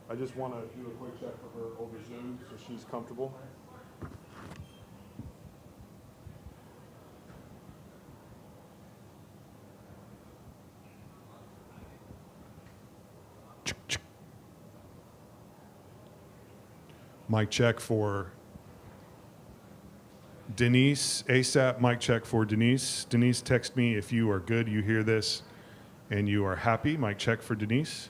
I just want to do a quick check for her over Zoom so she's comfortable. Mic check for Denise. ASAP, mic check for Denise. Denise, text me if you are good, you hear this, and you are happy. Mic check for Denise.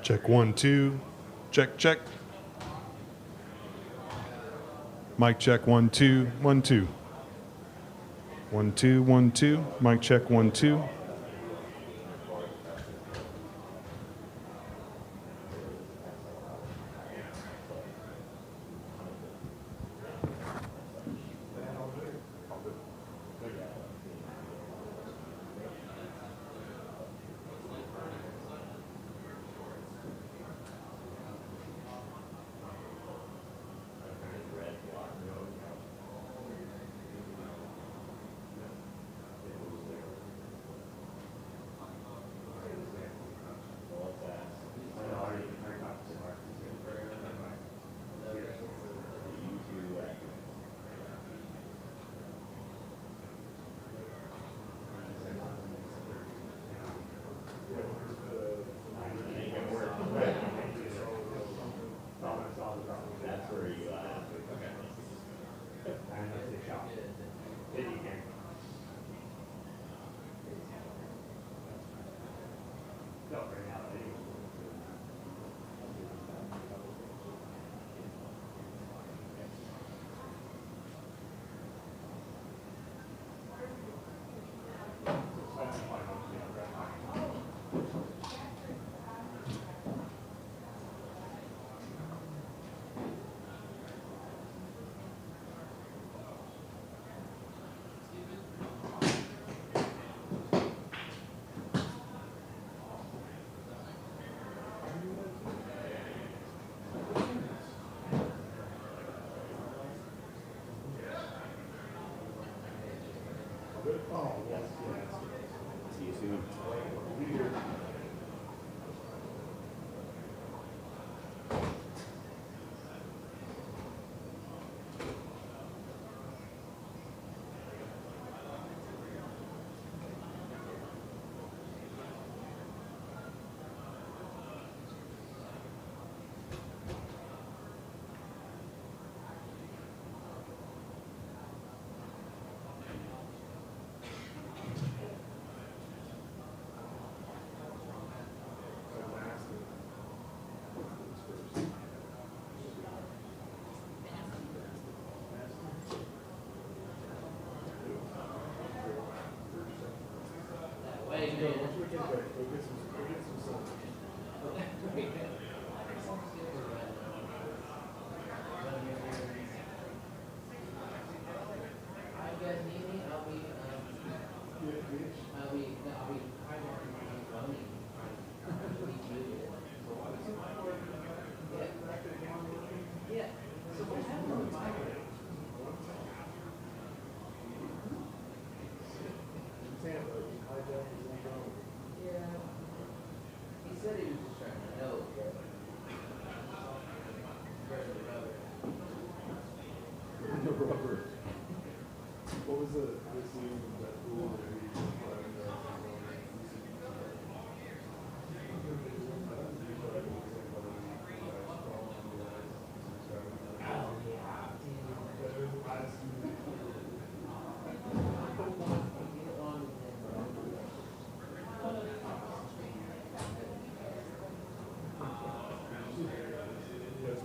Check 1, 2. Check, check. Mic check 1, 2, 1, 2. 1, 2, 1, 2. Mic check 1, 2. See you soon. What was the scene that pool that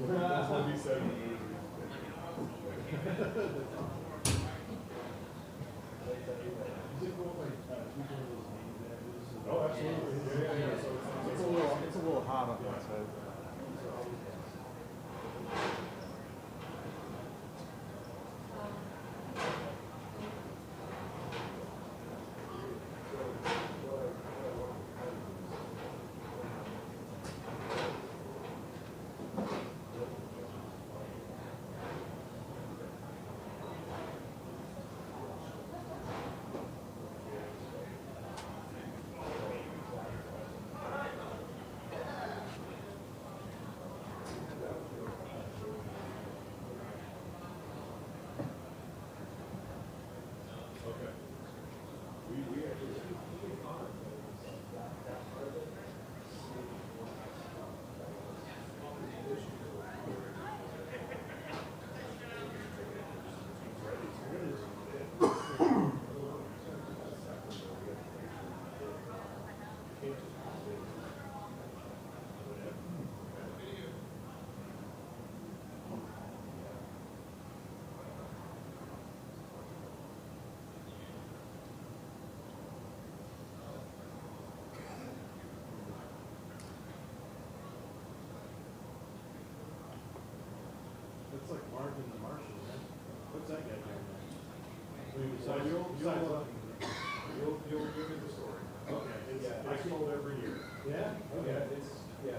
that's what he said. Oh, absolutely. Yeah. So it's a little hot on that side. It's like Marvin the Martian, man. What's that guy doing? You'll give me the story. Okay. It's told every year. Yeah? Okay. He's a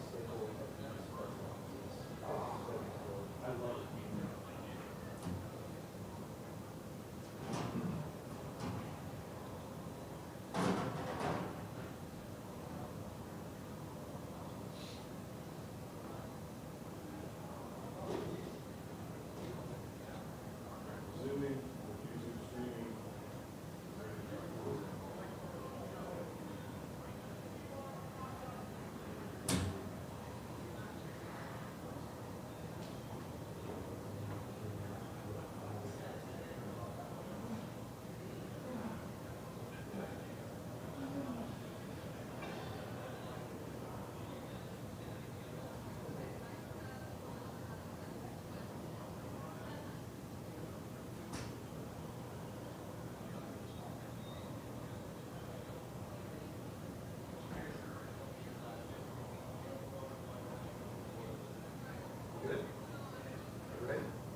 staple. I love it.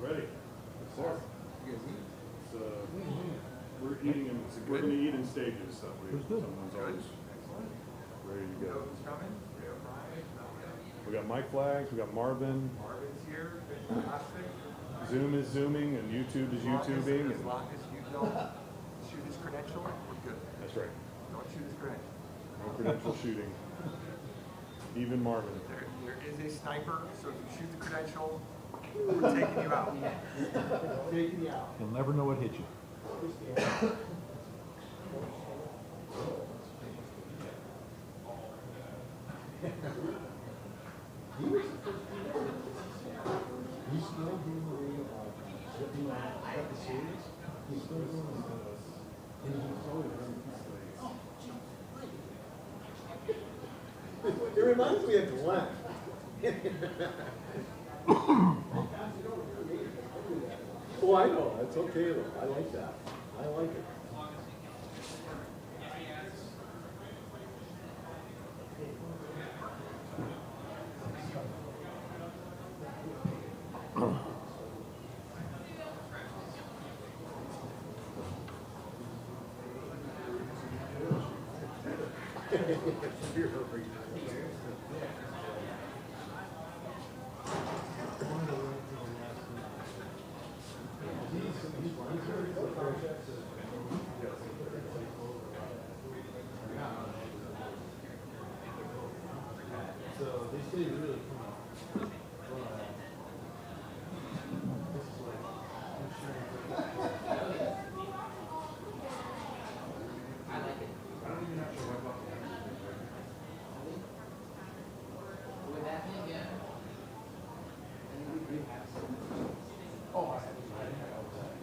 Ready? Yes, sir. We're eating in, we're going to eat in stages, so someone's always ready to go. We got Mike Flags, we got Marvin. Marvin's here, fantastic. Zoom is zooming and YouTube is YouTubing. As long as you don't shoot his credential, we're good. That's right. Don't shoot his credential. No credential shooting. Even Marvin. There is a sniper, so if you shoot the credential, we're taking you out. Taking you out. You'll never know what hit you. He's still doing the series. He's still doing the he's always running It reminds me of Glenn. Oh, I know. That's okay though. I like that. I like it. So they say really come up. This is like insurance. I like it. I don't even have to wipe off the With that thing, yeah. And we do have some. Oh, I have all the time.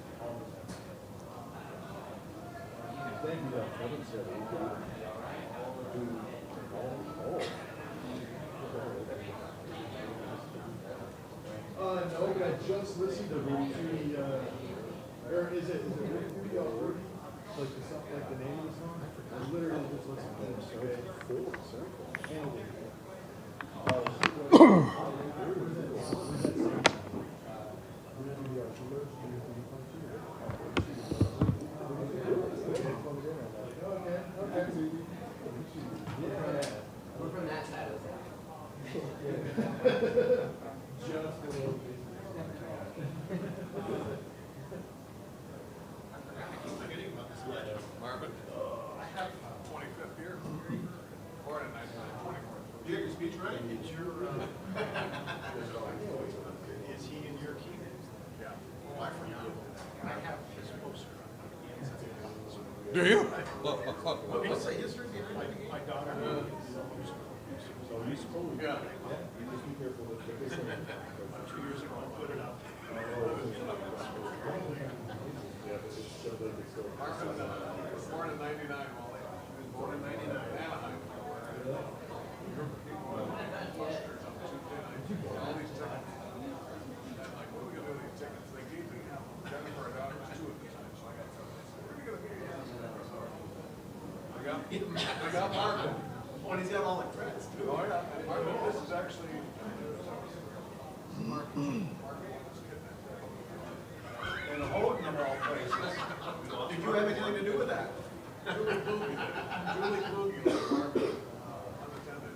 Thank you, though. Kevin said he got no, but I just listened to Rudy, or is it Rudy already? Like the song, like the name of the song? I literally just listened to it today. We're from that side of the Just a little bit. Marvin? I have 25th here. Born in 1924. You get your speech right? It's your, is he in your key? Yeah. Why for you? I have his poster. Do you? What's the history behind it? My daughter. So you supposed Yeah. you just be careful with what they say. 2 years ago, I put it up. Marvin, born in 99, Wally. He was born in 99, Anaheim. Posters on Tuesday night. All these tickets. And I'm like, what are we gonna do with these tickets? They gave me, Jennifer, our daughter was 2 at the time, so I got some. Where are we gonna be? I got Marvin. Oh, and he's got all the credits too. Oh, yeah. Marvin, this is actually. And a Houghton of all places. Did you have anything to do with that? Julie Kluge. Julie Kluge was Marvin. Unattended.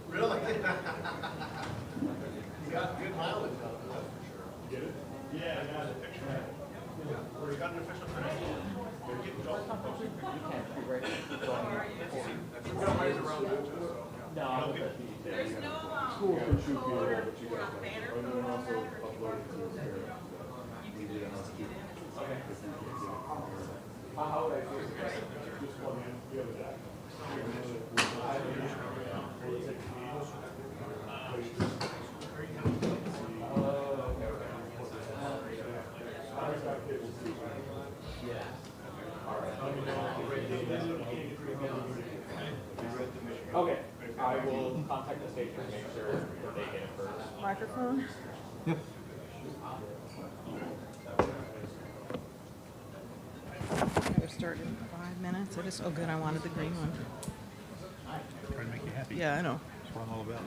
Really? You got good mileage out of it, that's for sure. Get it? Yeah, I got it. Where you got an official credit? You're getting gold. You can't be right. We've got ways around that too, so. No, There's no, School can shoot color video, but you or got banner and then code on also that, or upload it to his you can use to get in. How would I do it? Just plug in, you have a deck. Okay, I will contact the state to make sure that they get it first. Microphone? We're starting in 5 minutes. I just, oh good, I wanted the green one. Trying to make you happy. Yeah, I know. That's what I'm all about.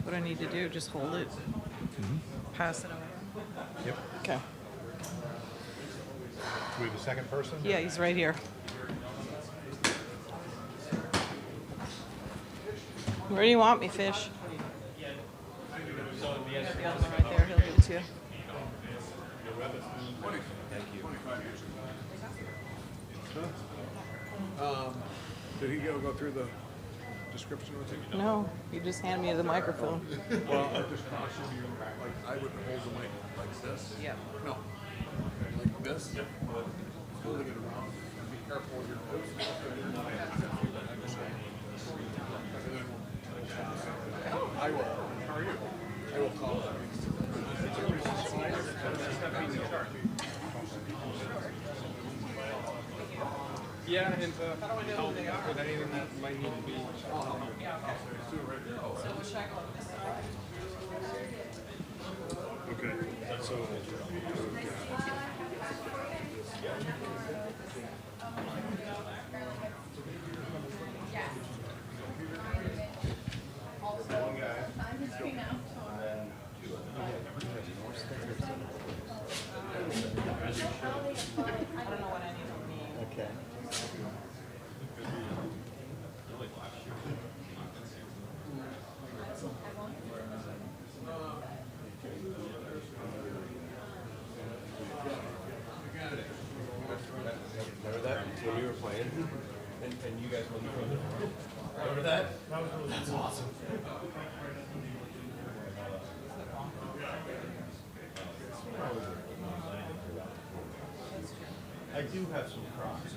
What I need to do, just hold it, pass it around. Yep. Okay. We have a second person? Yeah, he's right here. Where do you want me, Fish? The other one right there, he'll give it to you. Did he go through the description with you? No, you just hand me the microphone. Well, I just caution you, like, I would hold the mic like this. Yeah. No, like this. Holding it around. Be careful with your nose. I will. How are you? I will call. Yeah, and to help with anything that might need to be. Okay, so. That's awesome. I do have some Crocs.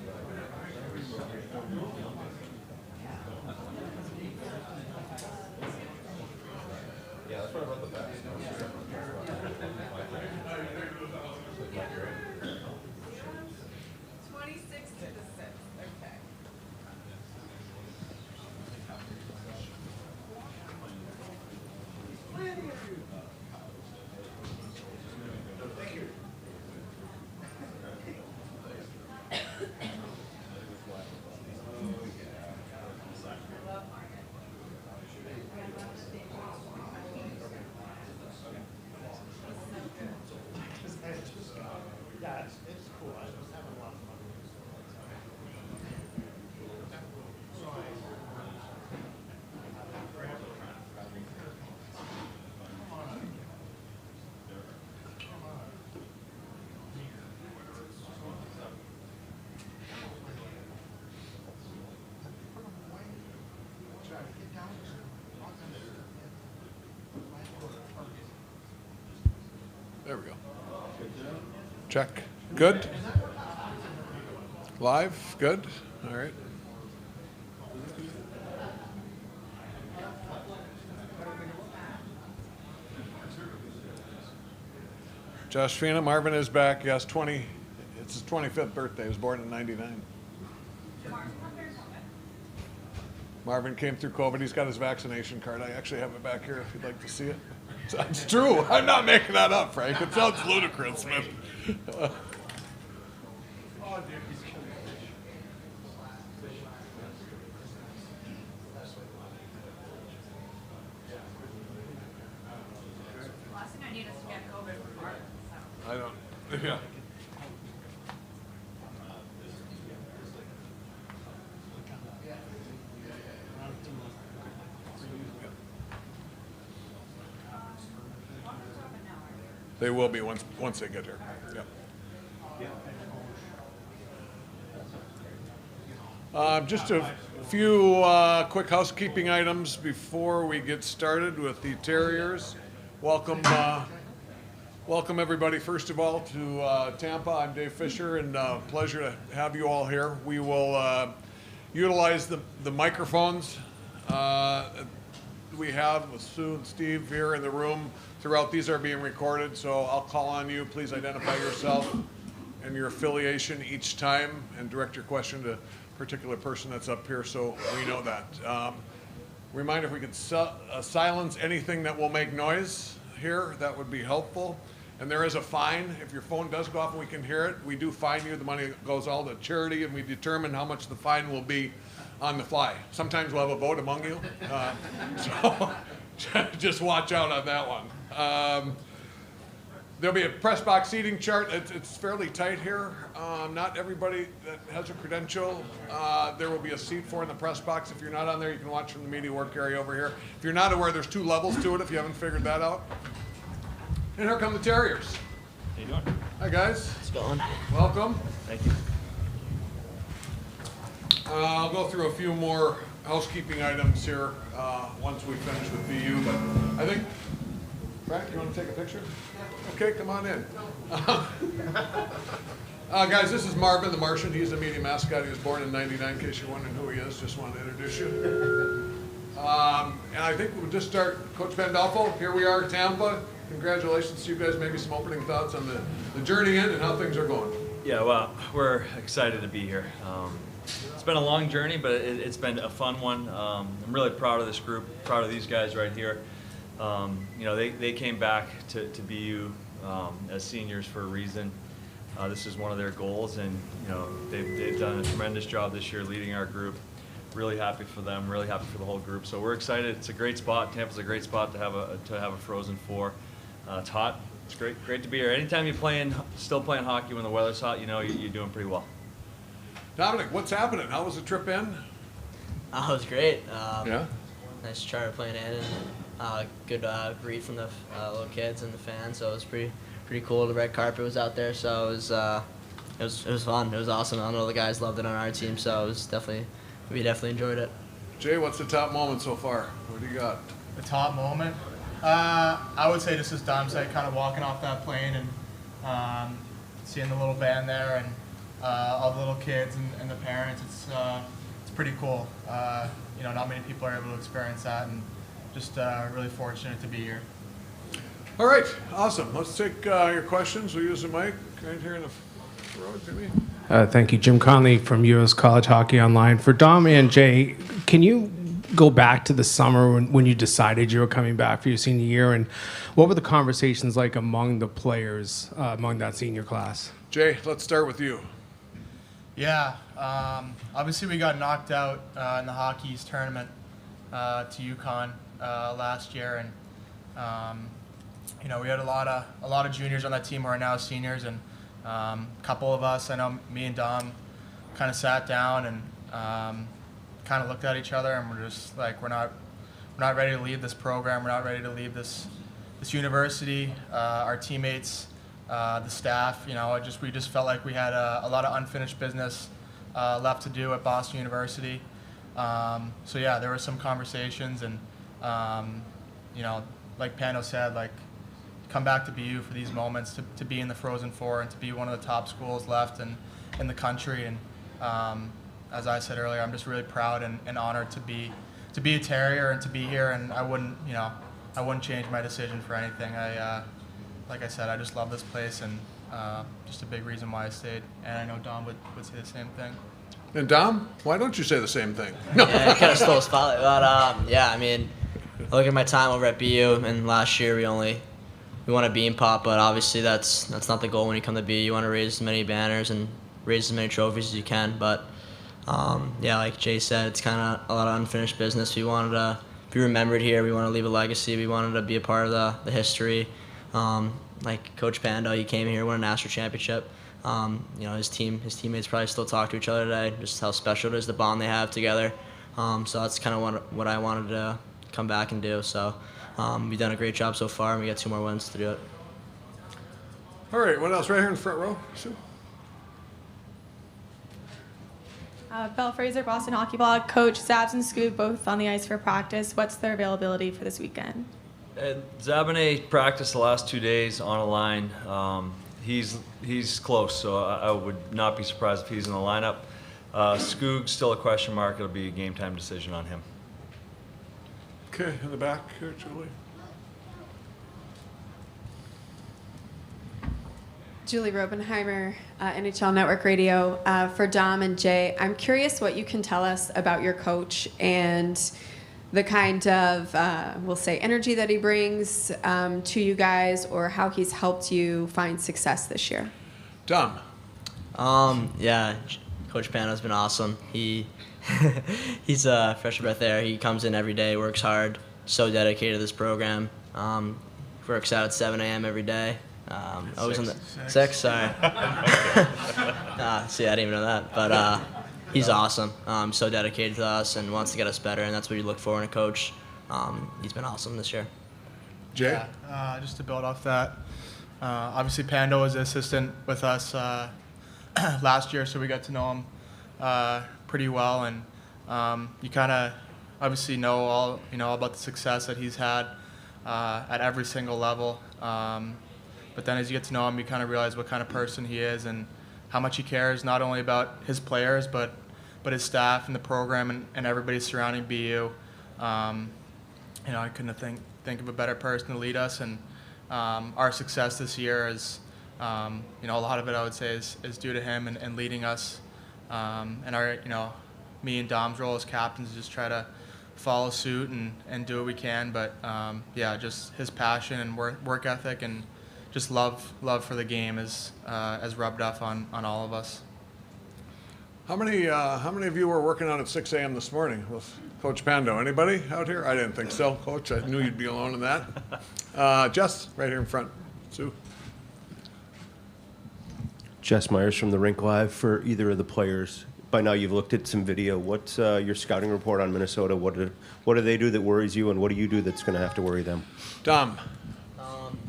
Yeah, that's what I wrote the best. 26 to the 6th. Okay. Yeah, it's cool. I was having a lot of fun with this. There we go. Check. Good. Live. Good. All right. Josh Fina, Marvin is back. Yes, 20. It's his 25th birthday. He was born in '99. Marvin came through COVID. He's got his vaccination card. I actually have it back here if you'd like to see it. It's true. I'm not making that up, Frank. It sounds ludicrous, but. Oh, dude, he's killing fish. Last thing I need is to get COVID from Martin. So. I don't. Yeah. They will be once they get here. Yep. Just a few quick housekeeping items before we get started with the Terriers. Welcome everybody, first of all, to Tampa. I'm Dave Fisher, and pleasure to have you all here. We will utilize the microphones we have with Sue and Steve here in the room. Throughout, these are being recorded, so I'll call on you. Please identify yourself and your affiliation each time and direct your question to a particular person that's up here so we know that. Reminder, if we could silence anything that will make noise here, that would be helpful. And there is a fine. If your phone does go off and we can hear it, we do fine you. The money goes all to charity, and we determine how much the fine will be on the fly. Sometimes we'll have a vote among you. So just watch out on that one. There'll be a press box seating chart. It's fairly tight here. Not everybody that has a credential, there will be a seat for in the press box. If you're not on there, you can watch from the media work area over here. If you're not aware, there's 2 levels to it if you haven't figured that out. And here come the Terriers. How you doing? Hi, guys. It's going. Welcome. Thank you. I'll go through a few more housekeeping items here once we finish with BU, but I think, Frank, you want to take a picture? Okay, come on in. Guys, this is Marvin the Martian. He's the media mascot. He was born in '99, in case you're wondering who he is. Just wanted to introduce you. And I think we'll just start. Coach Pandolfo, here we are, Tampa. Congratulations to you guys. Maybe some opening thoughts on the journey in and how things are going. Yeah, well, we're excited to be here. It's been a long journey, but it's been a fun one. I'm really proud of this group, proud of these guys right here. They came back to BU as seniors for a reason. This is one of their goals, and they've done a tremendous job this year leading our group. Really happy for them, really happy for the whole group. So we're excited. It's a great spot. Tampa's a great spot to have a Frozen Four. It's hot. It's great to be here. Anytime you're still playing hockey when the weather's hot, you're doing pretty well. Dominic, what's happening? How was the trip in? Oh, it was great. Yeah. Nice charter plane in, and good greet from the little kids and the fans. So it was pretty cool. The red carpet was out there, so it was fun. It was awesome. I know the guys loved it on our team, so it was we definitely enjoyed it. Jay, what's the top moment so far? What do you got? The top moment? I would say just as Dom said, kind of walking off that plane and seeing the little band there and all the little kids and the parents. It's pretty cool. Not many people are able to experience that, and just really fortunate to be here. All right, awesome. Let's take your questions. We'll use the mic right here in the road, Jimmy. Thank you. Jim Conley from U.S. College Hockey Online. For Dom and Jay, can you go back to the summer when you decided you were coming back for your senior year, and what were the conversations like among the players among that senior class? Jay, let's start with you. Yeah, obviously we got knocked out in the Hockey East tournament to UConn last year, and we had a lot of juniors on that team who are now seniors, and a couple of us, I know me and Dom, kind of sat down and kind of looked at each other, and we're just like, we're not ready to leave this program. We're not ready to leave this university. Our teammates, the staff, we just felt like we had a lot of unfinished business left to do at Boston University. So yeah, there were some conversations, and like Pando said, like, come back to BU for these moments, to be in the Frozen Four and to be one of the top schools left in the country. And as I said earlier, I'm just really proud and honored to be a Terrier and to be here. And I wouldn't change my decision for anything. Like I said, I just love this place, and just a big reason why I stayed. And I know Dom would say the same thing. And Dom, why don't you say the same thing? Yeah, you kind of stole a spotlight. But yeah, I mean, I look at my time over at BU, and last year we won a bean pop, but obviously that's not the goal when you come to BU. You want to raise as many banners and raise as many trophies as you can. But yeah, like Jay said, it's kind of a lot of unfinished business. We wanted to be remembered here. We want to leave a legacy. We wanted to be a part of the history. Like Coach Pando, he came here, won a national championship. His teammates probably still talk to each other today, just how special it is, the bond they have together. So that's kind of what I wanted to come back and do. So we've done a great job so far, and we got 2 more wins to do it. All right, what else? Right here in the front row, Sue. Belle Fraser, Boston Hockey Blog. Coach, Zabs and Scoop both on the ice for practice. What's their availability for this weekend? Zabane practiced the last 2 days on a line. He's close, so I would not be surprised if he's in the lineup. Skoog's still a question mark. It'll be a game time decision on him. Okay, in the back here, Julie. Julie Robenheimer, NHL Network Radio. For Dom and Jay, I'm curious what you can tell us about your coach and the kind of, we'll say, energy that he brings to you guys, or how he's helped you find success this year. Dom. Yeah, Coach Pando's been awesome. He's a fresh breath air. He comes in every day, works hard, so dedicated to this program. Works out at 7 a.m. every day. Always on the 6. Sorry. See, I didn't even know that, but he's awesome. So dedicated to us and wants to get us better, and that's what you look for in a coach. He's been awesome this year. Jay? Yeah, just to build off that, obviously Pando was an assistant with us last year, so we got to know him pretty well, and you kind of obviously know all about the success that he's had at every single level. But then as you get to know him, you kind of realize what kind of person he is and how much he cares, not only about his players, but his staff and the program and everybody surrounding BU. I couldn't think of a better person to lead us, and our success this year is, a lot of it I would say is due to him and leading us. And our, me and Dom's role as captains is just try to follow suit and do what we can. But yeah, just his passion and work ethic and just love for the game is rubbed off on all of us. How many of you were working out at 6 a.m. this morning with Coach Pando? Anybody out here? I didn't think so, Coach. I knew you'd be alone in that. Jess, right here in front. Sue. Jess Myers from the Rink Live. For either of the players, by now you've looked at some video. What's your scouting report on Minnesota? What do they do that worries you, and what do you do that's going to have to worry them? Dom.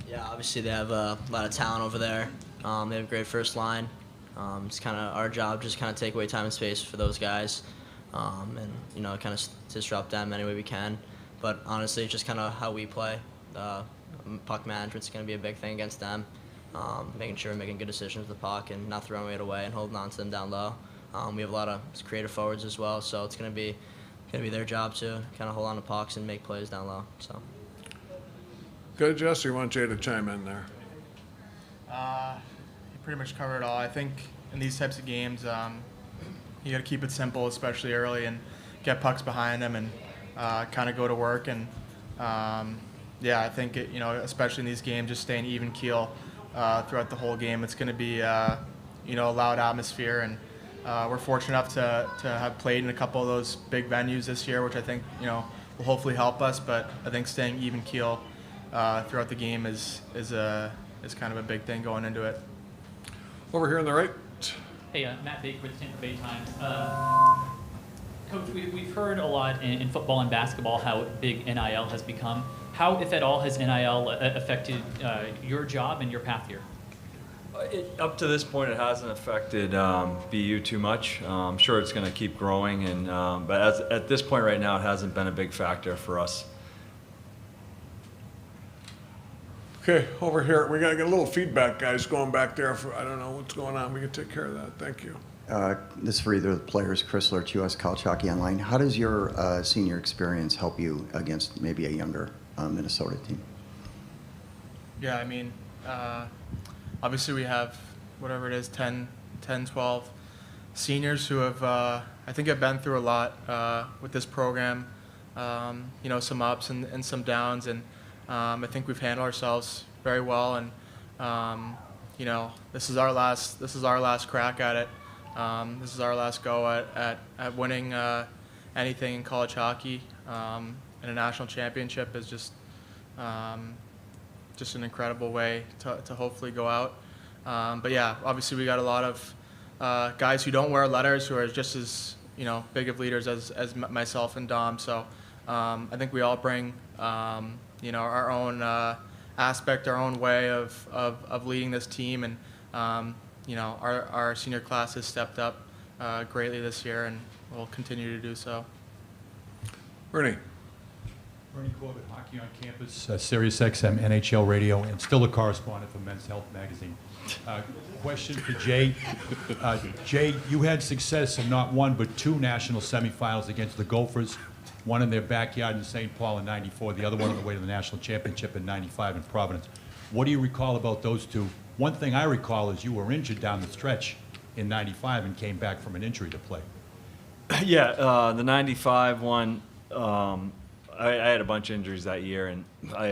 Yeah, obviously they have a lot of talent over there. They have a great first line. It's kind of our job, just kind of take away time and space for those guys. and kind of disrupt them any way we can. But honestly, it's just kind of how we play. Puck management's going to be a big thing against them. Making sure we're making good decisions with the puck and not throwing it away and holding on to them down low. We have a lot of creative forwards as well, so it's going to be their job to kind of hold on to pucks and make plays down low. So. Good, Jess, or you want Jay to chime in there? You pretty much covered it all. I think in these types of games, you got to keep it simple, especially early, and get pucks behind them and kind of go to work. And I think especially in these games, just staying even keel throughout the whole game. It's going to be a loud atmosphere, and we're fortunate enough to have played in a couple of those big venues this year, which I think will hopefully help us. But I think staying even keel throughout the game is kind of a big thing going into it. Over here on the right. Hey, Matt Baker with the Tampa Bay Times. Coach, we've heard a lot in football and basketball how big NIL has become. How, if at all, has NIL affected your job and your path here? Up to this point, it hasn't affected BU too much. I'm sure it's going to keep growing, but at this point right now, it hasn't been a big factor for us. Okay, over here, we got to get a little feedback, guys, going back there. I don't know what's going on. We can take care of that. Thank you. This is for either of the players, Chris Lurch, U.S. College Hockey Online. How does your senior experience help you against maybe a younger Minnesota team? Yeah, I mean, obviously we have, whatever it is, 10, 12 seniors who have, I think have been through a lot with this program, some ups and some downs, and I think we've handled ourselves very well, and this is our last crack at it. This is our last go at winning anything in college hockey, and a national championship is just an incredible way to hopefully go out. But yeah, obviously we got a lot of guys who don't wear letters who are just as big of leaders as myself and Dom. So I think we all bring our own aspect, our own way of leading this team, and our senior class has stepped up greatly this year, and will continue to do so. Bernie. Bernie Corbett, Hockey on Campus, Sirius XM, NHL Radio, and still a correspondent for Men's Health Magazine. Question for Jay. Jay, you had success in not one but two national semifinals against the Gophers, one in their backyard in St. Paul in '94, the other one on the way to the national championship in '95 in Providence. What do you recall about those two? One thing I recall is you were injured down the stretch in '95 and came back from an injury to play. Yeah, the '95 one, I had a bunch of injuries that year, and I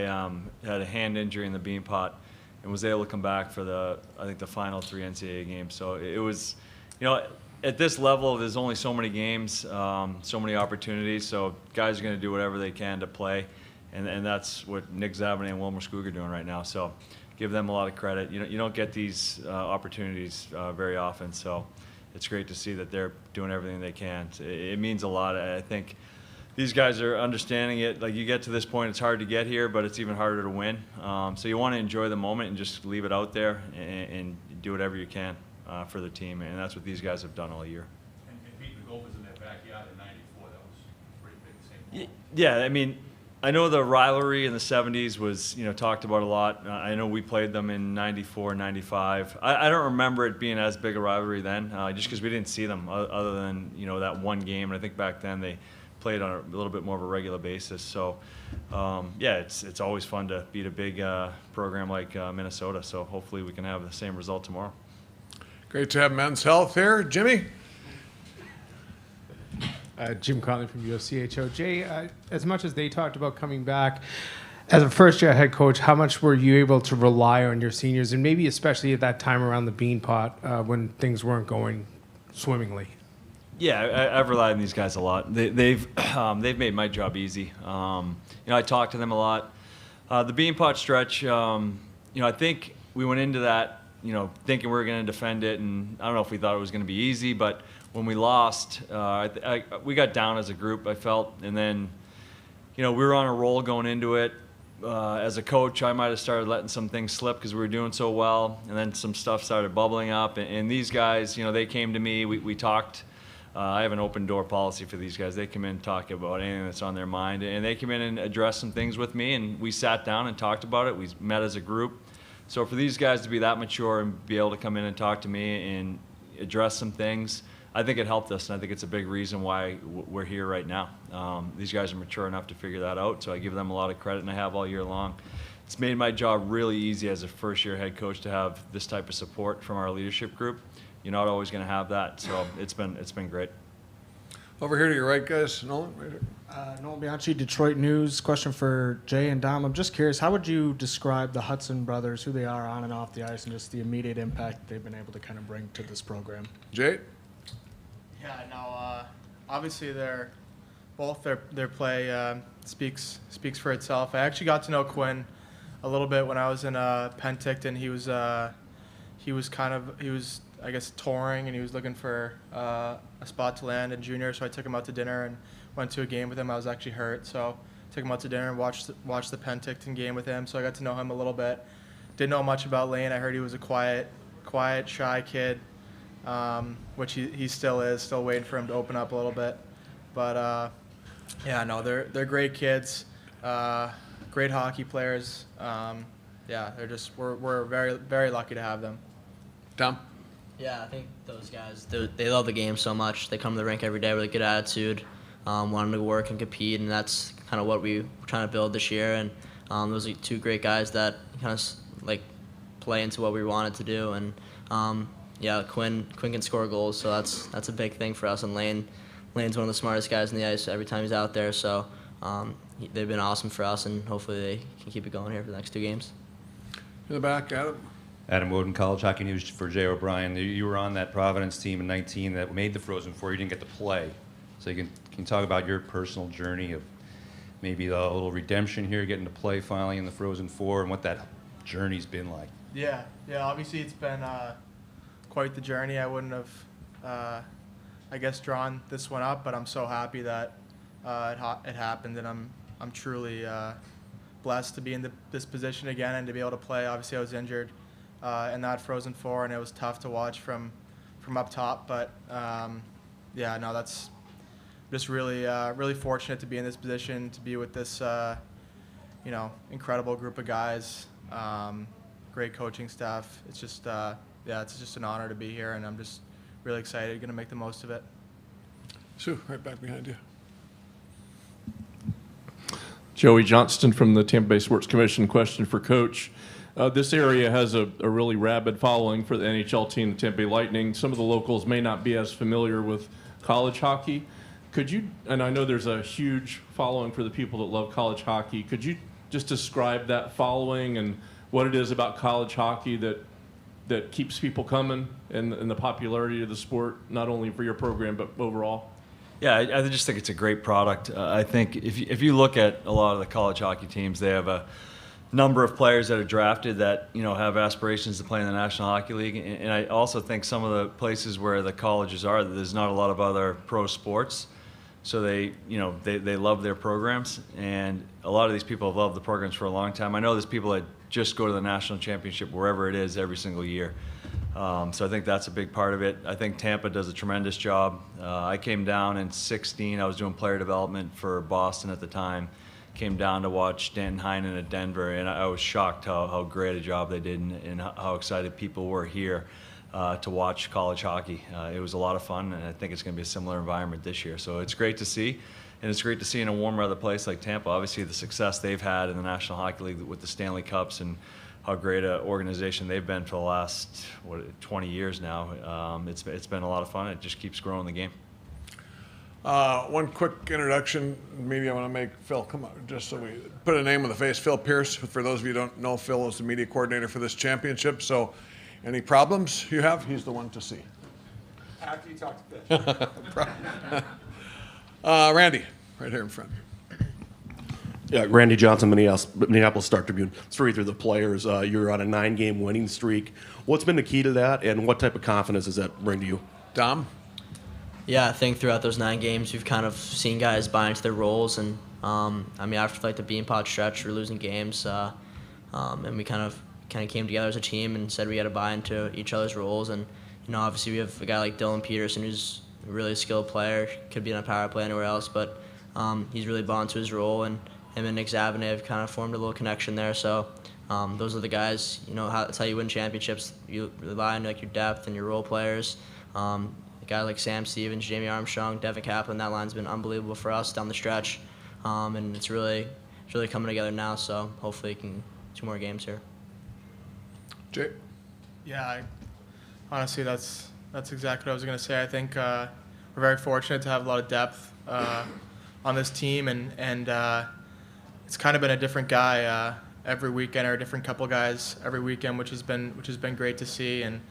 had a hand injury in the bean pot and was able to come back for the final 3 NCAA games. So it was, at this level, there's only so many games, so many opportunities, so guys are going to do whatever they can to play, and that's what Nick Zavaney and Wilmer Skoog are doing right now. So give them a lot of credit. You don't get these opportunities very often, so it's great to see that they're doing everything they can. It means a lot. I think these guys are understanding it. Like, you get to this point, it's hard to get here, but it's even harder to win. So you want to enjoy the moment and just leave it out there and do whatever you can for the team, and that's what these guys have done all year. And beating the Gophers in their backyard in '94, that was pretty big. St. Paul. Yeah, I mean, I know the rivalry in the '70s was, talked about a lot. I know we played them in '94, '95. I don't remember it being as big a rivalry then, just because we didn't see them other than, that one game. And I think back then they played on a little bit more of a regular basis. So, yeah, it's always fun to beat a big program like Minnesota. So hopefully we can have the same result tomorrow. Great to have Men's Health here. Jimmy? Jim Conley from USCHO. Jay, as much as they talked about coming back, as a first-year head coach, how much were you able to rely on your seniors, and maybe especially at that time around the Bean Pot when things weren't going swimmingly? Yeah, I've relied on these guys a lot. They've made my job easy. I talked to them a lot. The Bean Pot stretch, I think we went into that, thinking we were going to defend it, and I don't know if we thought it was going to be easy, but when we lost, we got down as a group, I felt, and then, we were on a roll going into it. As a coach, I might have started letting some things slip because we were doing so well, and then some stuff started bubbling up, and these guys, they came to me, we talked I have an open door policy for these guys. They come in and talk about anything that's on their mind, and they come in and address some things with me, and we sat down and talked about it. We met as a group. So for these guys to be that mature and be able to come in and talk to me and address some things, I think it helped us, and I think it's a big reason why we're here right now. These guys are mature enough to figure that out, so I give them a lot of credit, and I have all year long. It's made my job really easy as a first-year head coach to have this type of support from our leadership group. You're not always going to have that, so it's been great. Over here to your right, guys. Nolan, right here. Nolan Bianchi, Detroit News. Question for Jay and Dom. I'm just curious, how would you describe the Hudson brothers, who they are on and off the ice, and just the immediate impact they've been able to kind of bring to this program? Jay? Yeah, no, obviously their play speaks for itself. I actually got to know Quinn a little bit when I was in Penticton. He was I guess touring, and he was looking for a spot to land in junior. So I took him out to dinner and went to a game with him. I was actually hurt, so took him out to dinner and watched the Penticton game with him. So I got to know him a little bit. Didn't know much about Lane. I heard he was a quiet, shy kid, which he still is. Still waiting for him to open up a little bit. But yeah, no, they're great kids, great hockey players. Yeah, we're very, very lucky to have them. Tom? Yeah, I think those guys, they love the game so much. They come to the rink every day with a good attitude, wanting to work and compete, and that's kind of what we were trying to build this year. And those are two great guys that kind of like play into what we wanted to do. And yeah, Quinn can score goals, so that's a big thing for us. And Lane's one of the smartest guys on the ice every time he's out there. So they've been awesome for us, and hopefully they can keep it going here for the next 2 games. In the back, Adam. Adam Woden, College Hockey News for Jay O'Brien. You were on that Providence team in 19 that made the Frozen Four. You didn't get to play. So you can talk about your personal journey of maybe a little redemption here, getting to play finally in the Frozen Four, and what that journey's been like. Yeah. Obviously, it's been quite the journey. I wouldn't have, I guess, drawn this one up, but I'm so happy that it happened, and I'm truly blessed to be in this position again and to be able to play. Obviously, I was injured in that Frozen Four, and it was tough to watch from up top. But yeah, no, that's just really fortunate to be in this position, to be with this incredible group of guys, great coaching staff. It's just it's just an honor to be here, and I'm just really excited, going to make the most of it. Sue, right back behind you. Joey Johnston from the Tampa Bay Sports Commission. Question for Coach. This area has a really rabid following for the NHL team, the Tampa Bay Lightning. Some of the locals may not be as familiar with college hockey. Could you, and I know there's a huge following for the people that love college hockey, could you just describe that following and what it is about college hockey that keeps people coming and the popularity of the sport, not only for your program but overall? Yeah, I just think it's a great product. I think if you look at a lot of the college hockey teams, they have a number of players that are drafted that have aspirations to play in the National Hockey League, and I also think some of the places where the colleges are, there's not a lot of other pro sports, so they love their programs, and a lot of these people have loved the programs for a long time. I know there's people that just go to the national championship wherever it is every single year. So I think that's a big part of it. I think Tampa does a tremendous job. I came down in 2016. I was doing player development for Boston at the time. Came down to watch Danton Heinen at Denver, and I was shocked how great a job they did and how excited people were here to watch college hockey. It was a lot of fun, and I think it's going to be a similar environment this year. So it's great to see, and it's great to see in a warm weather place like Tampa. Obviously, the success they've had in the National Hockey League with the Stanley Cups and how great an organization they've been for the last 20 years now. It's been a lot of fun. It just keeps growing the game. One quick introduction, media, I want to make Phil come up just so we put a name on the face. Phil Pierce, for those of you who don't know, Phil is the media coordinator for this championship. So any problems you have, he's the one to see. After you talk to Fish. Randy, right here in front. Yeah, Randy Johnson, Minneapolis Star-Tribune. Let's read through the players. You're on a 9-game winning streak. What's been the key to that, and what type of confidence does that bring to you? Dom? Yeah, I think throughout those 9 games, we've kind of seen guys buy into their roles, and after the bean pot stretch, we're losing games, and we kind of came together as a team and said we had to buy into each other's roles. And obviously we have a guy like Dylan Peterson who's a really skilled player, could be on a power play anywhere else, but he's really bought into his role, and him and Nick Zavine have kind of formed a little connection there. So those are the guys, that's how you win championships. You rely on like your depth and your role players. A guy like Sam Stevens, Jamie Armstrong, Devin Kaplan, that line's been unbelievable for us down the stretch, and it's really coming together now. So hopefully, we can 2 more games here. Jay. Yeah, honestly, that's exactly what I was going to say. I think we're very fortunate to have a lot of depth on this team, and it's kind of been a different guy every weekend, or a different couple guys every weekend, which has been great to see. And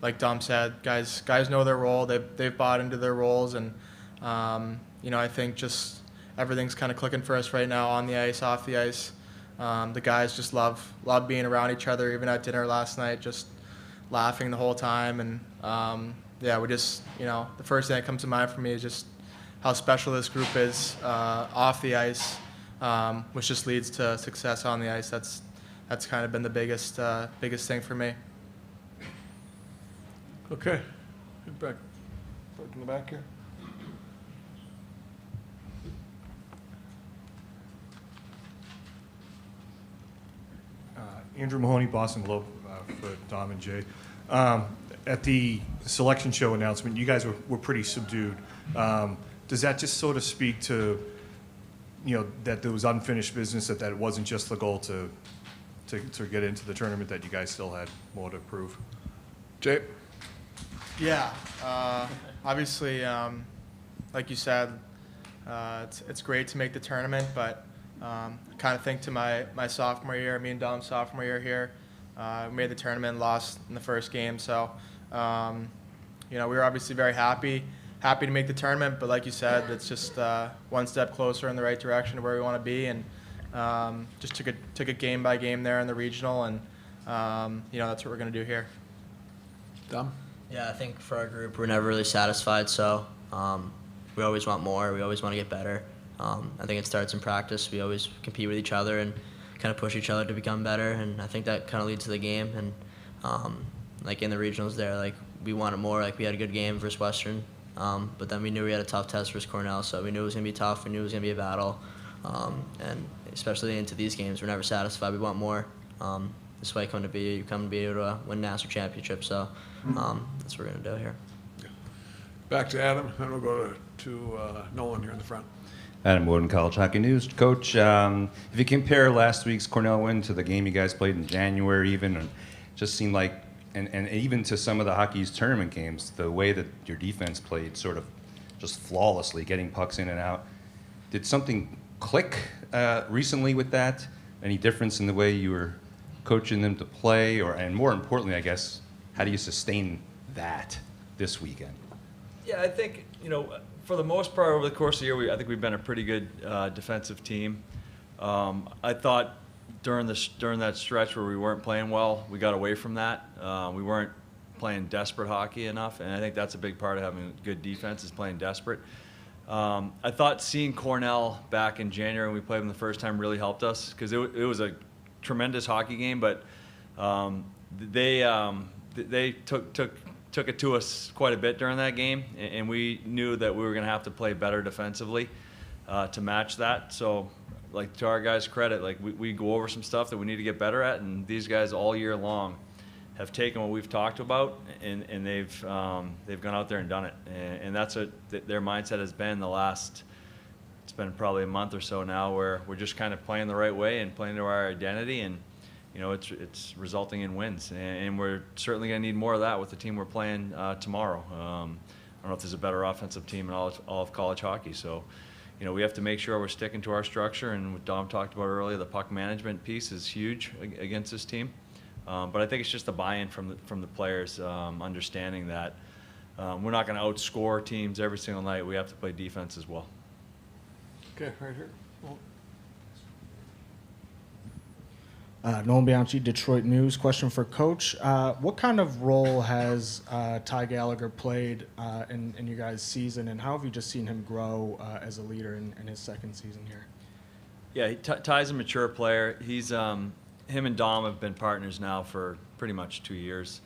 like Dom said, guys know their role. They've bought into their roles, and I think just everything's kind of clicking for us right now, on the ice, off the ice. The guys just love being around each other. Even at dinner last night, just laughing the whole time. And we just, the first thing that comes to mind for me is just how special this group is off the ice, which just leads to success on the ice. That's kind of been the biggest thing for me. Okay. Back in the back here. Andrew Mahoney, Boston Globe, for Dom and Jay. At the selection show announcement, you guys were pretty subdued. Does that just sort of speak to, that there was unfinished business, that it wasn't just the goal to get into the tournament, that you guys still had more to prove? Jay? Yeah, obviously, like you said, it's great to make the tournament, but I kind of think to my sophomore year, me and Dom's sophomore year here, we made the tournament, lost in the first game. So, we were obviously very happy to make the tournament, but like you said, it's just one step closer in the right direction to where we want to be, and just took it game by game there in the regional, and that's what we're going to do here. Dom? Yeah, I think for our group, we're never really satisfied, so we always want more. We always want to get better. I think it starts in practice. We always compete with each other and kind of push each other to become better, and I think that kind of leads to the game. And like in the regionals there, like we wanted more. Like we had a good game versus Western, but then we knew we had a tough test versus Cornell, so we knew it was going to be tough. We knew it was going to be a battle, and especially into these games, we're never satisfied. We want more. This is why you come to be able to win national championship. So that's what we're going to do here. Back to Adam, then we'll go to Nolan here in the front. Adam Woden, College Hockey News. Coach, if you compare last week's Cornell win to the game you guys played in January even, it just seemed like, and even to some of the hockey's tournament games, the way that your defense played sort of just flawlessly, getting pucks in and out. Did something click recently with that? Any difference in the way you were coaching them to play? And more importantly, I guess, how do you sustain that this weekend? Yeah, I think, for the most part over the course of the year, I think we've been a pretty good defensive team. I thought during that stretch where we weren't playing well, we got away from that. We weren't playing desperate hockey enough, and I think that's a big part of having good defense, is playing desperate. I thought seeing Cornell back in January when we played them the first time really helped us, because it was a tremendous hockey game, but they took it to us quite a bit during that game, and we knew that we were going to have to play better defensively to match that. So, like, to our guys' credit, like we go over some stuff that we need to get better at, and these guys all year long have taken what we've talked about, and they've gone out there and done it. And that's what their mindset has been the last. It's been probably a month or so now, where we're just kind of playing the right way and playing to our identity, and it's resulting in wins, and we're certainly going to need more of that with the team we're playing tomorrow. I don't know if there's a better offensive team in all of college hockey, so we have to make sure we're sticking to our structure, and what Dom talked about earlier, the puck management piece is huge against this team. But I think it's just the buy-in from the players, understanding that we're not going to outscore teams every single night. We have to play defense as well. Okay, right here. Nolan Bianchi, Detroit News. Question for Coach. What kind of role has Ty Gallagher played in your guys' season, and how have you just seen him grow as a leader in his second season here? Yeah, Ty's a mature player. He's him and Dom have been partners now for pretty much 2 years,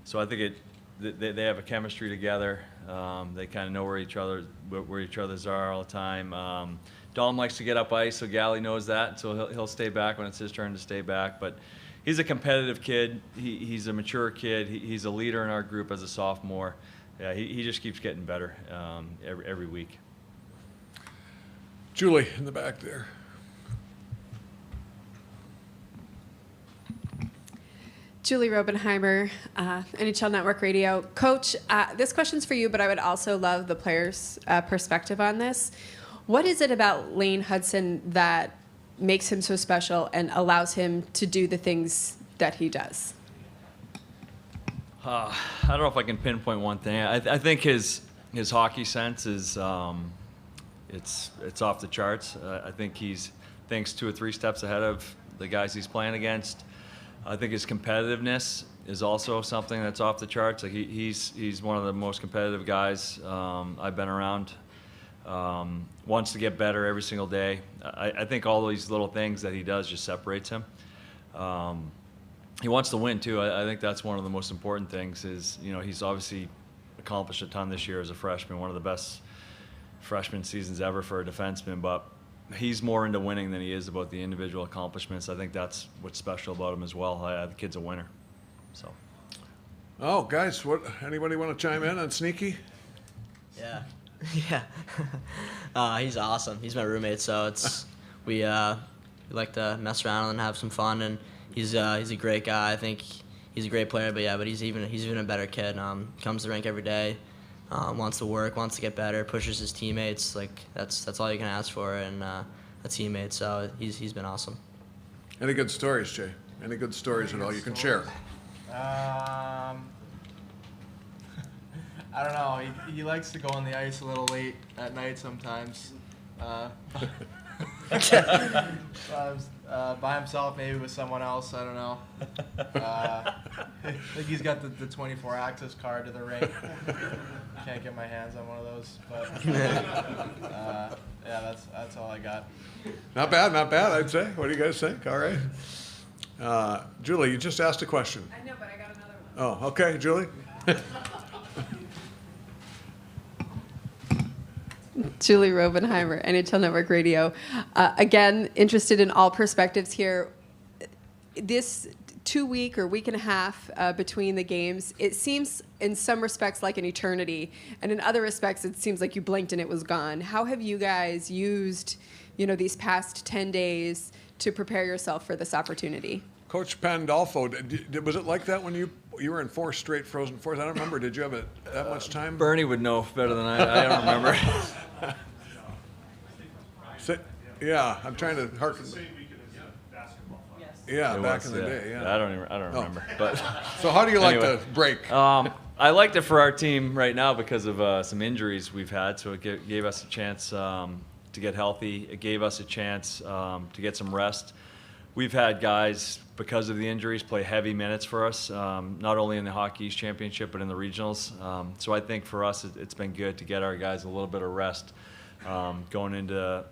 so I think they have a chemistry together. They kind of know where each other's are all the time. Dom likes to get up ice, so Gally knows that, so he'll stay back when it's his turn to stay back. But he's a competitive kid. He's a mature kid. He's a leader in our group as a sophomore. Yeah, he just keeps getting better every week. Julie in the back there. Julie Robenheimer, NHL Network Radio. Coach, this question's for you, but I would also love the players' perspective on this. What is it about Lane Hudson that makes him so special and allows him to do the things that he does? I don't know if I can pinpoint one thing. I think his hockey sense is it's off the charts. I think he's thinks 2 or 3 steps ahead of the guys he's playing against. I think his competitiveness is also something that's off the charts. Like he's one of the most competitive guys I've been around. Wants to get better every single day. I think all these little things that he does just separates him. He wants to win too. I think that's one of the most important things. Is he's obviously accomplished a ton this year as a freshman, one of the best freshman seasons ever for a defenseman. But he's more into winning than he is about the individual accomplishments. I think that's what's special about him as well. The kid's a winner. So. Oh, guys, anybody want to chime in on Sneaky? Yeah. Yeah. He's awesome. He's my roommate, so we like to mess around and have some fun. And he's a great guy. I think he's a great player, but he's even a better kid. Comes to the rink every day. Wants to work, wants to get better, pushes his teammates. Like that's all you can ask for in a teammate. So he's been awesome. Any good stories, Jay? Any good stories at all you can share? I don't know. He likes to go on the ice a little late at night sometimes. By himself, maybe with someone else. I don't know. I think he's got the 24 access card to the rink. Can't get my hands on one of those, but yeah, that's all I got. Not bad, I'd say. What do you guys think? All right. Julie, you just asked a question. I know, but I got another one. Oh, okay, Julie. Julie Robenheimer, NHL Network Radio. Again, interested in all perspectives here. This 2-week or week and a half between the games, it seems in some respects like an eternity, and in other respects it seems like you blinked and it was gone. How have you guys used, these past 10 days to prepare yourself for this opportunity? Coach Pandolfo, was it like that when you were in 4 straight Frozen Fours? I don't remember. Did you have that much time? Bernie would know better than I don't remember. Yeah, I'm trying to harken. Yeah, back in the day. Yeah, I don't remember. But so, how do you like the break? I liked it for our team right now because of some injuries we've had. So it gave us a chance to get healthy. It gave us a chance to get some rest. We've had guys, because of the injuries, play heavy minutes for us, not only in the Hockey East Championship, but in the regionals. So I think for us, it's been good to get our guys a little bit of rest going into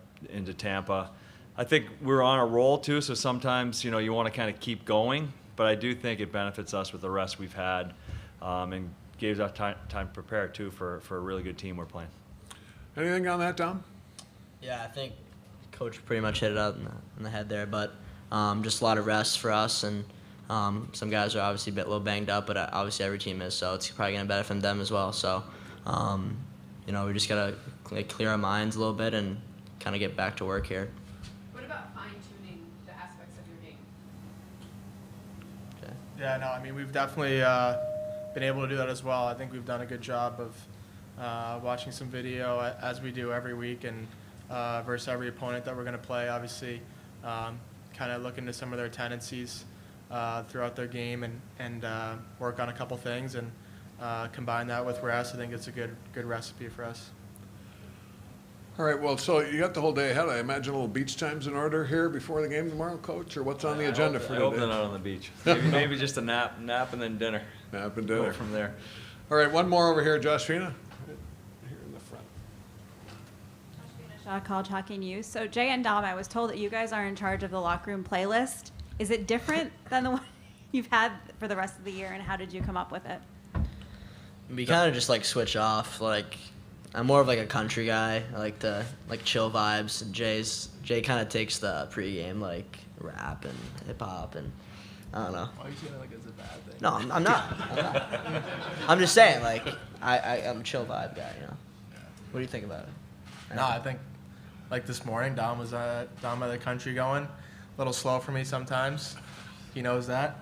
Tampa. I think we're on a roll, too, so sometimes, you want to kind of keep going. But I do think it benefits us with the rest we've had and gives us time to prepare, too, for a really good team we're playing. Anything on that, Tom? Yeah, I think Coach pretty much hit it out in the head there, but just a lot of rest for us, and some guys are obviously a little banged up, but obviously every team is, so it's probably going to benefit them as well. So, we just got to clear our minds a little bit and kind of get back to work here. What about fine-tuning the aspects of your game? Okay. Yeah, no, I mean, we've definitely been able to do that as well. I think we've done a good job of watching some video as we do every week, and versus every opponent that we're going to play, obviously. Kind of look into some of their tendencies throughout their game and work on a couple things and combine that with rest. I think it's a good recipe for us. All right, well, so you got the whole day ahead. I imagine a little beach time's in order here before the game tomorrow, Coach, or what's on the agenda for today? I hope they're not on the beach. Maybe just a nap and then dinner. Nap and dinner. Go from there. All right, one more over here, Josephina. Here in the front. College Hockey News. So Jay and Dom, I was told that you guys are in charge of the locker room playlist. Is it different than the one you've had for the rest of the year, and how did you come up with it? We kind of just like switch off. Like, I'm more of like a country guy. I like to like chill vibes. And Jay kind of takes the pregame like rap and hip hop and I don't know. Why are you saying it like it's a bad thing? No, I'm not. I'm just saying like I'm a chill vibe guy. You know. What do you think about it? No, I think like this morning, Dom was down by the country going. A little slow for me sometimes. He knows that.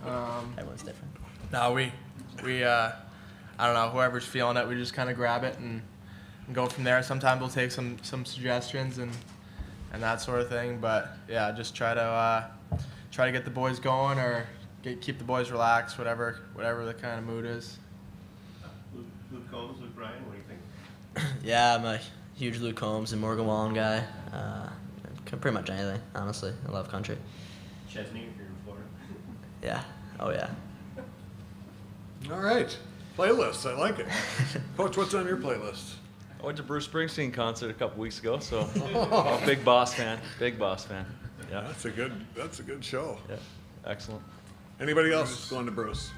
Everyone's different. No, we I don't know, whoever's feeling it, we just kind of grab it and go from there. Sometimes we'll take some suggestions and that sort of thing. But yeah, just try to get the boys going or keep the boys relaxed, whatever the kind of mood is. Luke Combs, Luke Bryan, what do you think? Yeah, I'm a huge Luke Combs and Morgan Wallen guy. Pretty much anything, honestly. I love country. Chesney, if you're in Florida. Yeah. Oh, yeah. All right. Playlist. I like it. Coach, what's on your playlist? I went to Bruce Springsteen concert a couple weeks ago, so I'm a big Boss fan. Big Boss fan. Yeah. That's a good show. Yeah. Excellent. Anybody else going to Bruce?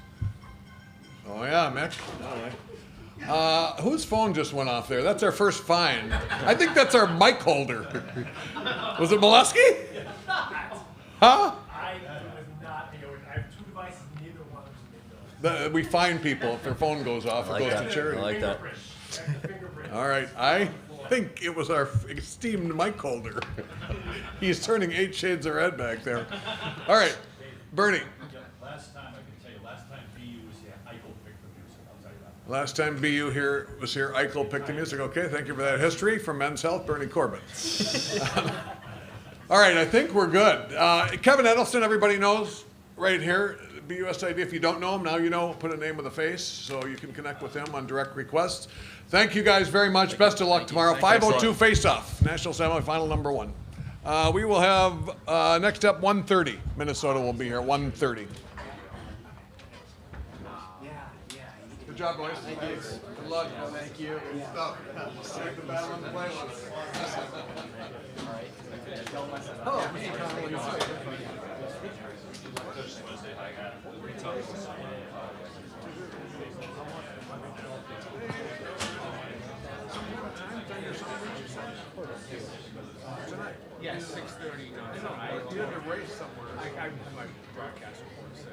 Oh yeah, Mick. All right. Whose phone just went off there? That's our first fine. I think that's our mic holder. Was it Molesky? Huh? I was not thinking I have 2 devices, neither one of them. We fine people if their phone goes off. I like it goes that. to charity. I like that. All right. I think it was our esteemed mic holder. He's turning 8 shades of red back there. All right. Bernie. Last time, I can tell you, last time BU was here, Eichel picked the music. I'll tell you that. Last time BU was here, Eichel picked the music. Okay, thank you for that history. From Men's Health, Bernie Corbett. All right, I think we're good. Kevin Edelston, everybody knows, right here, BUSID. If you don't know him, now you know, put a name with a face, so you can connect with him on direct request. Thank you guys very much. Best of luck tomorrow. 5:02 face-off, National Semifinal number 1. We will have, next up, 1:30. Minnesota will be here, 1:30. Good job, boys. Thank you. Good luck. Thank you. Good stuff. Take the battle on the playlist. Oh, Yes, 6:30. You had to race somewhere. I'm my broadcast before 6.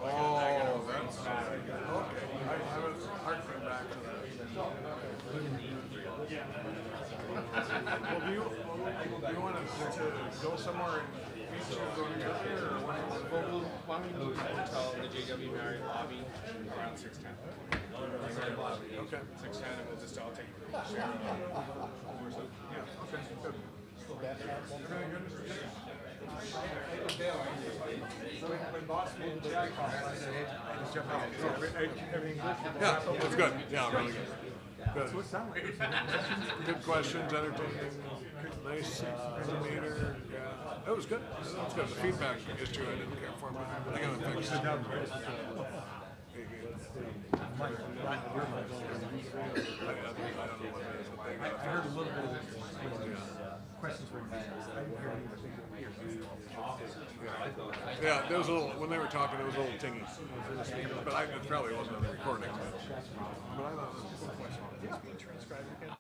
Oh, that's bad. Okay. I was harkening back to that. Well, do you want to go somewhere and meet you go to your here, or what? Why don't we move to the hotel in the JW Marriott lobby around 6:10? Okay. 6:10, and we'll just all take a share. Yeah, okay, good. When boss moved to Jack, I said, "Let's jump out." Everything good? Yeah, that's good. Yeah, really good. Good. Good questions, entertaining, nice meter. Yeah, that was good. That was good. The feedback issue I didn't care for, but I got it fixed. I heard a little bit of it. Questions were Yeah, there was a little, when they were talking, it was a little tingy. But it probably wasn't on the recording. But I thought it was a good question. It's being transcribed again.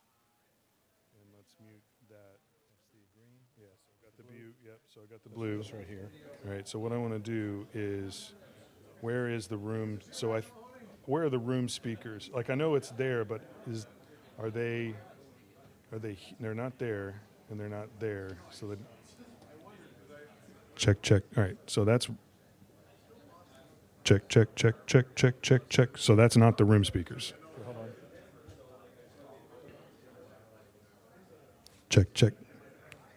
And let's mute that. That's the green. Yeah, so I got the blue. Yep, so I got the blues right here. All right, so what I want to do is, where is the room? So where are the room speakers? Like I know it's there, but they're not there and they're not there. So that check. All right, so that's check. So that's not the room speakers. Hold on.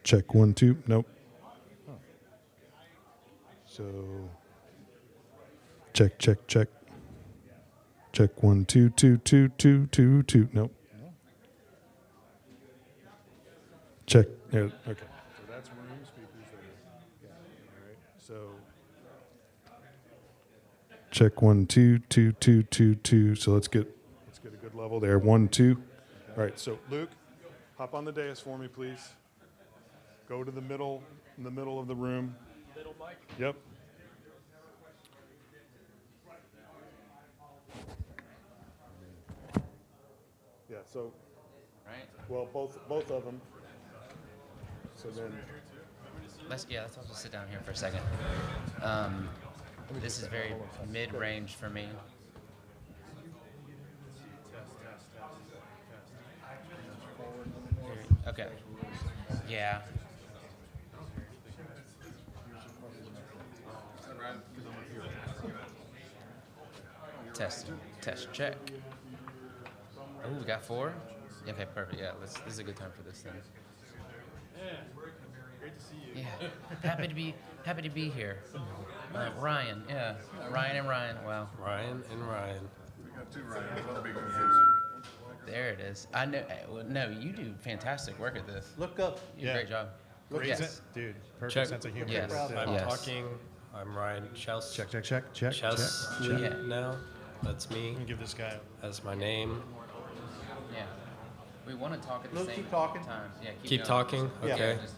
Check 1 2. Nope. So check. Check 1 2 2 2 2 2 2. Nope. Check. Yeah, okay. So that's room speakers there. All right. So check 1 2 2 2 2 2. So let's get a good level there. 1 2. All right. So Luke, hop on the dais for me, please. Go to the middle, in the middle of the room. Middle mic? Yep. So, right? well, both of them. So then, Let's all just sit down here for a second. This is very mid-range for me. Okay. Yeah. Test, check. Oh, we got 4? Okay, perfect. Yeah, this is a good time for this thing. Yeah, great to see you. Yeah, happy to be here. Ryan, yeah, Ryan and Ryan. Wow. Ryan and Ryan. We got 2 Ryans. Don't be confusing. There it is. I know. Well, no, you do fantastic work at this. Look up. You do a great job. Yes. Dude, perfect Check. sense of humor. Yes. I'm Yes. talking. I'm Ryan Chouse. Check. Chouse. Yeah. Now, that's me. Give this guy. That's my name. Yeah. We want to talk at the No, same keep talking. time. Yeah. Keep going. talking. Yeah. Okay. Just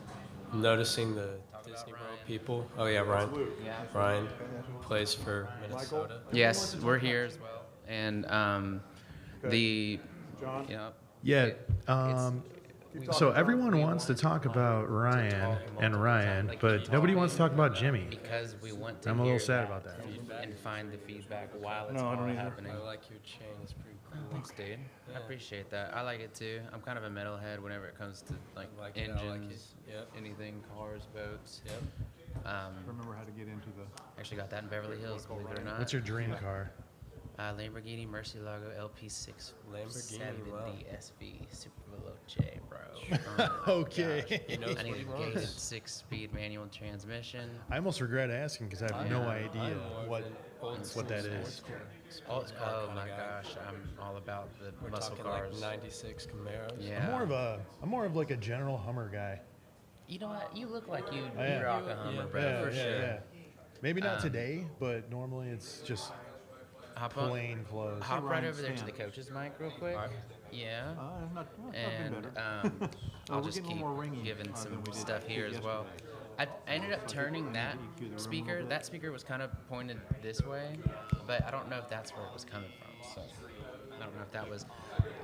Noticing the talk about Disney World Ryan. people. Oh yeah, Ryan. Yeah. Ryan plays for Minnesota. Yes, we're here as well, and the John? you know, Yeah. it's- So everyone wants to talk about Ryan and Ryan, but nobody wants to talk about Jimmy. because we want to I'm a little hear sad that about that. and find the feedback while it's No, I all don't either. happening. I like your chain. It's pretty cool. Thanks, dude. I Yeah. appreciate that. I like it too. I'm kind of a metalhead whenever it comes to like Like it, I like it. engines, Yep. anything, cars, boats. Yep. Remember how to get into the. Actually got that in Beverly Hills, believe it or not. What's your dream car? Lamborghini Murcielago LP6 Lamborghini, wow. SV Super Veloce, bro. Oh my Okay. gosh. He knows I what need he a wants. gated 6-speed manual transmission. I almost regret asking because I have no idea I'm more what of an old what that school is. sports car Oh kinda my guy. gosh, I'm all about the We're muscle talking cars. like '96 Camaros. Yeah. I'm more of like a General Hummer guy. You know what? You look like you Yeah. rock a Hummer, bro, Yeah, for yeah, sure. yeah. Maybe not Um, today, but normally it's just Hop on- plain clothes. Hop right Ryan over there to Stan. the coach's mic real quick. Yeah. Not been And better. I'll we're just getting a keep little more ringy, giving than some we did stuff here as well. I ended up turning that speaker. That speaker was kind of pointed this way, but I don't know if that's where it was coming from. So I don't know if that was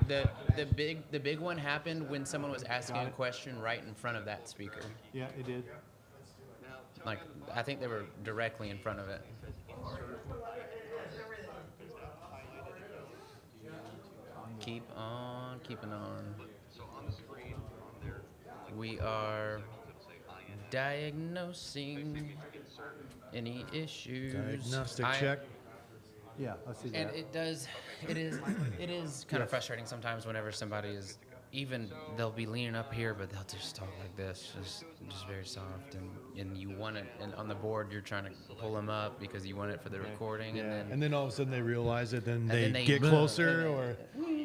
the big one happened when someone was asking a question right in front of that speaker. Yeah, it did. Like I think they were directly in front of it. Keep on keeping on. We are diagnosing any issues. Diagnostic I- check. Yeah, I see And that. it is kind of frustrating sometimes whenever somebody is even they'll be leaning up here, but they'll just talk like this, just very soft, and you want it, and on the board you're trying to pull them up because you want it for the recording, And then all of a sudden they realize it, then then they they get closer, or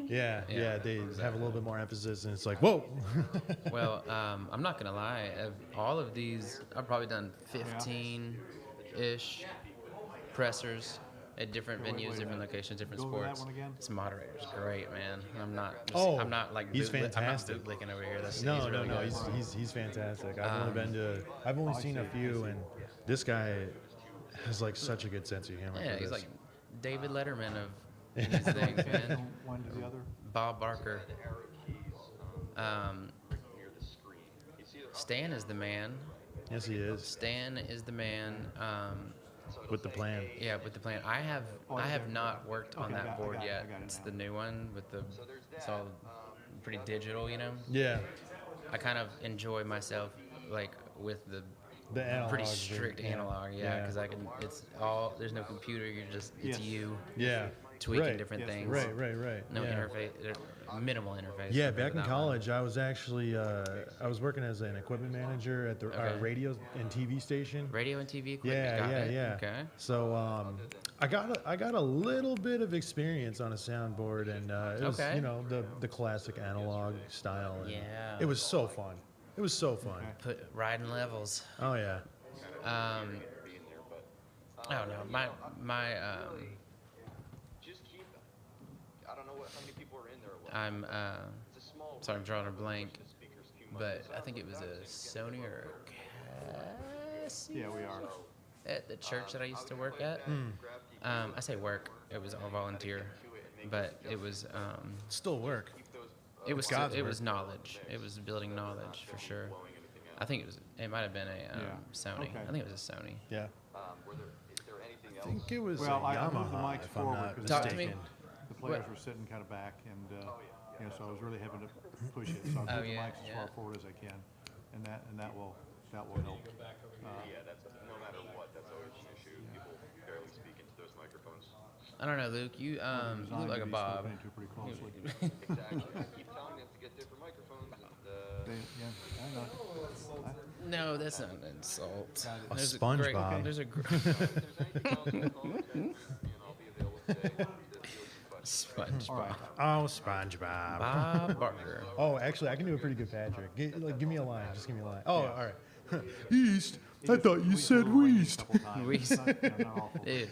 Yeah, they have a little bit more emphasis, and it's like, whoa. Well, I'm not gonna lie. Of all of these, I've probably done 15-ish pressers at different venues, different locations, different Go over that sports. one again. This moderator's great, man. I'm not like he's I'm not fantastic. bootlicking over here. He's No, really good. he's fantastic. I've only seen a few, and this guy has like such a good sense of humor. Yeah, for he's this. like David Letterman of these things, man. One to the other. Bob Barker. Stan is the man. Yes, he is. Stan is the man. With the plan. Yeah, with the plan. I have not worked on that board yet. It's the new one with the. It's all pretty digital, you know. Yeah. I kind of enjoy myself like with the analog pretty version, strict yeah. analog, yeah, because I can. It's all. There's no computer. You're just. It's you. Yeah. Tweaking Right. different things. Right. No yeah. interface. Minimal interface. Yeah, compared back to in that college, I was actually I was working as an equipment manager at the Okay. radio and TV station. Radio and TV equipment. Got it. Yeah. Okay. So I got a little bit of experience on a soundboard, and it was Okay. the classic analog style. And Yeah. It was so fun. It was so fun. Put riding levels. Oh yeah. I don't know. My I don't know how many people are in there. I'm sorry, I'm drawing a blank, but I think it was a Sony or a Casio. Yeah, we are. At the church that I used to work at. I say work. It was all volunteer, but it was still work. It was God's it work. was knowledge. It was building knowledge for sure. I think it might have been a Sony. Okay. I think it was a Sony. Yeah. I think it was Well, a I moved the Yamaha, mics if I'm forward not because Talk to me. mistaken. the players were sitting kind of back, and so I was really having to push it. So I moved Oh, the yeah, mics as yeah. far forward as I can, and that will help. Yeah, that's no matter what, that's always an issue. People barely speak into those microphones. I don't know, Luke. You look like a Bob. Exactly. I keep telling them to get different microphones, and Yeah, I know. No, that's not an insult. A There's SpongeBob. A there's a SpongeBob. Oh, SpongeBob. Bob Barker. Oh, actually, I can do a pretty good Patrick. Give me a line. Just give me a line. Oh, all right. East. I thought you said West. Weast. Dude.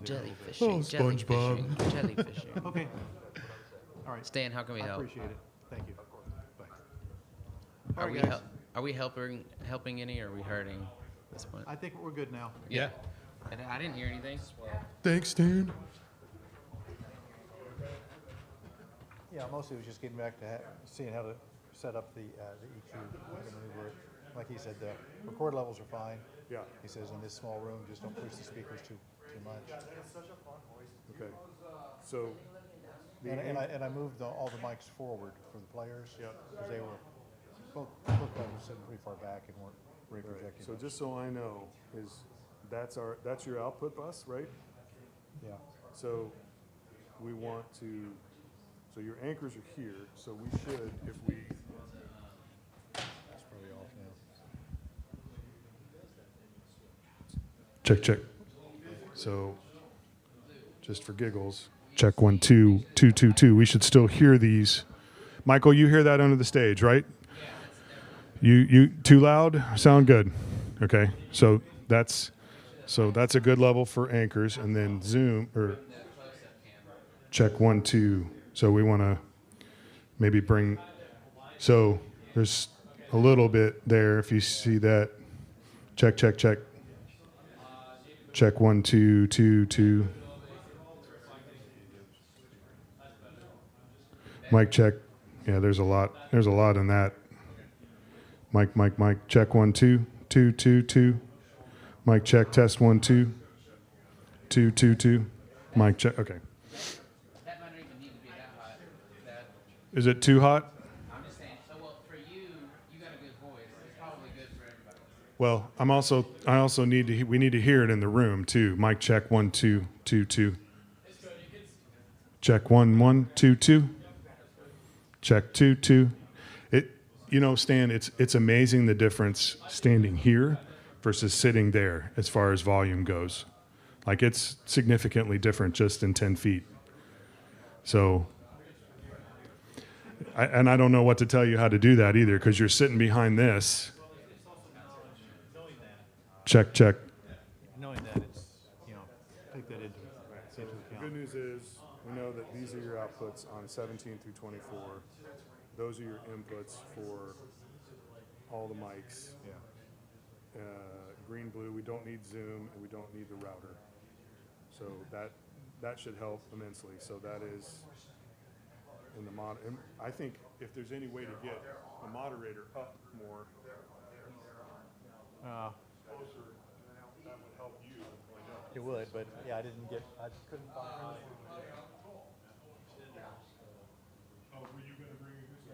Jellyfishing. Oh, SpongeBob. Jellyfishing. Okay. All right. Stan, how can we I help? appreciate it. Thank you. Bye. Are All we right, guys. are we helping any, or are we hurting at this point? I think we're good now. Yeah. I didn't hear anything. Thanks, Stan. Yeah, mostly it was just getting back to seeing how to set up the EQ, how to maneuver it. Like he said, the record levels are fine. Yeah. He says in this small room, just don't push the speakers too much. Okay. So. And I moved all the mics forward for the players. Because they were both players were sitting pretty far back and weren't really projecting. So just so I know, that's your output bus, right? Yeah. So we want to. So your anchors are here. So we should, if we. That's probably off now. Check. So, just for giggles, check 1 2 2 2 2. We should still hear these. Michael, you hear that under the stage, right? You too loud? Sound good. Okay. So that's a good level for anchors, and then zoom or check 1 2. So we want to maybe bring. So there's a little bit there. If you see that, check. Check 1 2 2 2. Mic check. Yeah, there's a lot in that. Mic. Check 1 2 2 2 2. Mic check. Test 1 2 2 2 2. Mic check. Okay. That might not even need to be that hot. Is it too hot? I'm just saying. So, well, for you, you got a good voice. It's probably good for everybody. Well, I also we need to hear it in the room too. Mic check 1 2 2 2. Check 1 1 2 2. Check 2 2. Stan, it's amazing the difference standing here versus sitting there as far as volume goes. Like it's significantly different just in 10 feet. So, I don't know what to tell you how to do that either because you're sitting behind this. Check. Knowing that it's, take that into account. The good news is we know that these are your outputs on 17 through 24. Those are your inputs for all the mics. Yeah. Green, blue, we don't need Zoom and we don't need the router. So that should help immensely. So that is in the mod. And I think if there's any way to get the moderator up more, closer, that would help you. It would, but yeah, I couldn't find it. Oh, were you going to bring a goose?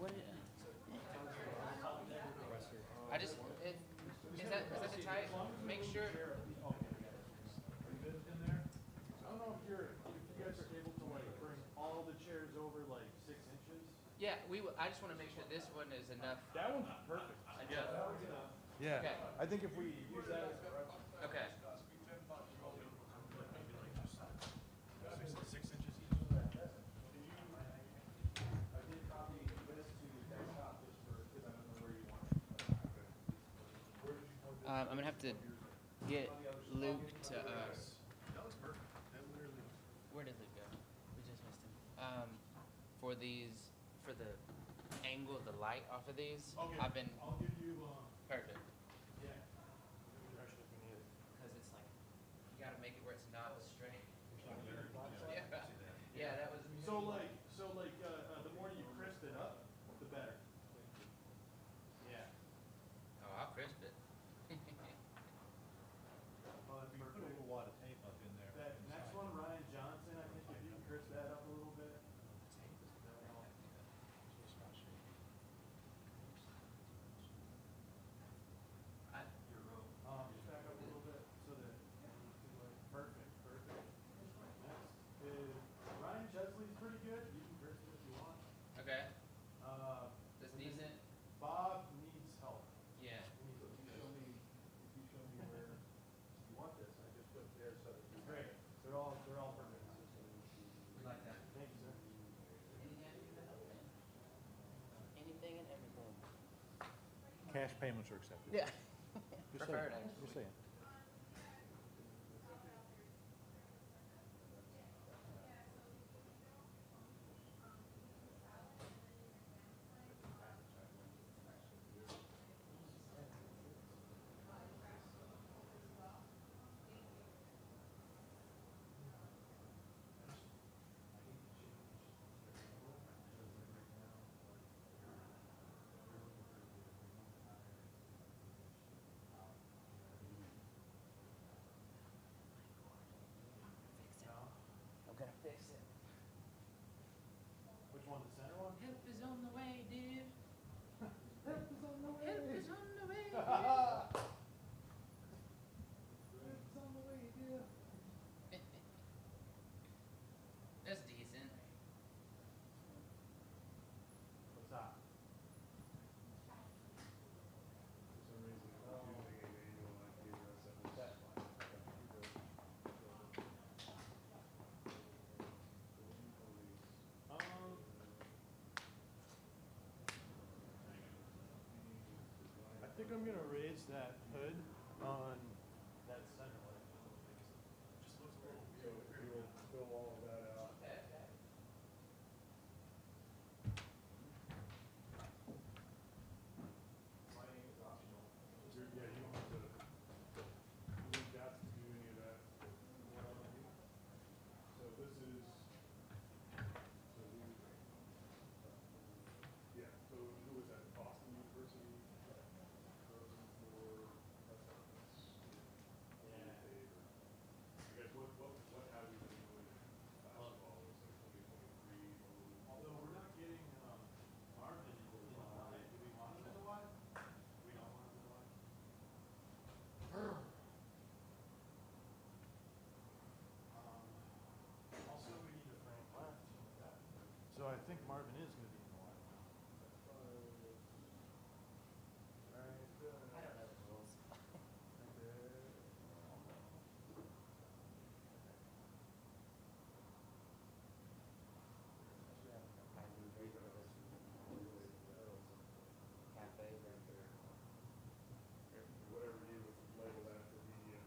what? I just is that too tight? Make sure. I don't know if you guys are able to like bring all the chairs over like 6 inches. Yeah, I just want to make sure this one is enough. That one's perfect. Yeah. That one's enough. Yeah. Okay. I think if we use that as Okay. 6 inches each. I did copy this to desktop just because I don't know where you want it. Where did you point this? I'm gonna have to get Luke to. That was perfect. That literally. Where does it go? We just missed him. For the angle of the light off of these, Okay. I've been. I'll give you. Perfect. Yeah. Because it's like you gotta make it where it's not straight. Yeah. Yeah, that was. So like the more you crisp it up, the better. Yeah. Oh, I'll crisp it. Well, if you put a little wad of tape up in there. That next one, Ryan Johnson, I think if you can crisp that up a little bit. Just back up a little bit so that, perfect. Next is Ryan Chesley's pretty good. You can crisp it if you want. Okay. That's decent. Bob needs help. Yeah. If you show me where you want this, I just put it there so that it's great. They're all perfect. We like that. Thank you, sir. Anything and everything. Cash payments are accepted. Yeah. Just Preferred, saying. actually. Just saying. I'm gonna fix it. Which one, the center one? Help is on the way, dude. Help is on the way. Help is on the way, dude. Help is on the way, dude. That's decent. What's that? That's fine. I think I'm gonna raise that hood on that center leg. Just looks a little weird. We'll fill all of that out. Lighting is optional. Yeah, you don't have to, you don't have to do any of that. So this is, yeah, so who was that, Boston University? I guess what have you been doing basketball? Is it 2023? Although we're not getting Marvin in the Y. Do we want him in the Y? We don't want him in the Y. Also, we need a Frank left. So I think Marvin is going to be in the Y. I don't know the rules. Cafe right there. Whatever you would label that for media.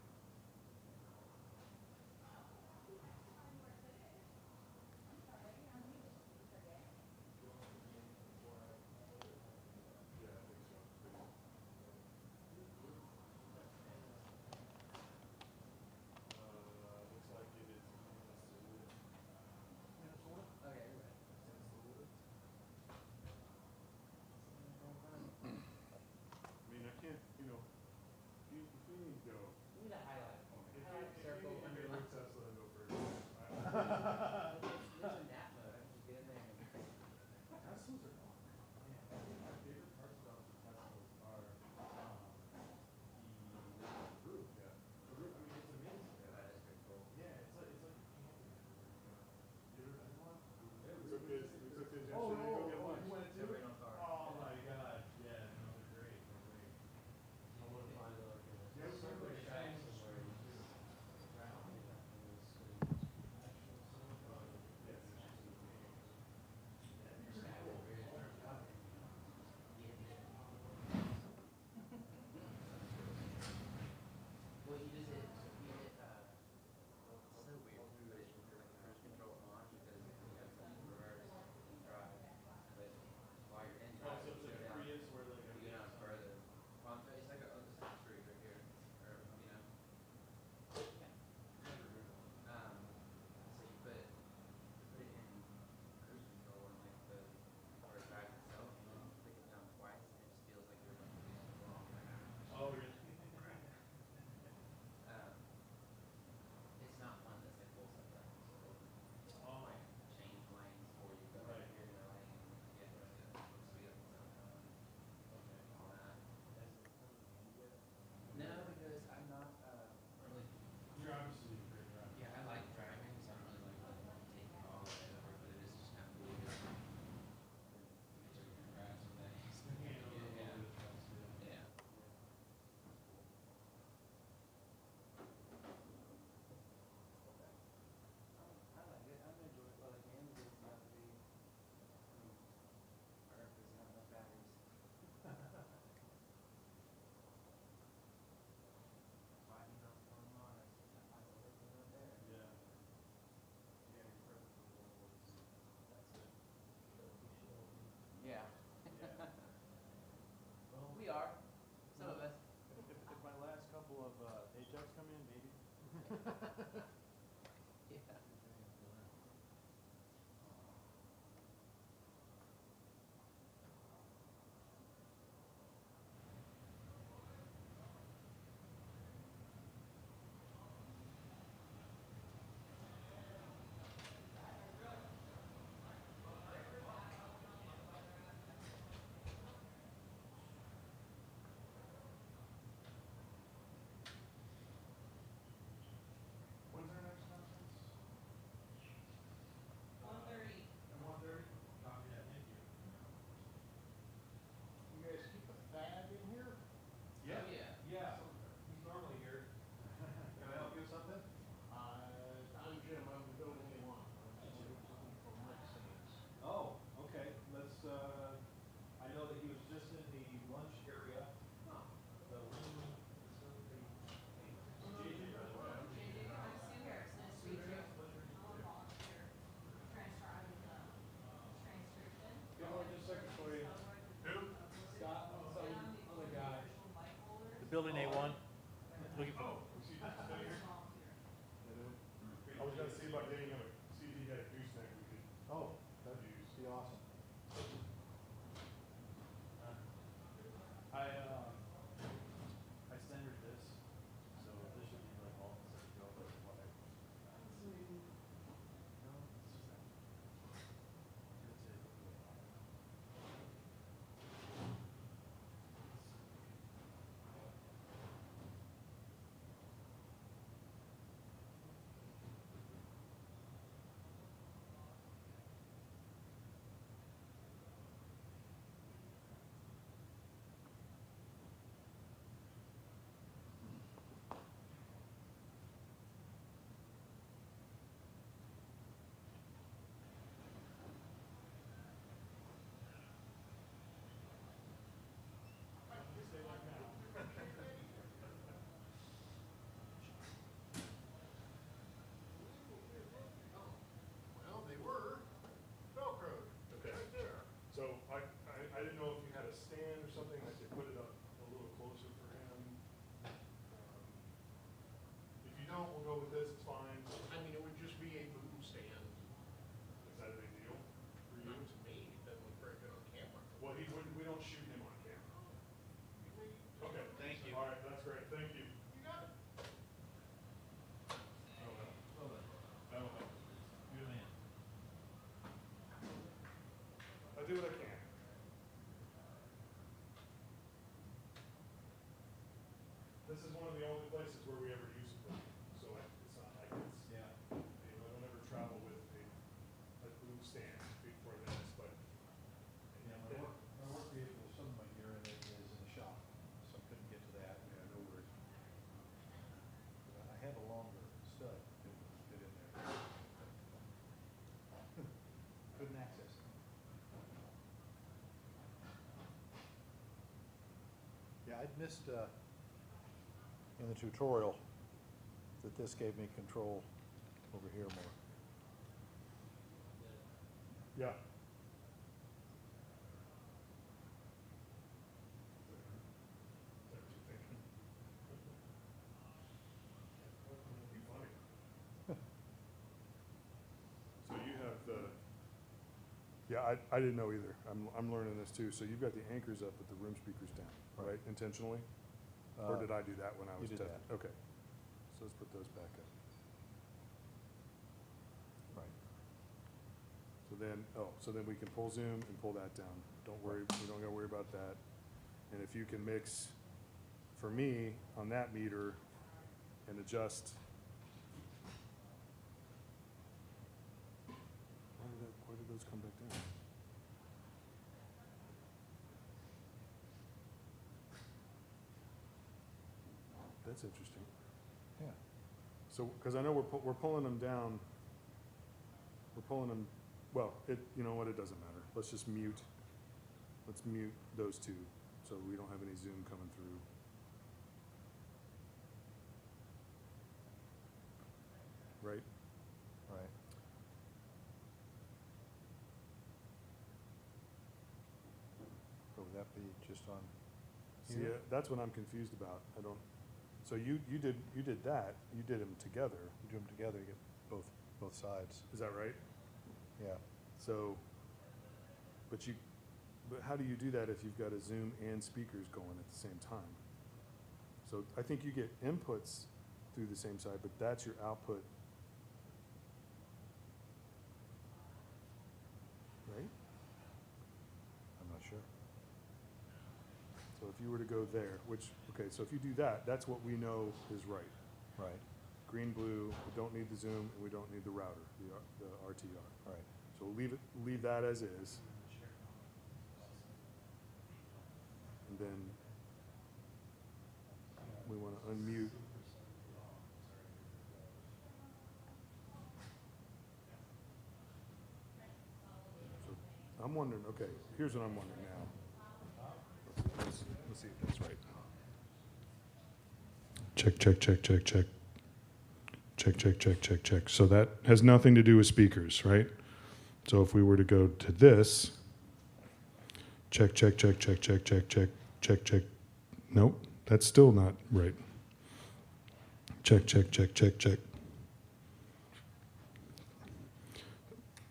Yeah, I think so. Looks like it is Minnesota. Okay, you're right. I mean, I can't, if you need to go. We need a highlight point. If Highlight you circle need to under get line. Luke Tesla to go first. There's a nap mode. I can just get in there and. Teslas are fun. When's our next conference? 1:30. At 1:30? Copy that, thank you. You guys keep the fad in here? Yeah. Yeah, he's normally here. Can I help you with something? I'm Jim, I'm the building A1. I'm looking for Mike Sands. Oh, okay, let's, I know that he was just in the lunch area. The room, JJ, by the way. I'm Sue Harris. Nice to meet you. I'm a volunteer. Transfer out of the transcription. Yeah, just a second for you. Who? Scott, other guy. The building A1. Looking for. Oh, was he sitting here? I was gonna see about getting him see if he had a gooseneck we could. Oh, that'd be awesome. I standard this, so this should be like all set to go, but what I. No, it's just that. That's it. Well, they were Velcro. Okay. Right there. So I didn't know if you had a stand or something that could put it up a little closer for him. If you don't, we'll go with this, it's fine. I mean, it would just be a boom stand. Is that a big deal for you? Not to me, it doesn't look very good on camera. Well, we don't shoot him on camera. Okay. Thank you. All right, that's great, thank you. You got it. That'll help. You're the man. I do what I can. This is one of the only places where we ever use it, so it's not like it's, Yeah. I don't ever travel with a boom stand before this, but. Yeah, my work vehicle, some of my gear in it is in the shop, so I couldn't get to that. Yeah, no worries. I have a longer stud that would fit in there. Couldn't access it. Yeah, I'd missed in the tutorial that this gave me control over here more. Yeah. Be funny. So you have the. Yeah, I didn't know either. I'm learning this too. So you've got the anchors up but the room speakers down, right? Intentionally? Or did I do that when I was you did testing? that. Okay. So let's put those back up. Right. So then we can pull zoom and pull that down. Don't worry, we don't gotta worry about that. And if you can mix, for me, on that meter, and adjust. Why did those come back down? That's interesting. Yeah. So, because I know we're pulling them down, we're pulling them, well, you know what, it doesn't matter. Let's just mute, let's mute those two, so we don't have any zoom coming through. Right? Right. So would that be just on See, here? that's what I'm confused about. So you did that. You did them together. You do them together, you get both sides. Is that right? Yeah. So, but how do you do that if you've got a Zoom and speakers going at the same time? So I think you get inputs through the same side, but that's your output. Right? I'm not sure. So if you were to go there, okay, so if you do that, that's what we know is right. Right. Green, blue, we don't need the Zoom, and we don't need the router, the RTR. Right. So we'll leave that as is. And then we want to unmute. So I'm wondering, okay, here's what I'm wondering now. Let's see if that's right. Check, check, check, check, check. Check, check, check, check, check. So that has nothing to do with speakers, right? So if we were to go to this, check, check, check, check, check, check, check, check, check. Nope, that's still not right. Check, check, check, check, check.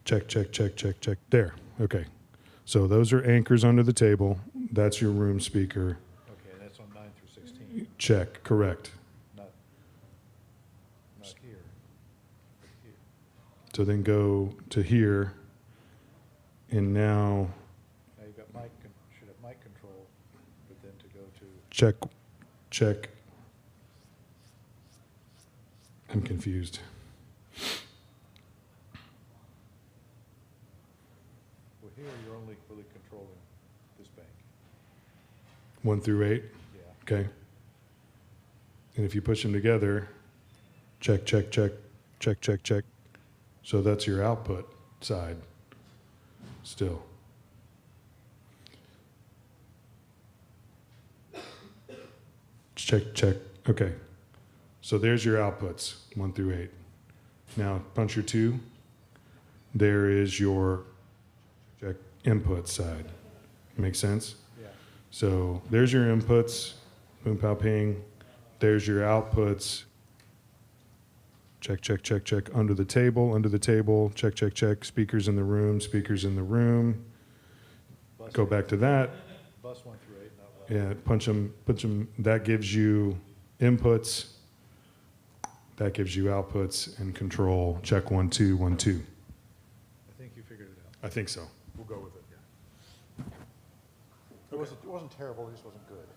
Check, check, check, check, check. There, okay. So those are anchors under the table. That's your room speaker. Okay, that's on 9 through 16. Check, correct. Not here. But here. So then go to here, and now Now you've got should have mic control, but then to go to check, check. I'm confused. well, here you're only really controlling this bank. 1 through 8? Yeah. Okay. And if you push them together, check, check, check, check, check, check. So that's your output side still. Check, check. Okay. So there's your outputs, 1 through 8. Now punch your 2. There is your check input side. Make sense? Yeah. So there's your inputs, boom, pow, ping. There's your outputs. Check, check, check, check. Under the table, check, check, check. Speakers in the room, speakers in the room. Go back to that. Bus 1 through 8, not 1. Yeah, punch them. That gives you inputs. That gives you outputs and control. Check 1, 2, 1, 2. I think you figured it out. I think so. We'll go with it. It wasn't terrible, it just wasn't good.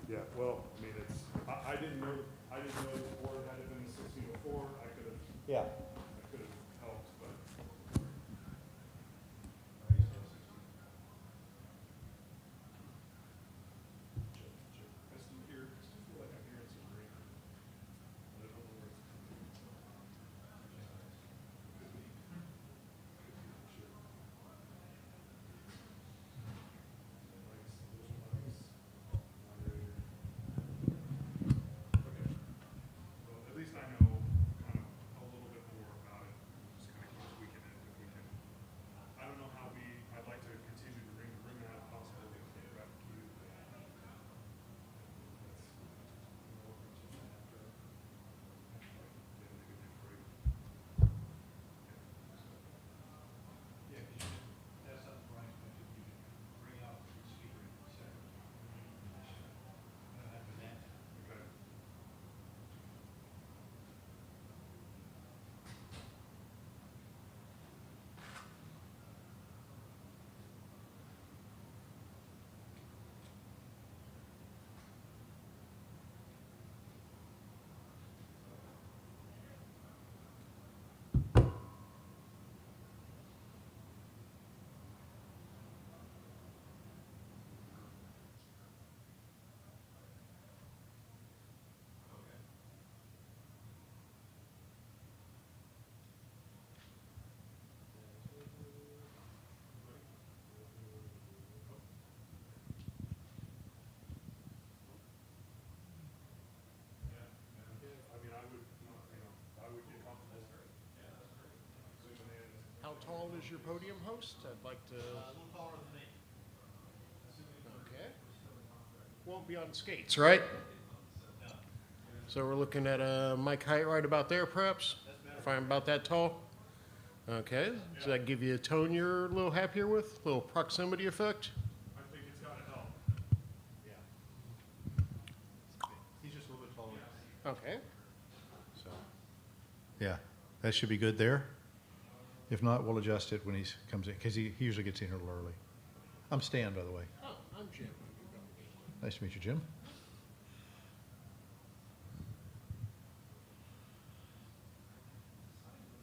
Yeah, well, I mean, I didn't know the board had it been 1604. I could have. Yeah. I could have helped, but. I still feel like I'm hearing some ring. I don't know where it's coming from. At least I know kind of a little bit more about it. Just kind of keep tweaking it if we can. I don't know how I'd like to continue to bring that possibility of the rep queue. How tall is your podium host? I'd like to. Okay. Won't be on skates, right? So we're looking at a mic height right about there, perhaps? If I'm about that tall? Okay. Does that give you a tone you're a little happier with? A little proximity effect? I think it's gotta help. Yeah. He's just a little bit taller. Okay. So, yeah, that should be good there. If not, we'll adjust it when he comes in, because he usually gets in here a little early. I'm Stan, by the way. Oh, I'm Jim. Nice to meet you, Jim.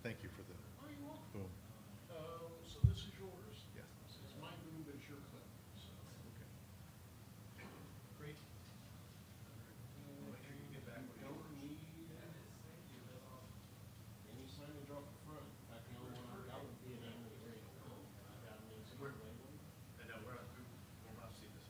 Thank you for the boom. So this is yours. Yes. This is my boom, but it's your clip. So, okay. Great. Make sure you get back. Don't need any signage off the front. In fact, the only one I've got would be an Amalie radio. I've got an NCAA radio. And now we'll have to see this.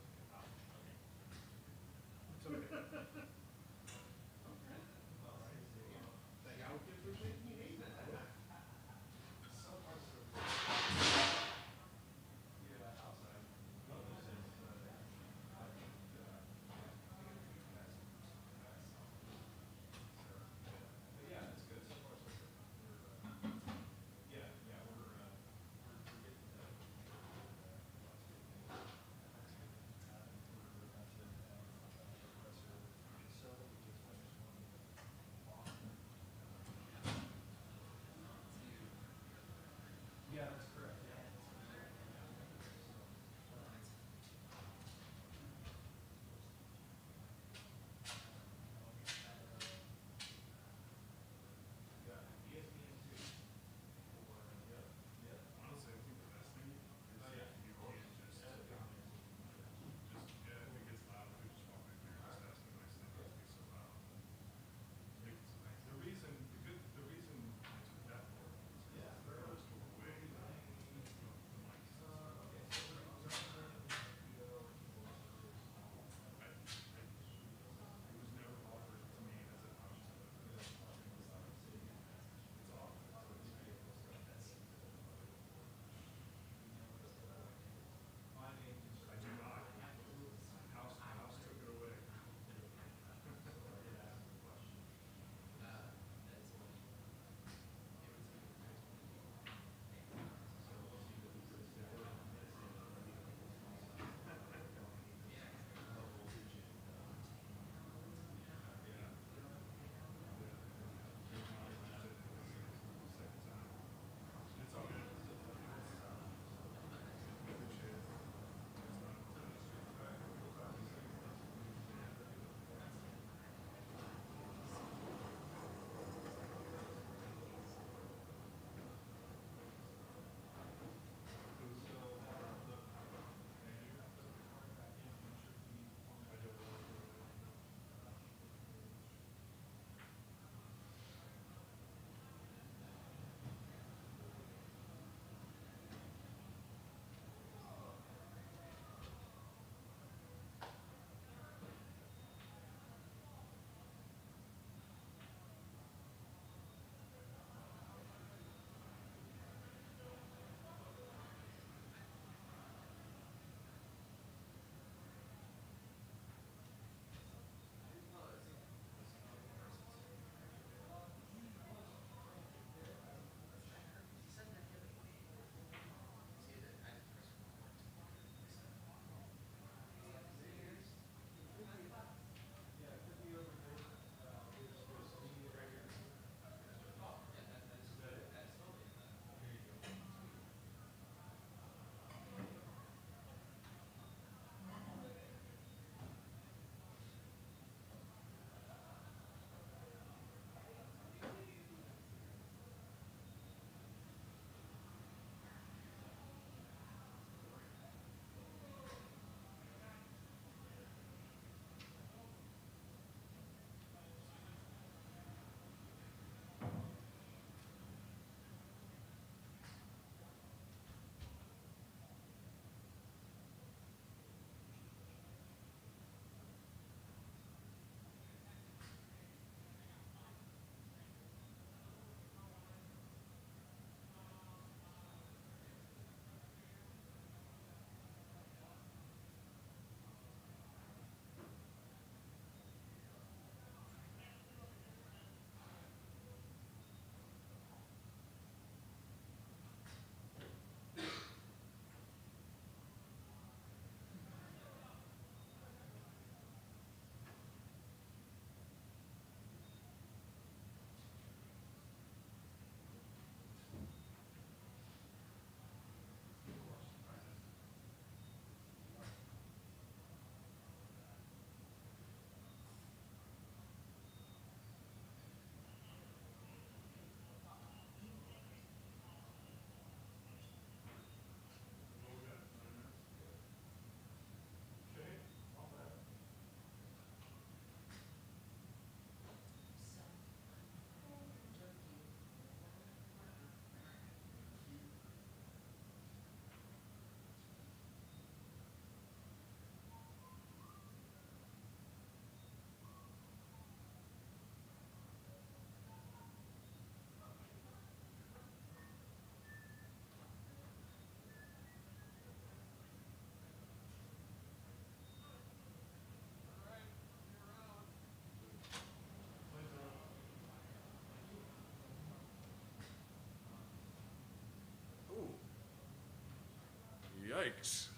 breaks.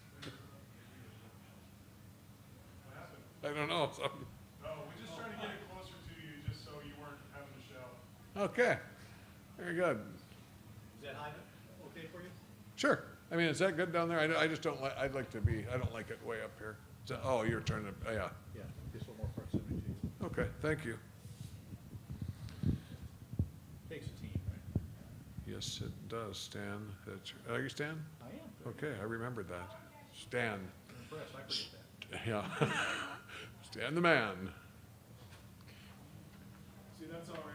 I don't know. Something. No, we're just trying to get it closer to you, just so you weren't having to shout. Okay, very good. Is that high okay for you? Sure. I mean, is that good down there? I just don't like, I'd like to be, I don't like it way up here. Oh, you're trying to, yeah. Yeah, just a little more proximity to you. Okay, thank you. Takes a team, right? Yes, it does, Stan. Are you Stan? I am. Okay, I remembered that. Stan. I'm impressed, I forget that. Yeah. Stan the man. See, that's already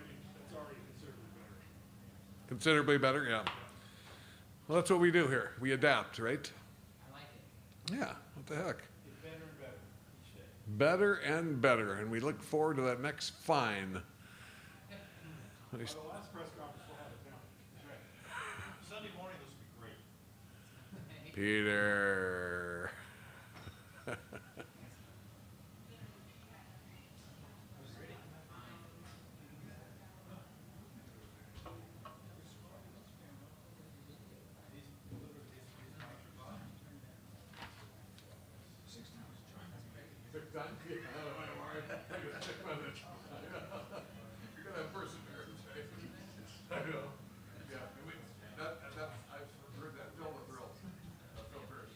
Considerably considerably better. better, yeah. Well, that's what we do here. We adapt, right? I like it. Yeah, what the heck? Get better and better each day. Better and better, and we look forward to that next fine. Well, the last press conference we'll have it down. That's right. Sunday morning, this will be great. Peter. Six times? Yeah, don't worry. You're gonna have perseverance, right? I know. Yeah, I've heard that. Fill the thrills. Phil Pierce.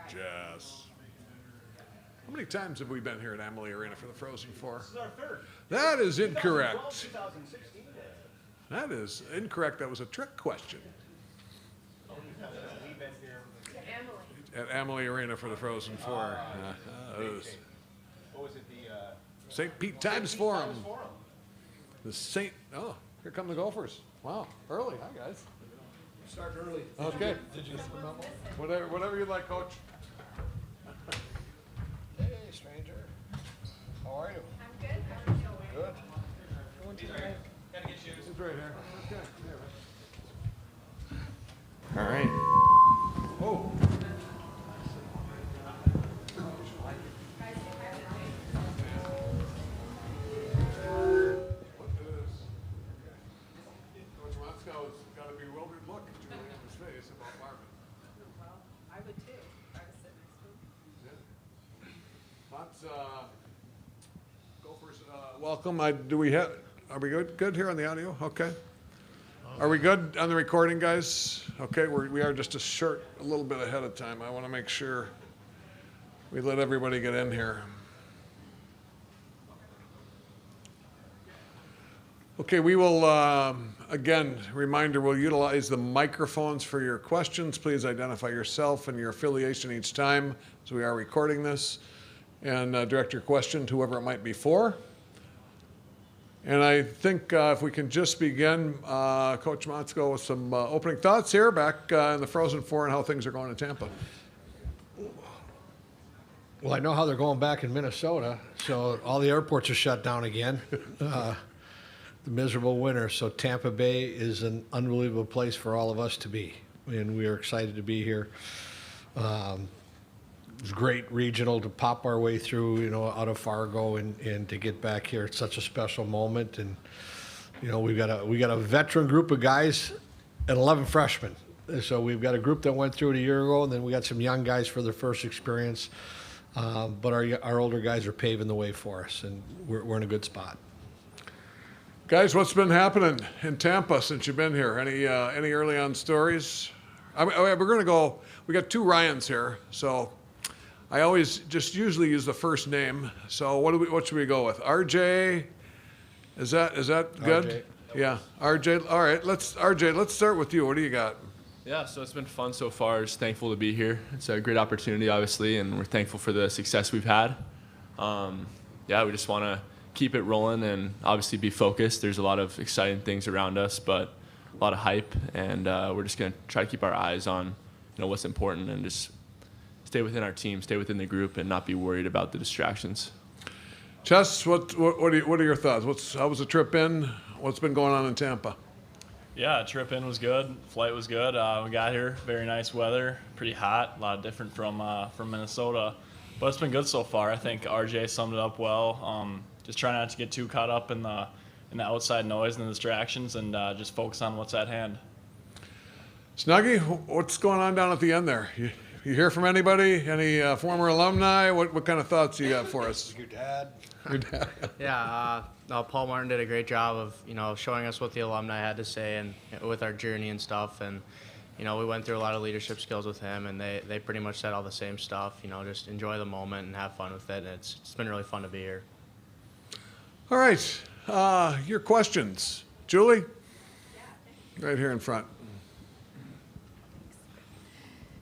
Jess. How many times have we been here at Amalie Arena for the Frozen Four? This is our third. That is 2012, incorrect. 2016. That is incorrect. That was a trick question. We've been here. At Amalie Arena for the Frozen Four. What was it, the... St. Pete Times Forum. The St. Oh, here come the Gophers. Wow, early. Hi, guys. Start early. Okay. Did you get the memo? Whatever you like, Coach. Hey, stranger. How are you? I'm good. How are you? Good. Gotta get shoes. It's right here. Okay. All right. Oh. What is? Coach Moscow's got a bewildered look, Julie, on his face about Marvin. Well, I would too. If I was sitting next to him. Let's, Gophers, welcome. Are we good here on the audio? Okay. Are we good on the recording, guys? Okay, we are just a little bit ahead of time. I want to make sure we let everybody get in here. Okay, we will, again, reminder, we'll utilize the microphones for your questions. Please identify yourself and your affiliation each time, as we are recording this, and direct your question to whoever it might be for. And I think if we can just begin, Coach Motzko, with some opening thoughts here back in the Frozen Four and how things are going in Tampa. Well, I know how they're going back in Minnesota, so all the airports are shut down again. The miserable winter, so Tampa Bay is an unbelievable place for all of us to be, and we are excited to be here. It's great regional to pop our way through, out of Fargo and to get back here. It's such a special moment, and we got a veteran group of guys and 11 freshmen. So we've got a group that went through it a year ago, and then we got some young guys for their first experience. But our older guys are paving the way for us, and we're in a good spot. Guys, what's been happening in Tampa since you've been here? Any early on stories? We're going to go. We got two Ryans here, so I always just usually use the first name. So what should we go with? RJ? Is that good? RJ. Yeah, RJ. All right, RJ. Let's start with you. What do you got? Yeah, so it's been fun so far. Just thankful to be here. It's a great opportunity, obviously, and we're thankful for the success we've had. We just want to keep it rolling and obviously be focused. There's a lot of exciting things around us, but a lot of hype, and we're just going to try to keep our eyes on what's important and just stay within our team, stay within the group, and not be worried about the distractions. Chess, what are your thoughts? How was the trip in? What's been going on in Tampa? Yeah, trip in was good. Flight was good. We got here, very nice weather, pretty hot, a lot different from Minnesota, but it's been good so far. I think RJ summed it up well. Just try not to get too caught up in the outside noise and the distractions, and just focus on what's at hand. Snuggie, what's going on down at the end there? You hear from anybody? Any former alumni? What kind of thoughts you got for us? Your dad. Your dad. Yeah, Paul Martin did a great job of showing us what the alumni had to say and with our journey and stuff, and we went through a lot of leadership skills with him, and they pretty much said all the same stuff. Just enjoy the moment and have fun with it, and it's been really fun to be here. All right, your questions, Julie. Right here in front.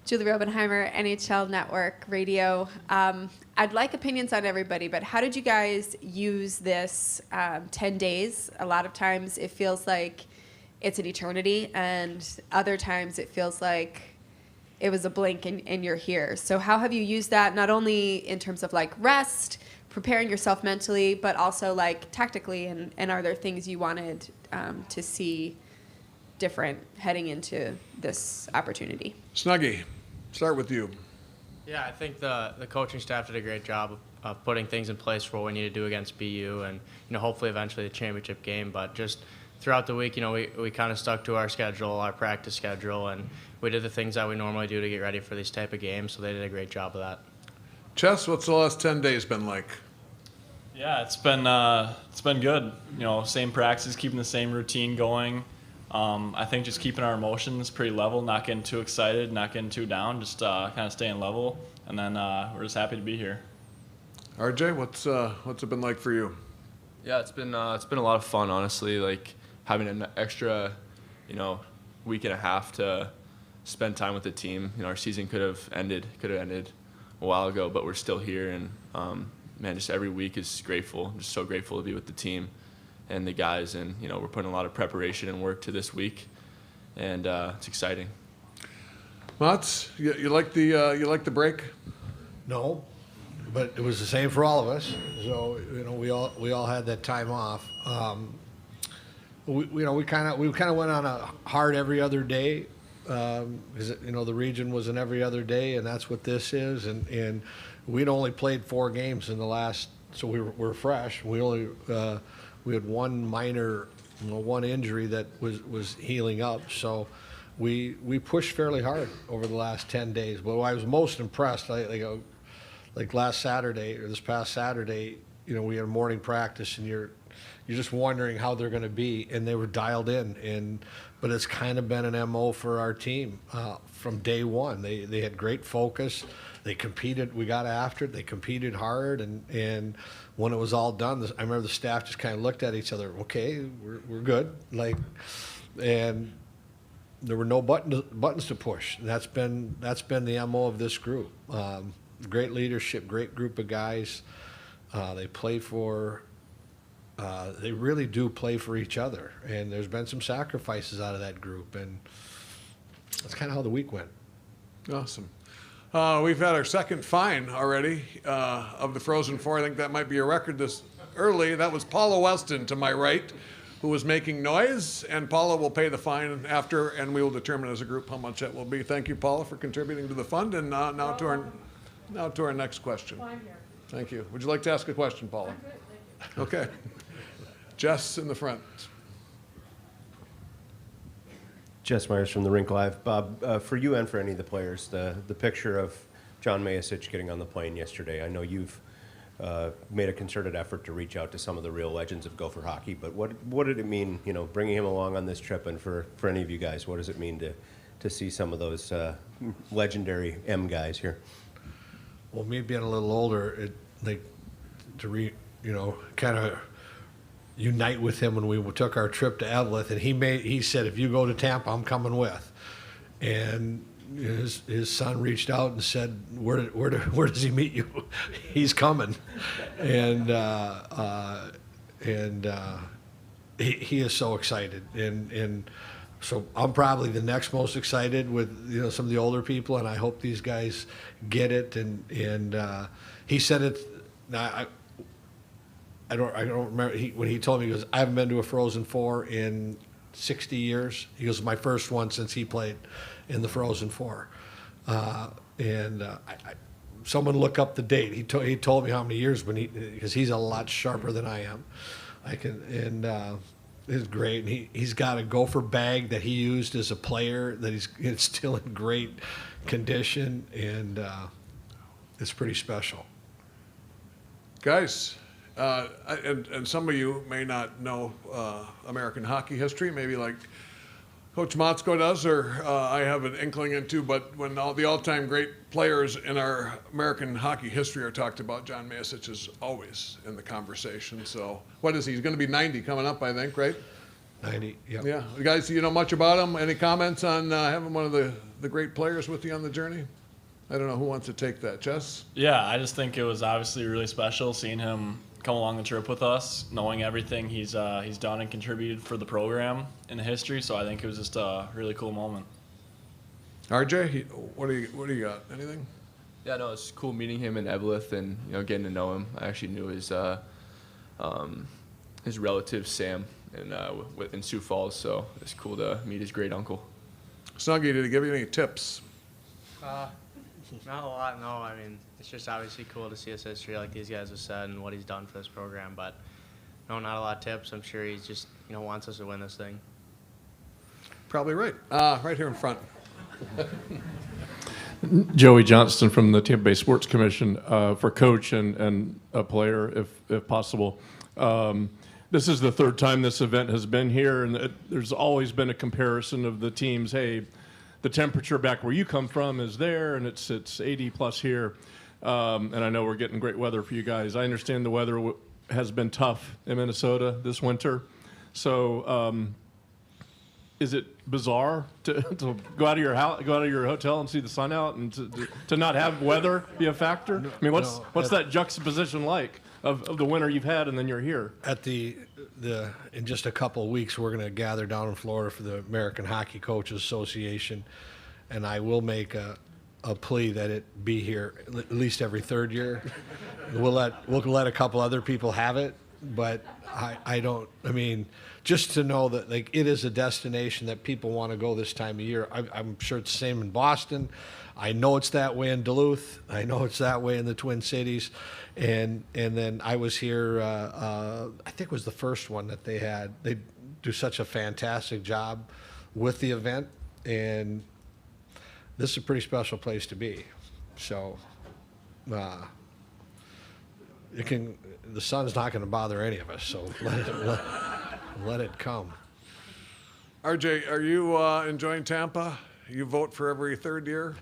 Julie Robenheimer, NHL Network Radio. I'd like opinions on everybody, but how did you guys use this 10 days? A lot of times it feels like it's an eternity, and other times it feels like it was a blink and you're here. So how have you used that, not only in terms of rest, preparing yourself mentally, but also tactically, and are there things you wanted to see different heading into this opportunity? Snuggie, start with you. Yeah, I think the coaching staff did a great job of putting things in place for what we need to do against BU, and hopefully eventually the championship game. But just throughout the week, we kind of stuck to our schedule, our practice schedule, and we did the things that we normally do to get ready for these type of games. So they did a great job of that. Chess, what's the last 10 days been like? Yeah, it's been good. Same practices, keeping the same routine going. I think just keeping our emotions pretty level, not getting too excited, not getting too down, just kind of staying level, and then we're just happy to be here. RJ, what's it been like for you? Yeah, it's been a lot of fun, honestly. Like having an extra, week and a half to spend time with the team. Our season could have ended a while ago, but we're still here, and man, just every week is grateful. I'm just so grateful to be with the team and the guys, and we're putting a lot of preparation and work to this week, and it's exciting. Mats, you like the break? No, but it was the same for all of us. So we all had that time off. We kind of went on a hard every other day, because the region was an every other day, and that's what this is. And we'd only played 4 games in the last, so we're fresh. We had one minor, one injury that was healing up. So we pushed fairly hard over the last 10 days. But I was most impressed, like last Saturday or this past Saturday, we had a morning practice, and you're just wondering how they're going to be, and they were dialed in. But it's kind of been an MO for our team from day one. They had great focus. They competed. We got after it. They competed hard, and when it was all done, I remember the staff just kind of looked at each other. Okay, we're good. And there were no buttons to push. And that's been the MO of this group. Great leadership, great group of guys. They play for. They really do play for each other, and there's been some sacrifices out of that group, and that's kind of how the week went. Awesome. We've had our second fine already of the Frozen Four. I think that might be a record this early. That was Paula Weston to my right, who was making noise, and Paula will pay the fine after, and we will determine as a group how much that will be. Thank you, Paula, for contributing to the fund, and now to our next question. Well, I'm here. Thank you. Would you like to ask a question, Paula? I'm good, thank you. Okay. Jess in the front. Jess Myers from the Rink Live. Bob, for you and for any of the players, the picture of John Mayasich getting on the plane yesterday, I know you've made a concerted effort to reach out to some of the real legends of Gopher hockey, but what did it mean, bringing him along on this trip, and for any of you guys, what does it mean to see some of those legendary M guys here? Well, me being a little older, kind of unite with him when we took our trip to Evelyn, and he said, if you go to Tampa, I'm coming with. And his son reached out and said, where does he meet you? He's coming. And he is so excited. And so I'm probably the next most excited with some of the older people, and I hope these guys get it. And he said it. Now I don't remember when he told me. He goes, I haven't been to a Frozen Four in 60 years. He goes, my first one since he played in the Frozen Four. Someone look up the date. He told me how many years because he's a lot sharper than I am. It's great. And he's got a Gopher bag that he used as a player that it's still in great condition, and it's pretty special. Guys, and some of you may not know American hockey history, maybe like Coach Motzko does, or I have an inkling into, but when the all-time great players in our American hockey history are talked about, John Mayasich is always in the conversation. So what is he? He's going to be 90 coming up, I think, right? 90, yeah. Yeah. Guys, do you know much about him? Any comments on having one of the great players with you on the journey? I don't know who wants to take that. Jess? Yeah, I just think it was obviously really special seeing him come along the trip with us, knowing everything he's done and contributed for the program in the history. So I think it was just a really cool moment. RJ, what do you got? Anything? Yeah, no, it's cool meeting him in Evelyn and getting to know him. I actually knew his relative Sam in Sioux Falls, so it's cool to meet his great uncle. Snuggie, did he give you any tips? Not a lot, no. I mean, it's just obviously cool to see his history, like these guys have said, and what he's done for this program. But no, not a lot of tips. I'm sure he's just wants us to win this thing. Probably right. Right here in front. Joey Johnston from the Tampa Bay Sports Commission, for coach and a player, if possible. There this is the third time this event has been here, and there's always been a comparison of the teams. Hey, the temperature back where you come from is there, and it's 80 plus here. And I know we're getting great weather for you guys. I understand the weather has been tough in Minnesota this winter. So is it bizarre to go out of your house, go out of your hotel and see the sun out, and to not have weather be a factor? I mean, what's that juxtaposition like of the winter you've had and then you're here? At in just a couple of weeks, we're going to gather down in Florida for the American Hockey Coaches Association, and I will make a plea that it be here at least every third year. We'll let a couple other people have it, but I mean, just to know that like it is a destination that people want to go this time of year. I'm sure it's the same in Boston. I know it's that way in Duluth. I know it's that way in the Twin Cities. And then I was here, I think it was the first one that they had. They do such a fantastic job with the event, and this is a pretty special place to be. So the sun's not going to bother any of us, so let it come. RJ, are you enjoying Tampa? You vote for every third year?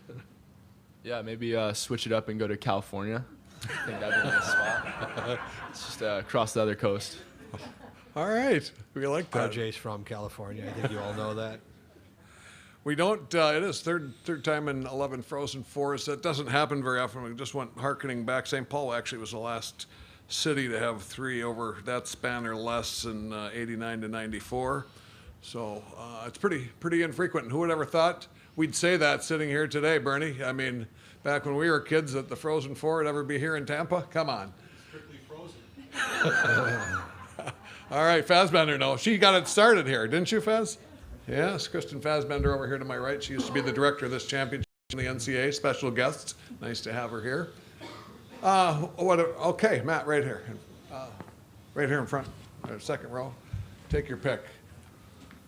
Yeah, maybe switch it up and go to California. I think that'd be a nice spot. It's just across the other coast. All right, we like that. RJ's from California. I think you all know that. We don't, it is third time in 11 Frozen Fours. That doesn't happen very often. We just went harkening back. St. Paul actually was the last city to have 3 over that span or less in 89 to 94. So it's pretty infrequent. And who would ever thought we'd say that sitting here today, Bernie? I mean, back when we were kids that the Frozen Four would ever be here in Tampa? Come on. Strictly frozen. All right, Fassbender, no. She got it started here, didn't you, Faz? Yes, Kristen Fassbender over here to my right. She used to be the director of this championship in the NCAA, special guest. Nice to have her here. Okay, Matt, right here. Right here in front, second row. Take your pick.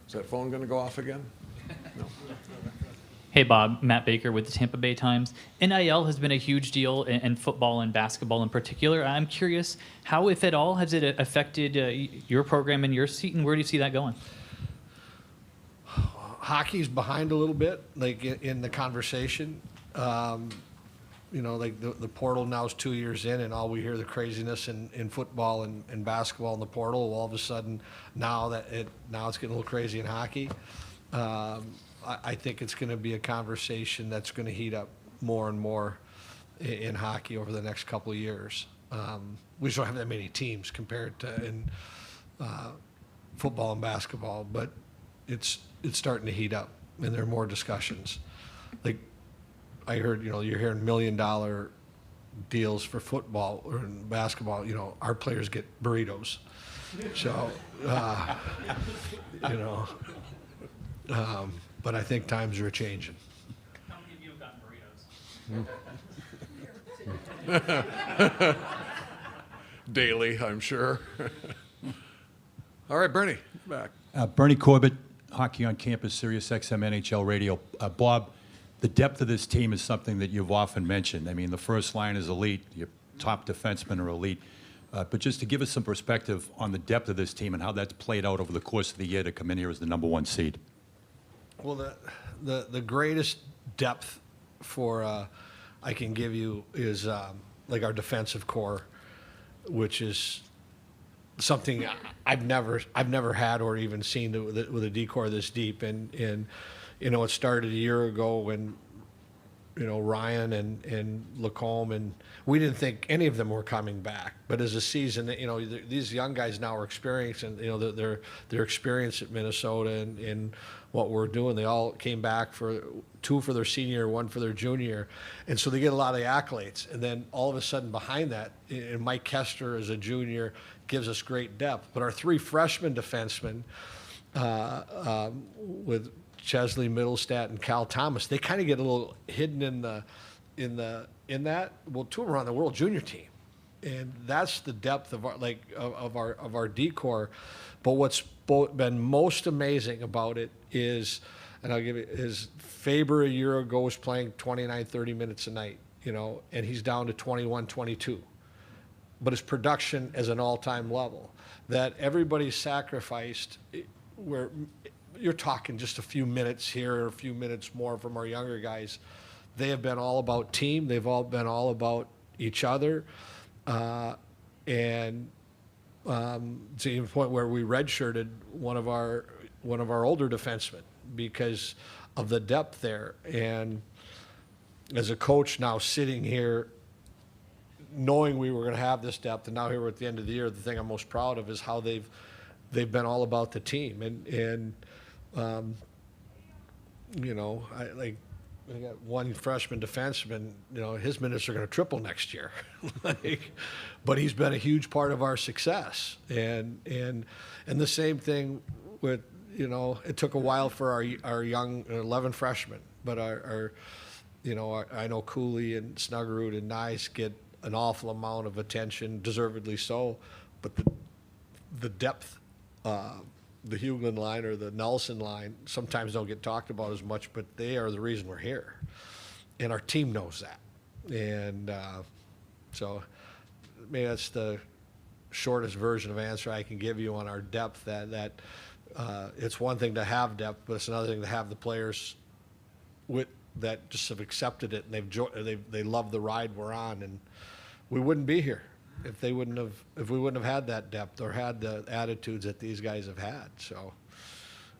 Is that phone going to go off again? No. Hey, Bob. Matt Baker with the Tampa Bay Times. NIL has been a huge deal in football and basketball in particular. I'm curious, how, if at all, has it affected your program and your seat, and where do you see that going? Hockey's behind a little bit, like in the conversation. You know, like the portal now is 2 years in, and all we hear the craziness in football and basketball in the portal. All of a sudden, now it's getting a little crazy in hockey. I think it's going to be a conversation that's going to heat up more and more in hockey over the next couple of years. We just don't have that many teams compared to in football and basketball, but it's starting to heat up, and there are more discussions. Like I heard, you're hearing $1 million deals for football or in basketball. Our players get burritos, so but I think times are changing. How many of you have gotten burritos? Daily, I'm sure. All right, Bernie, back. Bernie Corbett, Hockey on Campus, Sirius XM NHL Radio. Bob, the depth of this team is something that you've often mentioned. I mean, the first line is elite. Your top defensemen are elite. But just to give us some perspective on the depth of this team and how that's played out over the course of the year to come in here as the #1 seed. Well, the greatest depth for I can give you is like our defensive core, which is something I've never had or even seen with a D-core this deep. And it started a year ago when Ryan and Lacombe, and we didn't think any of them were coming back. But as a season, these young guys now are experiencing, their experience at Minnesota and what we're doing. They all came back for 2 for their senior, 1 for their junior, and so they get a lot of accolades. And then all of a sudden behind that, and Mike Kester as a junior gives us great depth. But our 3 freshman defensemen with Chesley, Middlestat, and Cal Thomas, they kind of get a little hidden in that. Well, 2 of them are on the World Junior team, and that's the depth of our D-core. But what's been most amazing about it is, and I'll give it, is Faber a year ago was playing 29, 30 minutes a night, and he's down to 21, 22. but his production is an all-time level. That everybody's sacrificed, where you're talking just a few minutes here or a few minutes more from our younger guys. They have been all about team. They've all been all about each other. And to the point where we redshirted one of our older defensemen because of the depth there. And as a coach now sitting here, knowing we were going to have this depth, and now here we're at the end of the year, the thing I'm most proud of is how they've been all about the team. And you know, I got one freshman defenseman, you know, his minutes are going to triple next year. But he's been a huge part of our success. And the same thing with, you know, it took a while for our young 11 freshmen, but our you know, I know Cooley and Snuggerud and Nice get an awful amount of attention, deservedly so, but the depth, the Hughlin line or the Nelson line sometimes don't get talked about as much, but they are the reason we're here. And our team knows that. And so maybe that's the shortest version of answer I can give you on our depth, that it's one thing to have depth, but it's another thing to have the players that just have accepted it, and they love the ride we're on. And we wouldn't be here if we wouldn't have had that depth or had the attitudes that these guys have had. So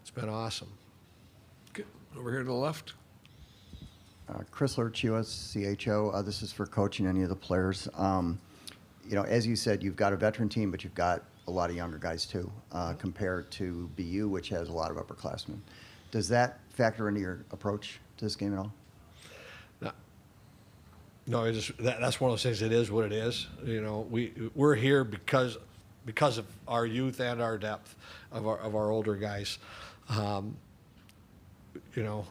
it's been awesome. Okay. Over here to the left. Chrysler Chua, CHO. This is for coaching any of the players. You know, as you said, you've got a veteran team, but you've got a lot of younger guys too, compared to BU, which has a lot of upperclassmen. Does that factor into your approach to this game at all? No, that's one of those things. It is what it is. You know, we're here because of our youth and our depth of our older guys. You know,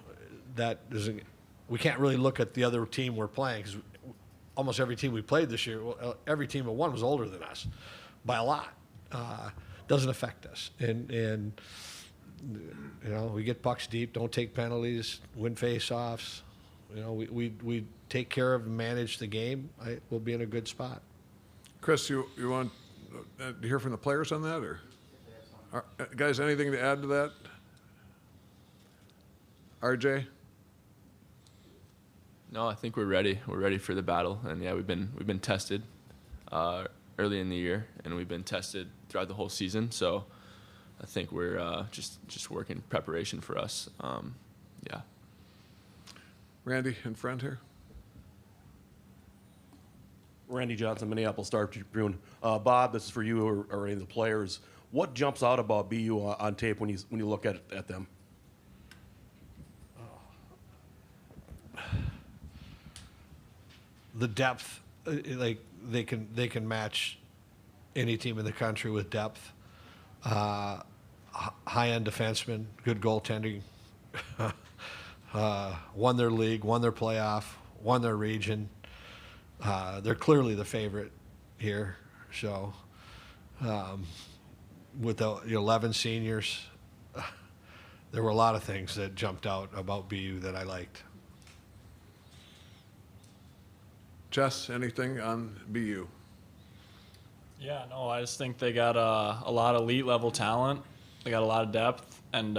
we can't really look at the other team we're playing, because almost every team we played this year, every team that won was older than us by a lot. Doesn't affect us, and you know, we get pucks deep, don't take penalties, win face-offs. You know, we take care of and manage the game. We'll be in a good spot. Chris, you want to hear from the players on that, or guys, anything to add to that? RJ? No, I think we're ready. We're ready for the battle, and yeah, we've been tested early in the year, and we've been tested throughout the whole season. So I think we're just working preparation for us. Yeah. Randy in front here. Randy Johnson, Minneapolis Star Tribune. Bob, this is for you or any of the players. What jumps out about BU on tape when you look at them? The depth, like they can match any team in the country with depth. High-end defensemen, good goaltending. Won their league, won their playoff, won their region. They're clearly the favorite here. So with the 11 seniors, there were a lot of things that jumped out about BU that I liked. Jess, anything on BU? Yeah, no, I just think they got a lot of elite level talent. They got a lot of depth, and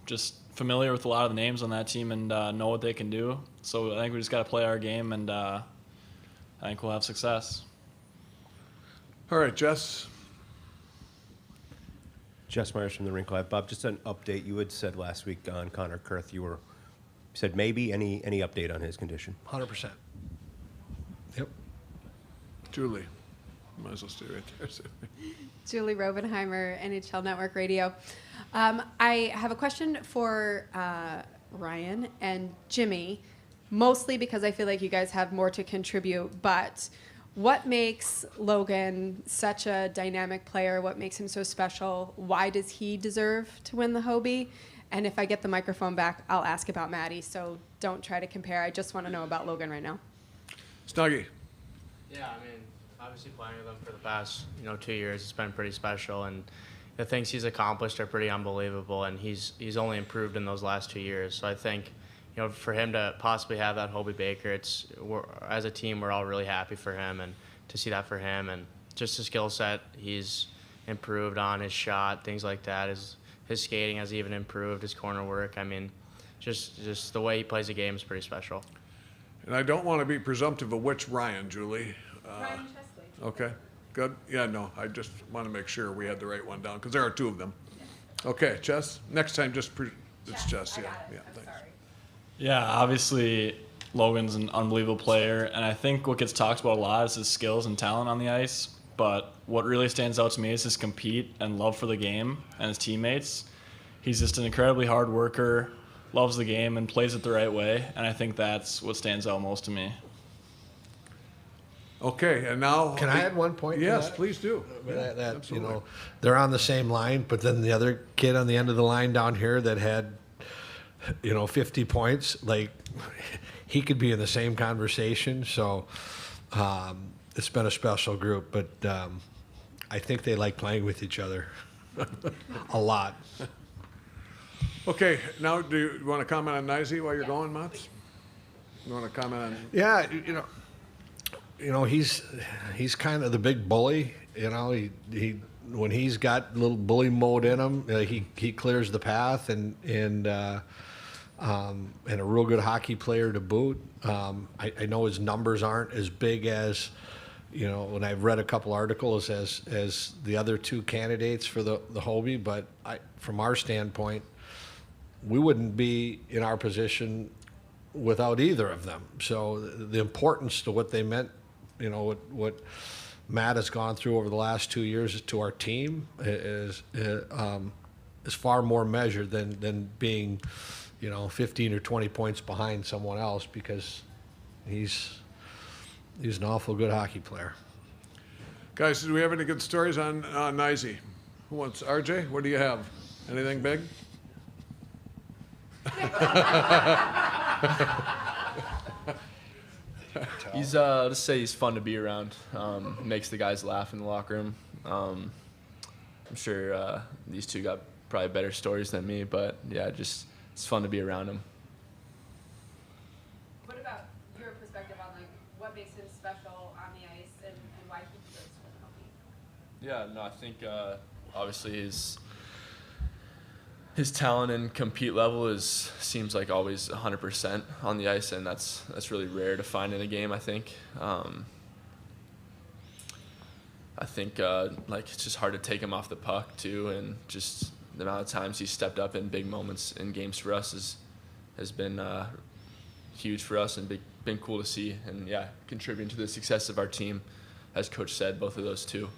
just familiar with a lot of the names on that team, and know what they can do. So I think we just got to play our game, and I think we'll have success. All right, Jess. Jess Myers from the Rink Live. Bob, just an update. You had said last week on Connor Kurth, you said maybe any update on his condition? 100%. Yep. Julie. Might as well stay right there. Julie Robenheimer, NHL Network Radio. I have a question for Ryan and Jimmy, mostly because I feel like you guys have more to contribute, but what makes Logan such a dynamic player? What makes him so special? Why does he deserve to win the Hobie? And if I get the microphone back, I'll ask about Maddie, so don't try to compare. I just want to know about Logan right now. Snuggie. Yeah, I mean, obviously playing with him for the past 2 years, it's been pretty special, and the things he's accomplished are pretty unbelievable, and he's only improved in those last 2 years. So I think, for him to possibly have that Hobie Baker, as a team, we're all really happy for him, and to see that for him. And just his skill set, he's improved on his shot, things like that. His skating has even improved, his corner work. I mean, just the way he plays the game is pretty special. And I don't want to be presumptive of which Ryan, Julie. Ryan Chesley. Okay, good. Yeah, no, I just want to make sure we had the right one down, because there are two of them. Okay, Chess, next time it's Chess, yeah, thanks. Yeah, obviously Logan's an unbelievable player, and I think what gets talked about a lot is his skills and talent on the ice. But what really stands out to me is his compete and love for the game and his teammates. He's just an incredibly hard worker, loves the game, and plays it the right way. And I think that's what stands out most to me. Okay, and now... Can I add one point to Yes, that? please do. That, Yeah, you absolutely. know, they're on the same line, but then the other kid on the end of the line down here that had, 50 points, like, he could be in the same conversation. So it's been a special group, but I think they like playing with each other a lot. Okay, now do you want to comment on Nizey while you're going, Mats? You want to comment on... Yeah, he's kind of the big bully. He when he's got a little bully mode in him, he clears the path and a real good hockey player to boot. I know his numbers aren't as big as, when I've read a couple articles as the other two candidates for the Hobie, but from our standpoint, we wouldn't be in our position without either of them. So the importance to what they meant, what Matt has gone through over the last 2 years to our team is far more measured than being, 15 or 20 points behind someone else, because he's an awful good hockey player. Guys, do we have any good stories on Nizey? Who wants? RJ, what do you have? Anything big? He's let's say he's fun to be around. Makes the guys laugh in the locker room. I'm sure these two got probably better stories than me, but yeah, just it's fun to be around him. What about your perspective on what makes him special on the ice and why he deserves to win the Hobie? Yeah, no, I think obviously his talent and compete level seems like always 100% on the ice, and that's really rare to find in a game, I think. I think it's just hard to take him off the puck too, and just the amount of times he's stepped up in big moments in games for us has been huge for us and been cool to see, and yeah, contributing to the success of our team. As Coach said, both of those two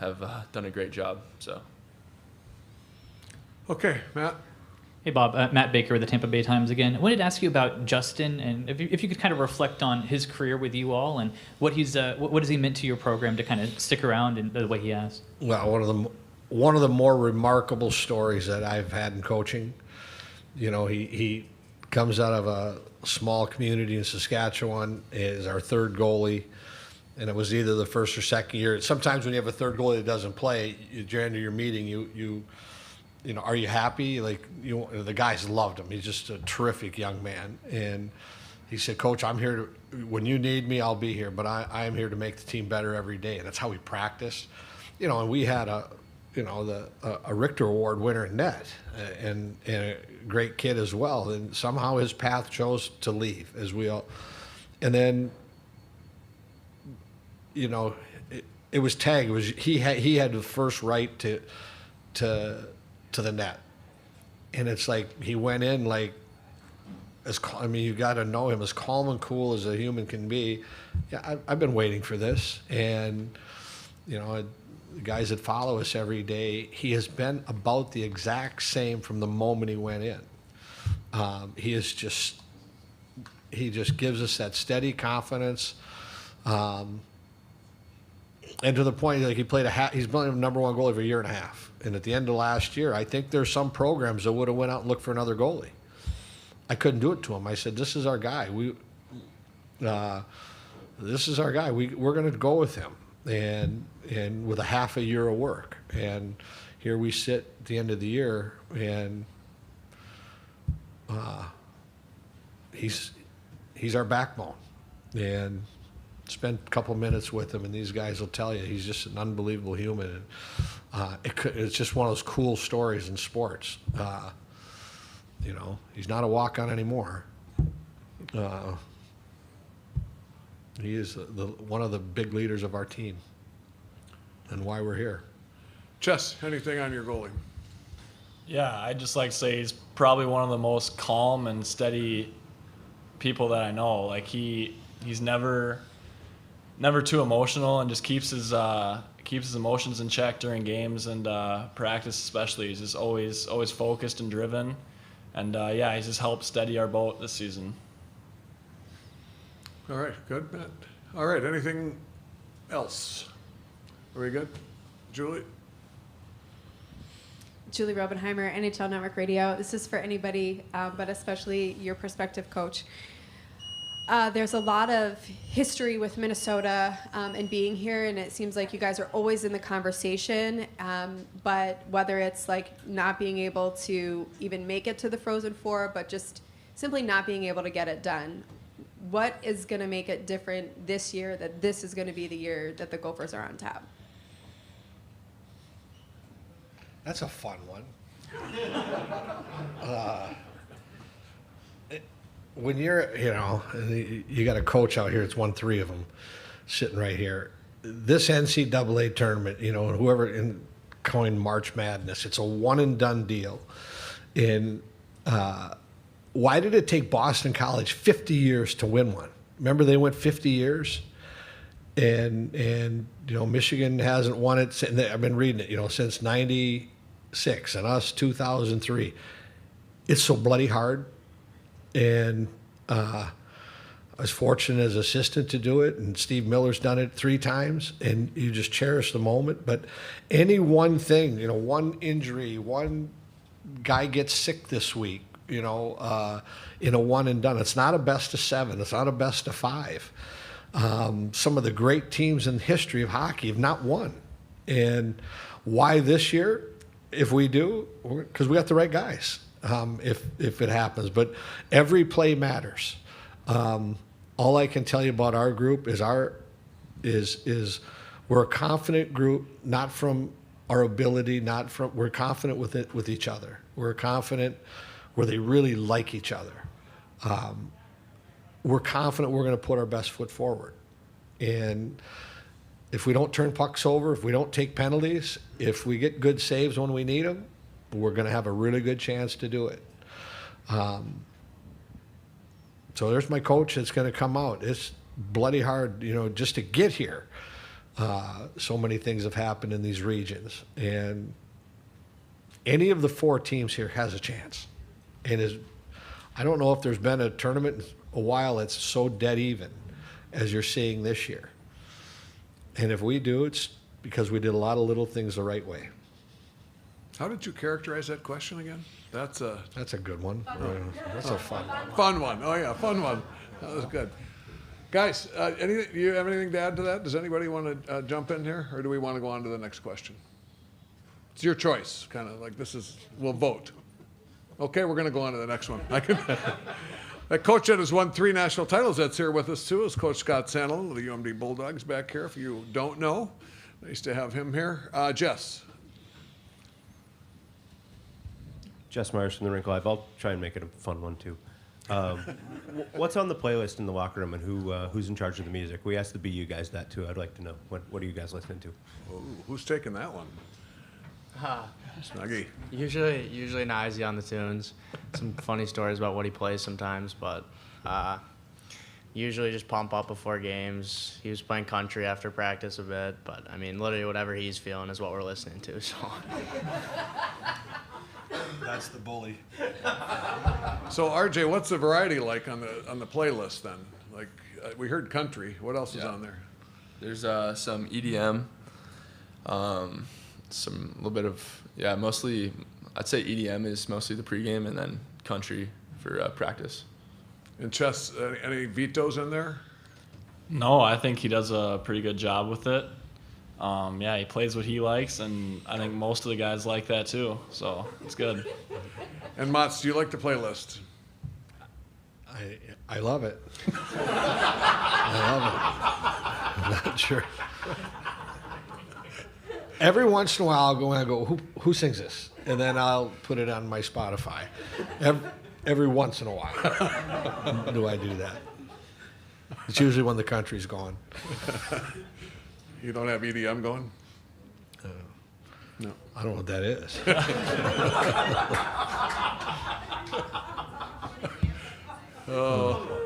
have done a great job. So. Okay, Matt. Hey, Bob. Matt Baker with the Tampa Bay Times again. I wanted to ask you about Justin, and if you could kind of reflect on his career with you all, and what has he meant to your program to kind of stick around in the way he has? Well, one of the more remarkable stories that I've had in coaching. He comes out of a small community in Saskatchewan, is our third goalie, and it was either the first or second year. Sometimes when you have a third goalie that doesn't play, during your meeting, are you happy? The guys loved him. He's just a terrific young man. And he said, Coach, I'm here when you need me, I'll be here, but I'm here to make the team better every day. And that's how we practiced. And we had a Richter Award winner in net and a great kid as well. And somehow his path chose to leave, as we all. And then, it was tag. He had the first right to the net, and it's like he went in you got to know him, as calm and cool as a human can be. Yeah, I've been waiting for this, and the guys that follow us every day, he has been about the exact same from the moment he went in. He just gives us that steady confidence. And to the point, he played he's been the number one goalie for a year and a half. And at the end of last year, I think there's some programs that would have went out and looked for another goalie. I couldn't do it to him. I said, this is our guy. This is our guy. We're going to go with him. And with a half a year of work. And here we sit at the end of the year, and he's our backbone. And spend a couple minutes with him, and these guys will tell you he's just an unbelievable human. And it's just one of those cool stories in sports. You know, he's not a walk-on anymore. He is one of the big leaders of our team and why we're here. Chess, anything on your goalie? Yeah, I'd just like to say he's probably one of the most calm and steady people that I know. Like he's never too emotional and just keeps his emotions in check during games and practice especially. He's just always focused and driven. And yeah, he's just helped steady our boat this season. All right, good, Matt. All right, anything else? Are we good? Julie? Julie Robenheimer, NHL Network Radio. This is for anybody, but especially your prospective coach. There's a lot of history with Minnesota and being here, and it seems like you guys are always in the conversation. But whether it's like not being able to even make it to the Frozen Four, but just simply not being able to get it done, what is going to make it different this year that this is going to be the year that the Gophers are on top? That's a fun one. When you're, you know, you got a coach out here, it's 1-3 of them sitting right here. This NCAA tournament, you know, whoever coined March Madness, it's a one-and-done deal. And why did it take Boston College 50 years to win one? Remember they went 50 years? And you know, Michigan hasn't won it. I've been reading it, you know, since 96, and us 2003. It's so bloody hard. And I was fortunate as assistant to do it, and Steve Miller's done it 3 times, and you just cherish the moment. But any one thing, you know, one injury, one guy gets sick this week, you know, in a one and done. It's not a best of 7. It's not a best of 5. Some of the great teams in the history of hockey have not won. And why this year? If we do, because we got the right guys. If it happens, but every play matters. All I can tell you about our group is we're a confident group, not from our ability, we're confident with each other. We're confident where they really like each other. We're confident we're going to put our best foot forward, and if we don't turn pucks over, if we don't take penalties, if we get good saves when we need them, we're going to have a really good chance to do it. So there's my coach that's going to come out. It's bloody hard, you know, just to get here. So many things have happened in these regions. And any of the 4 teams here has a chance. And I don't know if there's been a tournament in a while that's so dead even as you're seeing this year. And if we do, it's because we did a lot of little things the right way. How did you characterize that question again? That's a good one. That's a fun one. Fun one. Oh yeah, fun one. That was good. Guys, do you have anything to add to that? Does anybody want to jump in here, or do we want to go on to the next question? It's your choice. Kind of like we'll vote. Okay, we're going to go on to the next one. That coach that has won 3 national titles that's here with us too is Coach Scott Sandlin of the UMD Bulldogs back here. If you don't know, nice to have him here. Jess. Jess Myers from the Rink Live. I'll try and make it a fun one too. What's on the playlist in the locker room, and who's in charge of the music? We asked the BU guys that too. I'd like to know what are you guys listening to? Ooh, who's taking that one? Snuggie. Usually Nizey on the tunes. Some funny stories about what he plays sometimes, but usually just pump up before games. He was playing country after practice a bit, but I mean, literally whatever he's feeling is what we're listening to. So. That's the bully. So RJ, what's the variety like on the playlist then? Like we heard country. What else is on there? There's some EDM, some little bit of mostly I'd say EDM is mostly the pregame, and then country for practice. And Chess, any vetoes in there? No, I think he does a pretty good job with it. He plays what he likes, and I think most of the guys like that too, so it's good. And Mats, do you like the playlist? I love it. I love it. I'm not sure. Every once in a while, I'll go in and go, who sings this? And then I'll put it on my Spotify. Every once in a while do I do that. It's usually when the country's gone. You don't have EDM going? No. I don't know what that is. Oh.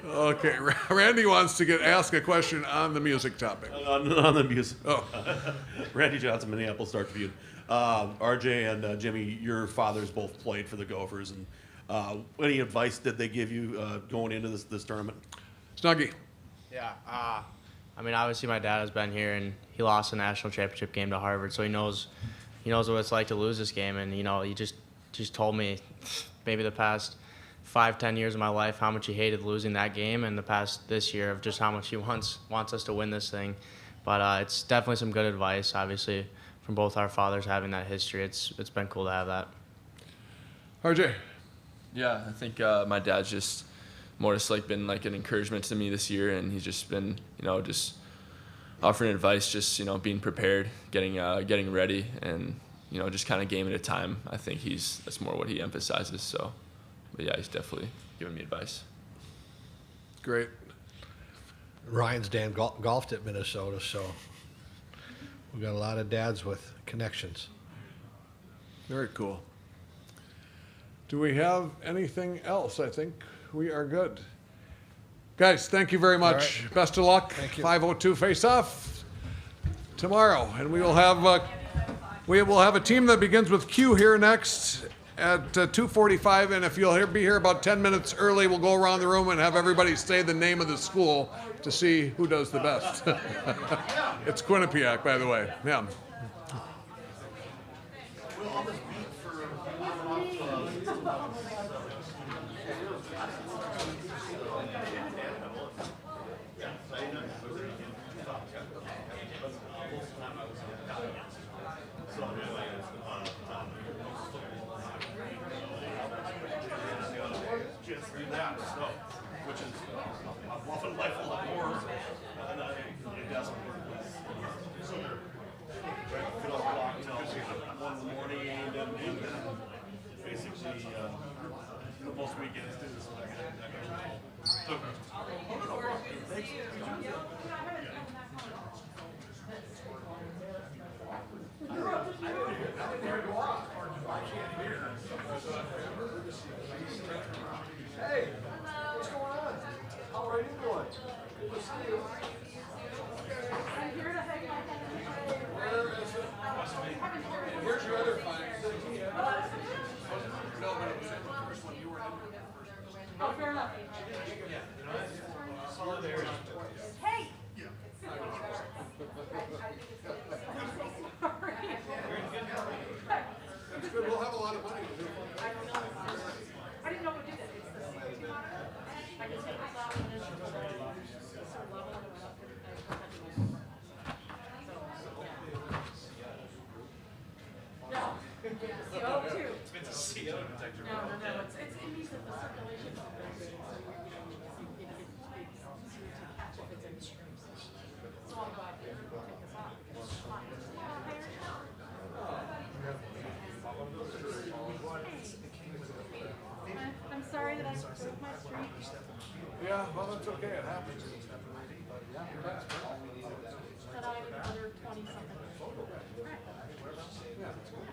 Okay, Randy wants to ask a question on the music topic. On the music. Oh. Randy Johnson, Minneapolis Star Tribune. RJ and Jimmy, your fathers both played for the Gophers, and any advice did they give you going into this tournament? Snuggie. Yeah. I mean, obviously my dad has been here, and he lost a national championship game to Harvard, so he knows what it's like to lose this game. And he just told me maybe the past 5-10 years of my life how much he hated losing that game, and this year of just how much he wants us to win this thing. But it's definitely some good advice, obviously, from both our fathers having that history. It's been cool to have that. RJ. Yeah, I think my dad's just more just like been like an encouragement to me this year, and he's just been just offering advice, just being prepared, getting ready, and just kind of game at a time. I think that's more what he emphasizes. So, but yeah, he's definitely giving me advice. Great. Ryan's dad golfed at Minnesota, so we've got a lot of dads with connections. Very cool. Do we have anything else? I think we are good. Guys, thank you very much. Right. Best of luck. Thank you. 5:02 face-off tomorrow, and we will have a team that begins with Q here next at 2:45. And if you'll be here about 10 minutes early, we'll go around the room and have everybody say the name of the school to see who does the best. It's Quinnipiac, by the way. Yeah. Most weekends do this. Hey, what's going on? How are you doing? Good to see you. Here's your other fine. No, but it was the first one you were in. Oh, fair enough. Hey! That's good. We'll have a lot of money. I didn't know we did it. It's the CO2 monitor. I can take this off and then level it up. No. CO2. It's a CO detector. No. It means that the circulation is very good. So you get CO2 catch if it's in the stream. So I'll go out there and take this off. I'm sorry that I broke my streak. Yeah, well, that's okay. It happens. But I have another 20-something. Yeah,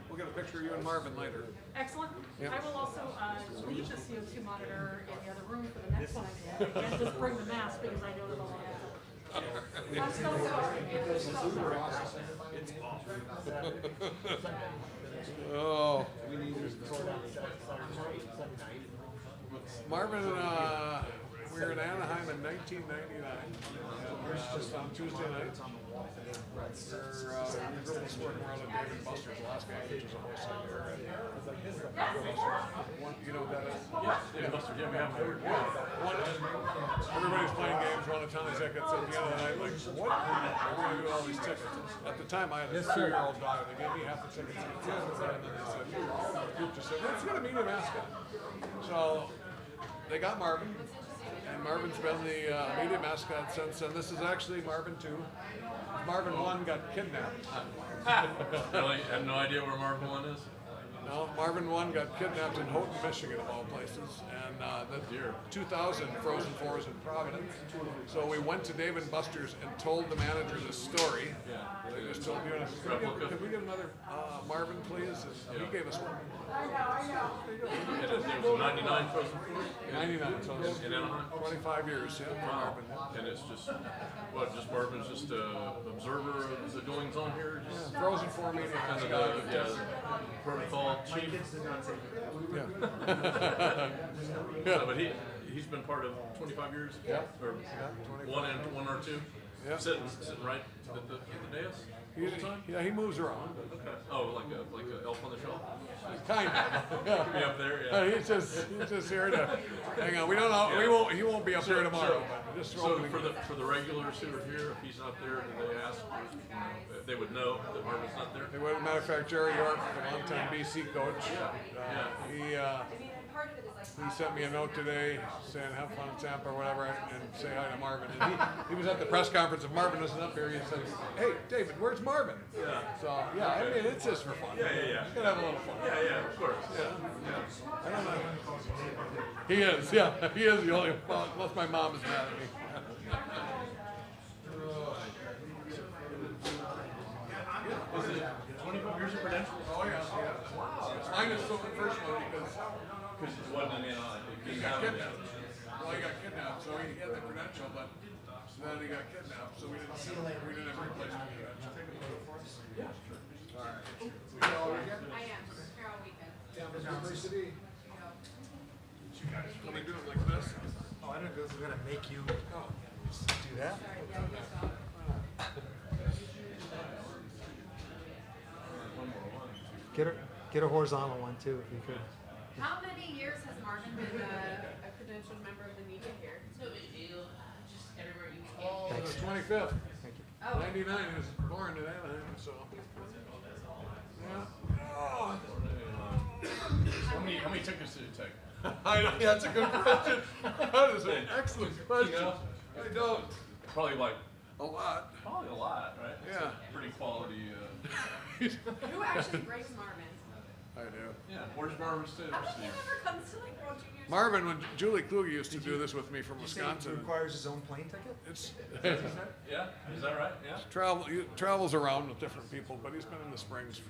we'll get a picture of you and Marvin later. Excellent. Yep. I will also leave the CO2 monitor in the other room for the next one I'm in, and just bring the mask because I know that I'll have to. I'm so sorry. I'm so sorry. Oh. Marvin, we were in Anaheim in 1999. Just on Tuesday night. We drove this morning around at David Buster's Alaska, which is a whole side there. You know what that is? Yeah, Buster. Yeah, we have everybody's playing games, we're on a ton of tickets. At the end of the night, like, what are we going to do with all these tickets? At the time, I had a 2-year-old daughter. They gave me half the tickets. And then they said, group just said, let's get a media mascot. So they got Marvin. And And Marvin's been the media mascot since, and this is actually Marvin too. Marvin 1 got kidnapped. Really? I have no idea where Marvin 1 is? No, Marvin 1 got kidnapped in Houghton, Michigan, of all places, and the 2000 Frozen 4 is in Providence. So we went to Dave and Buster's and told the manager this story. They just told me, can we get another Marvin, please? And he gave us one. It was a 99 Frozen 4? 99, so In Anaheim? 25 years, yeah. Wow. Marvin. And it's just, what, just Marvin's just an observer of the goings on here? Just Frozen 4 media. Kind of the protocol chief? Yeah. Yeah, but he's been part of 25 years? Yeah. Or Yeah, one or two? Yeah. Sitting right at the dais? All the time? Yeah, he moves around. Okay. Oh, like a elf on the shelf? Kind of. Yeah. Could be up there, yeah. He's just here to hang on. We don't know. He won't be up there tomorrow. But just So for the regulars who are here, if he's not there, do they ask if they would know that Marvin's not there? As a matter of fact, Jerry York, the longtime BC coach, he sent me a note today saying have fun in Tampa or whatever, and say hi to Marvin. And he was at the press conference. If Marvin wasn't up here, he said, "Hey, David, where's Marvin?" Yeah. So I mean, it's just for fun. Yeah. He's gonna have a little fun. Yeah, of course. I don't know. He is. Yeah, he is the only. Well, unless my mom is mad at me. Is it 25 years of credentials? Oh yeah. Wow. Mine is still the first one because it wasn't in Anaheim. he got kidnapped. Well, he got kidnapped, so he had the credential, but then he got kidnapped, so we didn't have a replacement credential. Yeah. All right. I am. Carol Weekend. Tampa University. You guys want to do it like this? Oh, I didn't know this was gonna make you do that. Get a horizontal one too, if you could. How many years has Marvin been a credentialed member of the media here? No big deal. Just everywhere you can. Oh, the 25th. Thank you. Oh. 99 he was born in Anaheim, so. Yeah. Oh. How many tickets did it take? I know, that's a good question. That is an excellent question. You know? I don't. Probably like a lot. Probably a lot, right? Yeah. It's a pretty quality. Who actually brings Marvin? I do. Yeah. Where's Marvin's too? How come he never comes to like World Juniors? Marvin, when Julie Kluge used to do this with me from Did you say Wisconsin. he requires his own plane ticket? It's Yeah. Is that right? Yeah. he travels around with different people, but he's been in the Springs.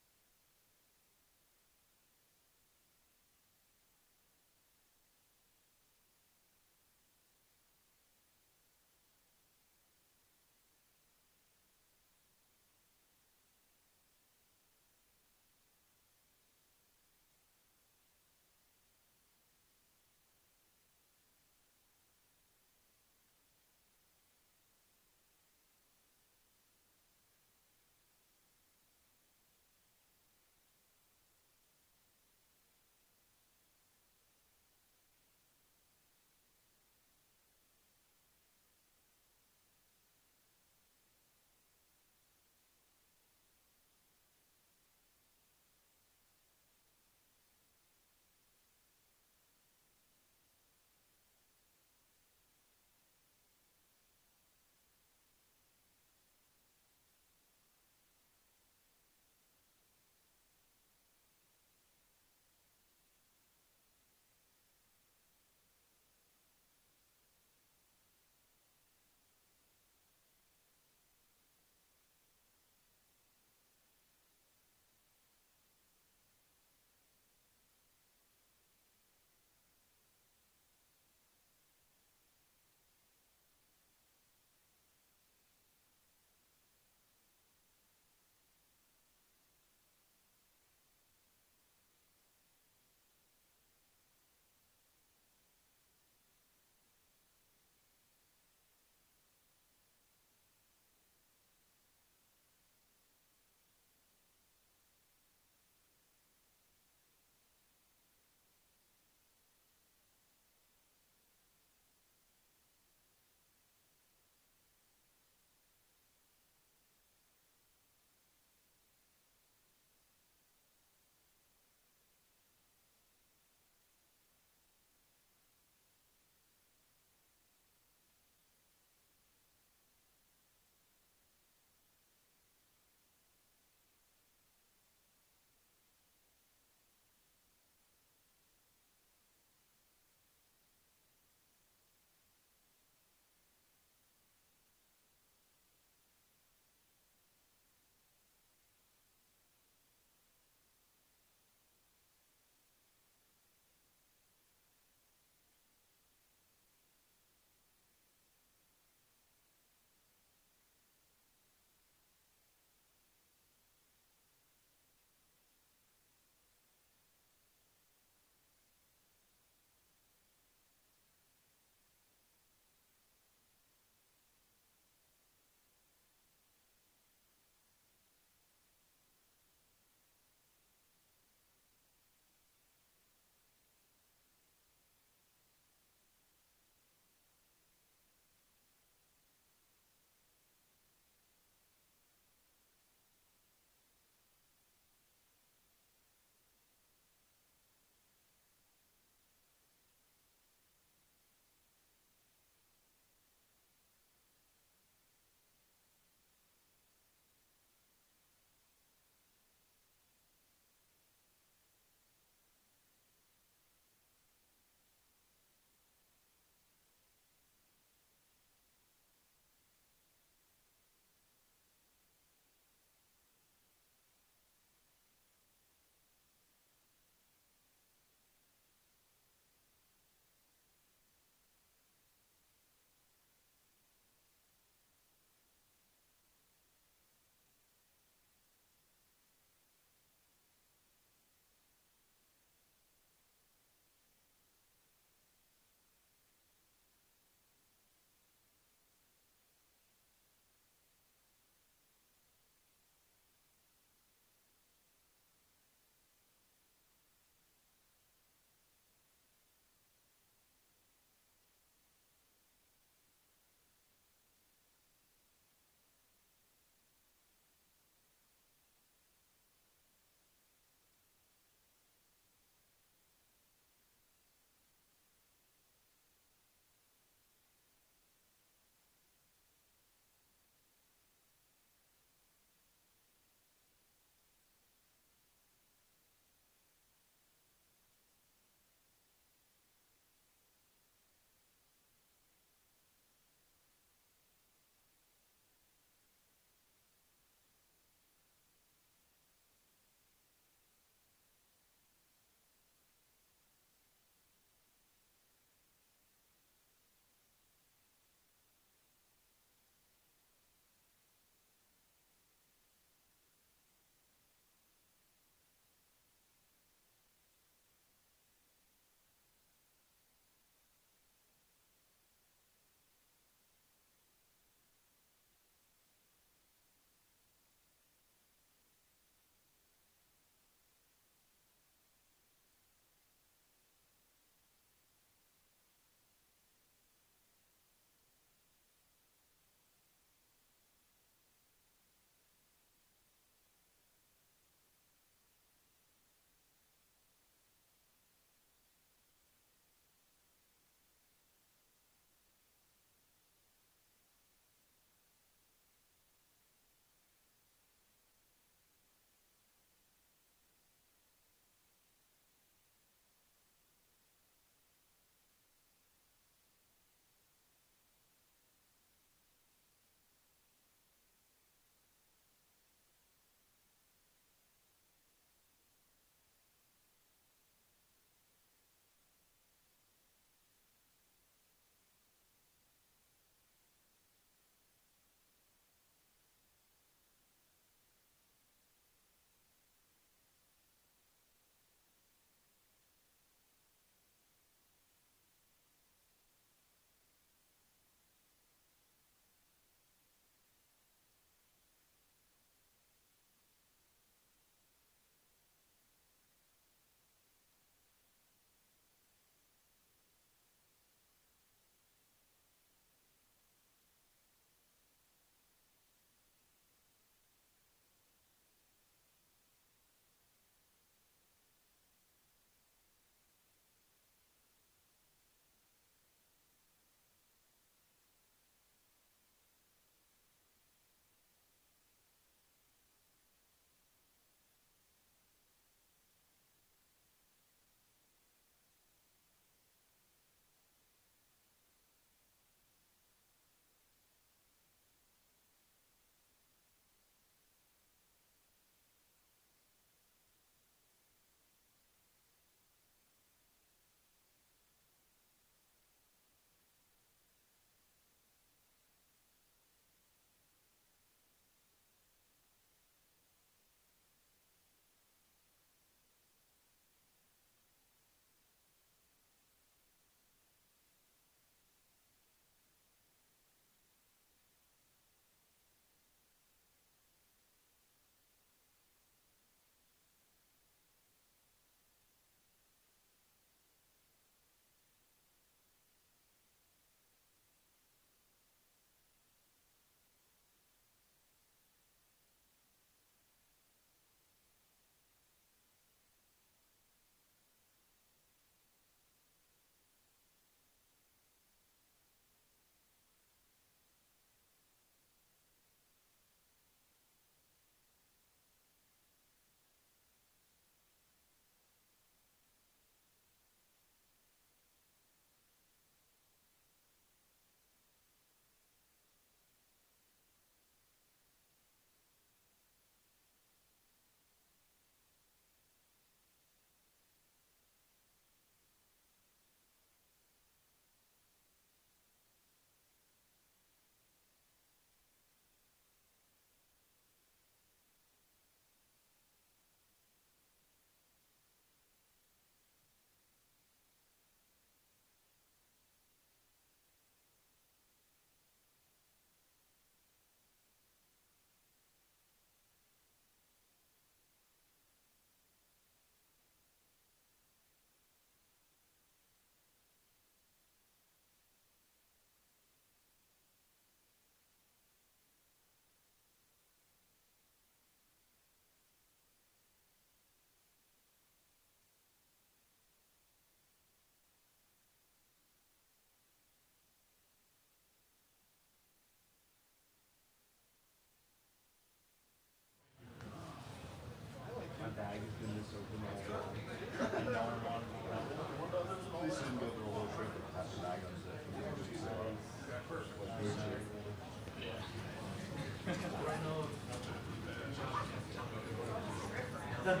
There'll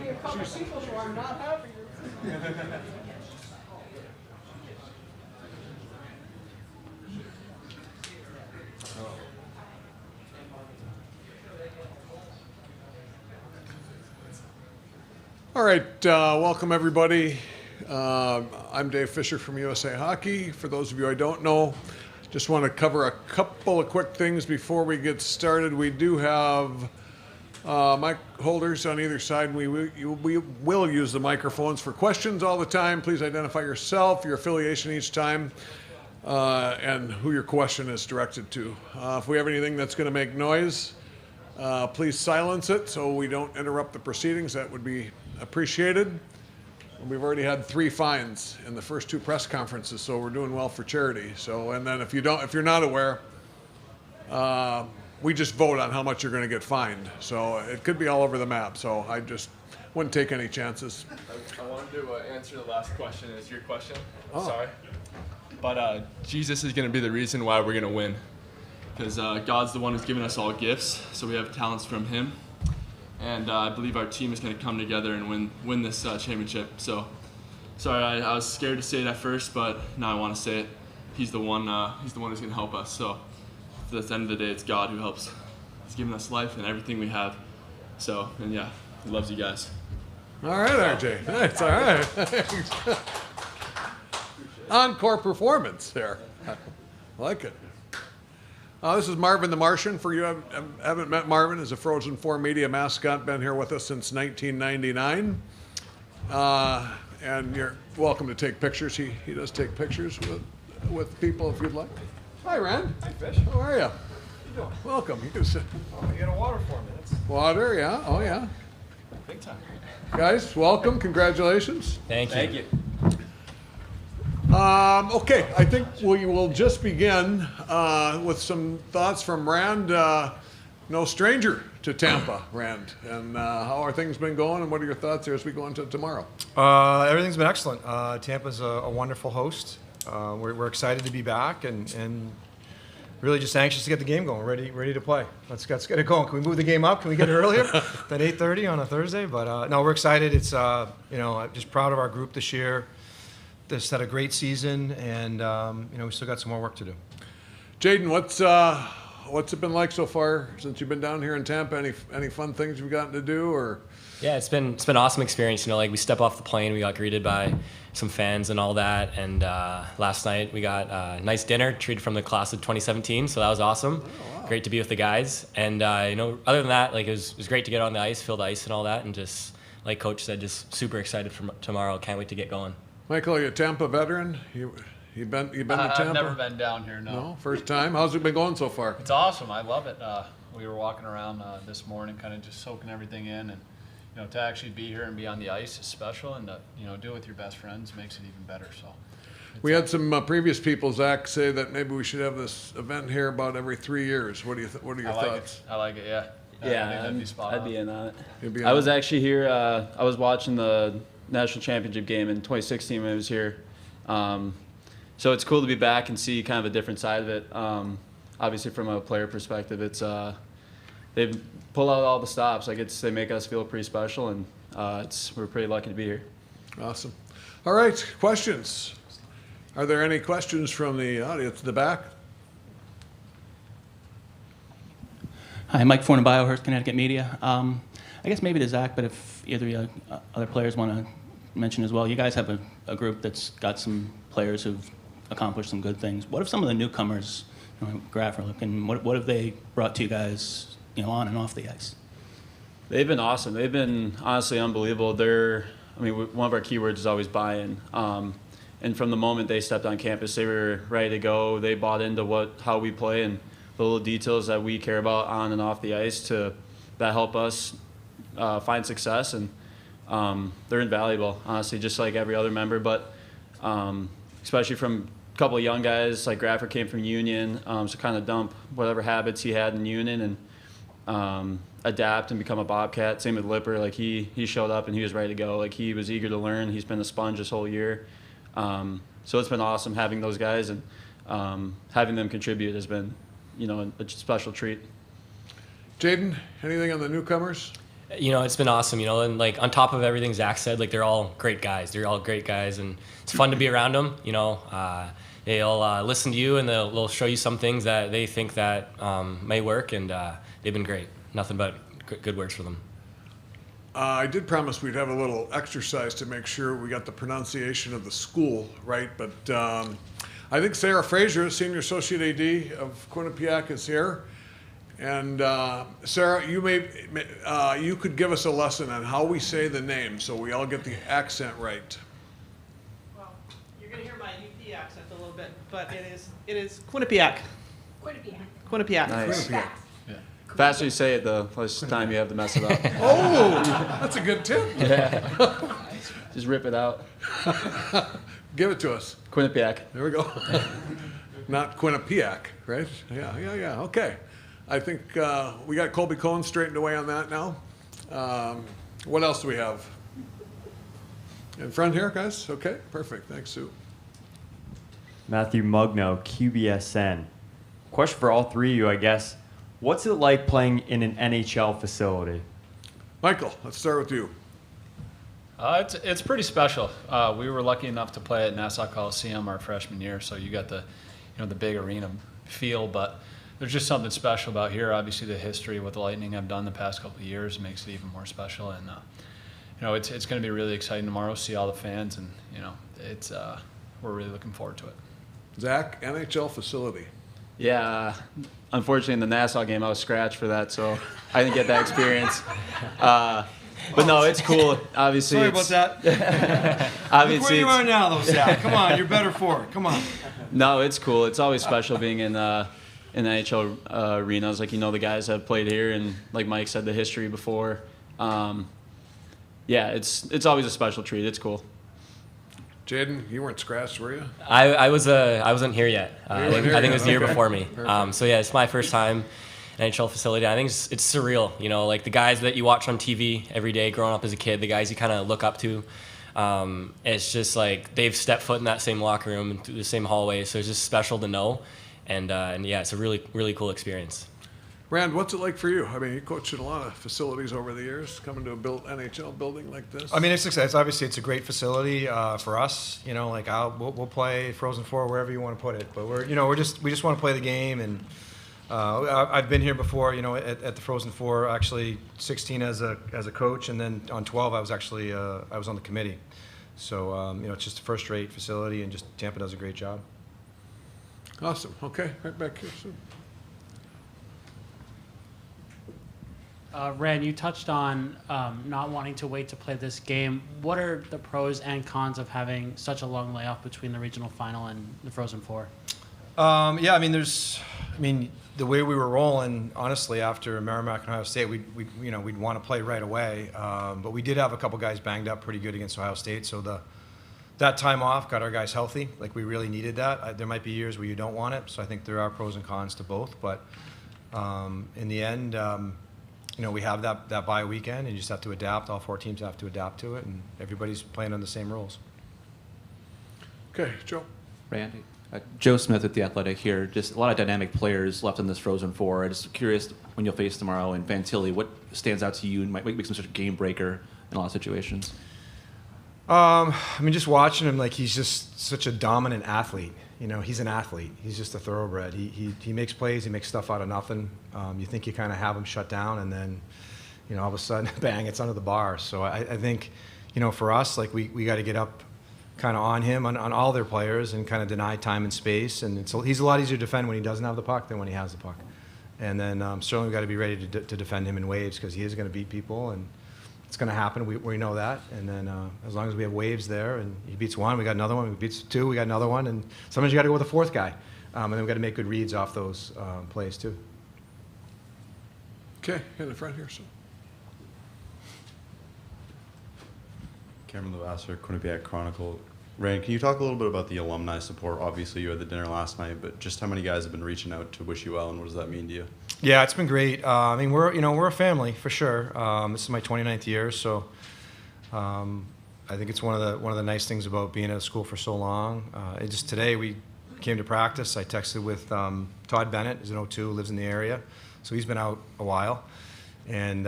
be a couple people who are not happy. All right, welcome everybody. I'm Dave Fisher from USA Hockey. For those of you I don't know, just want to cover a couple of quick things before we get started. We do have mic holders on either side. We will use the microphones for questions all the time. Please identify yourself, your affiliation each time, and who your question is directed to. If we have anything that's going to make noise, please silence it so we don't interrupt the proceedings. That would be appreciated. We've already had 3 fines in the first 2 press conferences, so we're doing well for charity. So, and then if you're not aware, we just vote on how much you're going to get fined. So it could be all over the map. So I just wouldn't take any chances. I wanted to answer the last question as your question. Oh. Sorry. But Jesus is going to be the reason why we're going to win. Because God's the one who's given us all gifts, so we have talents from Him. And I believe our team is going to come together and win this championship. So, sorry, I was scared to say it at first, but now I want to say it. He's the one. He's the one who's going to help us. So, at the end of the day, it's God who helps. He's given us life and everything we have. So, and yeah, He loves you guys. All right, RJ. That's all right. Encore performance there. I like it. This is Marvin the Martian. For you who haven't met Marvin, is a Frozen 4 media mascot, been here with us since 1999. And you're welcome to take pictures. He does take pictures with people if you'd like. Hi, Rand. Hi, Fish. How are you? How you doing? Welcome. You can sit. Oh, you got a water for me. That's Water, yeah. Oh, yeah. big time. Guys, welcome. Congratulations. Thank you. Okay, I think we will just begin with some thoughts from Rand. No stranger to Tampa, Rand. And how are things been going, and what are your thoughts here as we go into tomorrow? Everything's been excellent. Tampa's a wonderful host. We're excited to be back and really just anxious to get the game going. Ready to play. Let's get it going. Can we move the game up? Can we get it earlier than 8:30 on a Thursday? But no, we're excited. It's I'm just proud of our group this year. This had a great season, and we still got some more work to do. Jaden, what's it been like so far since you've been down here in Tampa? Any fun things you've gotten to do, or? Yeah, it's been an awesome experience. Like we step off the plane, we got greeted by some fans and all that, and last night we got a nice dinner treated from the class of 2017, so that was awesome. Oh, wow. Great to be with the guys, and other than that, it was great to get on the ice, feel the ice and all that, and just like Coach said, just super excited for tomorrow. Can't wait to get going. Michael, are you a Tampa veteran? You been to Tampa? I've never been down here, no. No? First time? How's it been going so far? It's awesome. I love it. We were walking around this morning, kind of just soaking everything in, and to actually be here and be on the ice is special, and to do it with your best friends makes it even better. So. We had some previous people, Zach, say that maybe we should have this event here about every 3 years. What are your thoughts? I like it. Yeah. Yeah, I'd be in on it. I was actually here. I was watching the national championship game in 2016 when I was here. So it's cool to be back and see kind of a different side of it. Obviously, from a player perspective, it's they pull out all the stops. They make us feel pretty special, and we're pretty lucky to be here. Awesome. All right, questions. Are there any questions from the audience in the back? Hi, Mike Fornabio, Hearst, Connecticut Media. I guess maybe to Zach, but if either of you other players want to mention as well, you guys have a group that's got some players who've accomplished some good things. What if some of the newcomers, Grafferlick, and what have they brought to you guys, on and off the ice? They've been awesome. They've been honestly unbelievable. One of our keywords is always buy-in. And from the moment they stepped on campus, they were ready to go. They bought into how we play and the little details that we care about on and off the ice that help us find success. And they're invaluable, honestly, just like every other member. But especially from a couple of young guys, like Graffer came from Union, so kind of dump whatever habits he had in Union and adapt and become a Bobcat. Same with Lipper. He showed up and he was ready to go. He was eager to learn. He's been a sponge this whole year. So it's been awesome having those guys, and having them contribute has been, a special treat. Jaden, anything on the newcomers? You know, it's been awesome, you know, and like on top of everything Zach said, like they're all great guys. They're all great guys, and it's fun to be around them. You know, they'll listen to you and they'll show you some things that they think that may work, and they've been great. Nothing but good words for them. I did promise we'd have a little exercise to make sure we got the pronunciation of the school right, but I think Sarah Frazier, Senior Associate AD of Quinnipiac, is here. And Sarah, you could give us a lesson on how we say the name so we all get the accent right. Well, you're going to hear my UP accent a little bit, but it is Quinnipiac. Quinnipiac. Quinnipiac. Nice. Quinnipiac. The faster you say it, the less time you have to mess it up. Oh, that's a good tip. Yeah. Just rip it out. Give it to us. Quinnipiac. There we go. Not Quinnipiac, right? Yeah. Okay. I think we got Colby Cohen straightened away on that now. What else do we have? In front here, guys? Okay, perfect. Thanks, Sue. Matthew Mugno, QBSN. Question for all three of you, I guess. What's it like playing in an NHL facility? Michael, let's start with you. It's pretty special. We were lucky enough to play at Nassau Coliseum our freshman year, so you got the big arena feel, but there's just something special about here. Obviously, the history what the Lightning have done the past couple of years makes it even more special, and it's going to be really exciting tomorrow to see all the fans, and we're really looking forward to it. Zach, NHL facility. Yeah, unfortunately in the Nassau game I was scratched for that, so I didn't get that experience. But no, it's cool. Obviously, sorry about that. Obviously, Look where you are now, though, Zach. Come on, you're better for it. Come on. No, it's cool. It's always special being in the NHL arenas. Like, the guys that have played here, and like Mike said, the history before. Yeah, it's always a special treat. It's cool. Jaden, you weren't scratched, were you? I wasn't here yet. I think it was the year Okay. before me. Perfect. So yeah, it's my first time in NHL facility. I think it's surreal. Like the guys that you watch on TV every day growing up as a kid, the guys you kind of look up to. It's just like they've stepped foot in that same locker room and through the same hallway. So it's just special to know. And yeah, it's a really, really cool experience. Rand, what's it like for you? I mean, you coached in a lot of facilities over the years, coming to a NHL building like this. I mean, it's obviously it's a great facility for us. We'll play Frozen Four wherever you want to put it, but we just want to play the game. And I've been here before, at the Frozen Four, actually 16 as a coach, and then on 12 I was actually I was on the committee. So it's just a first-rate facility, and just Tampa does a great job. Awesome. Okay, right back here soon. Rand, you touched on not wanting to wait to play this game. What are the pros and cons of having such a long layoff between the regional final and the Frozen Four? Yeah, I mean, the way we were rolling, honestly, after Merrimack and Ohio State, we'd want to play right away. But we did have a couple guys banged up pretty good against Ohio State, so that time off got our guys healthy. Like, we really needed that. There might be years where you don't want it, so I think there are pros and cons to both. But in the end, we have that bye weekend, and you just have to adapt. All 4 teams have to adapt to it, and everybody's playing on the same rules. Okay, Joe. Randy. Joe Smith with The Athletic here. Just a lot of dynamic players left in this Frozen Four. I'm just curious, when you'll face tomorrow in Fantilli, what stands out to you and might make him such a game breaker in a lot of situations? Just watching him, like, he's just such a dominant athlete. He's an athlete. He's just a thoroughbred. He makes plays. He makes stuff out of nothing. You think you kind of have him shut down, and then, all of a sudden, bang, it's under the bar. So I think, for us, like, we got to get up kind of on him, on all their players, and kind of deny time and space. And he's a lot easier to defend when he doesn't have the puck than when he has the puck. And then certainly we've got to be ready to defend him in waves, because he is going to beat people, and it's going to happen. We know that. And then as long as we have waves there, and he beats one, we got another one. He beats two, we got another one. And sometimes you got to go with a fourth guy. And then we've got to make good reads off those plays too. Okay, in the front here, so. Cameron Levasseur, Quinnipiac Chronicle. Rand, can you talk a little bit about the alumni support? Obviously, you had the dinner last night, but just how many guys have been reaching out to wish you well, and what does that mean to you? Yeah, it's been great. We're a family for sure. This is my 29th year, so I think it's one of the nice things about being at a school for so long. Today we came to practice. I texted with Todd Bennett, who's an 02, lives in the area, so he's been out a while. And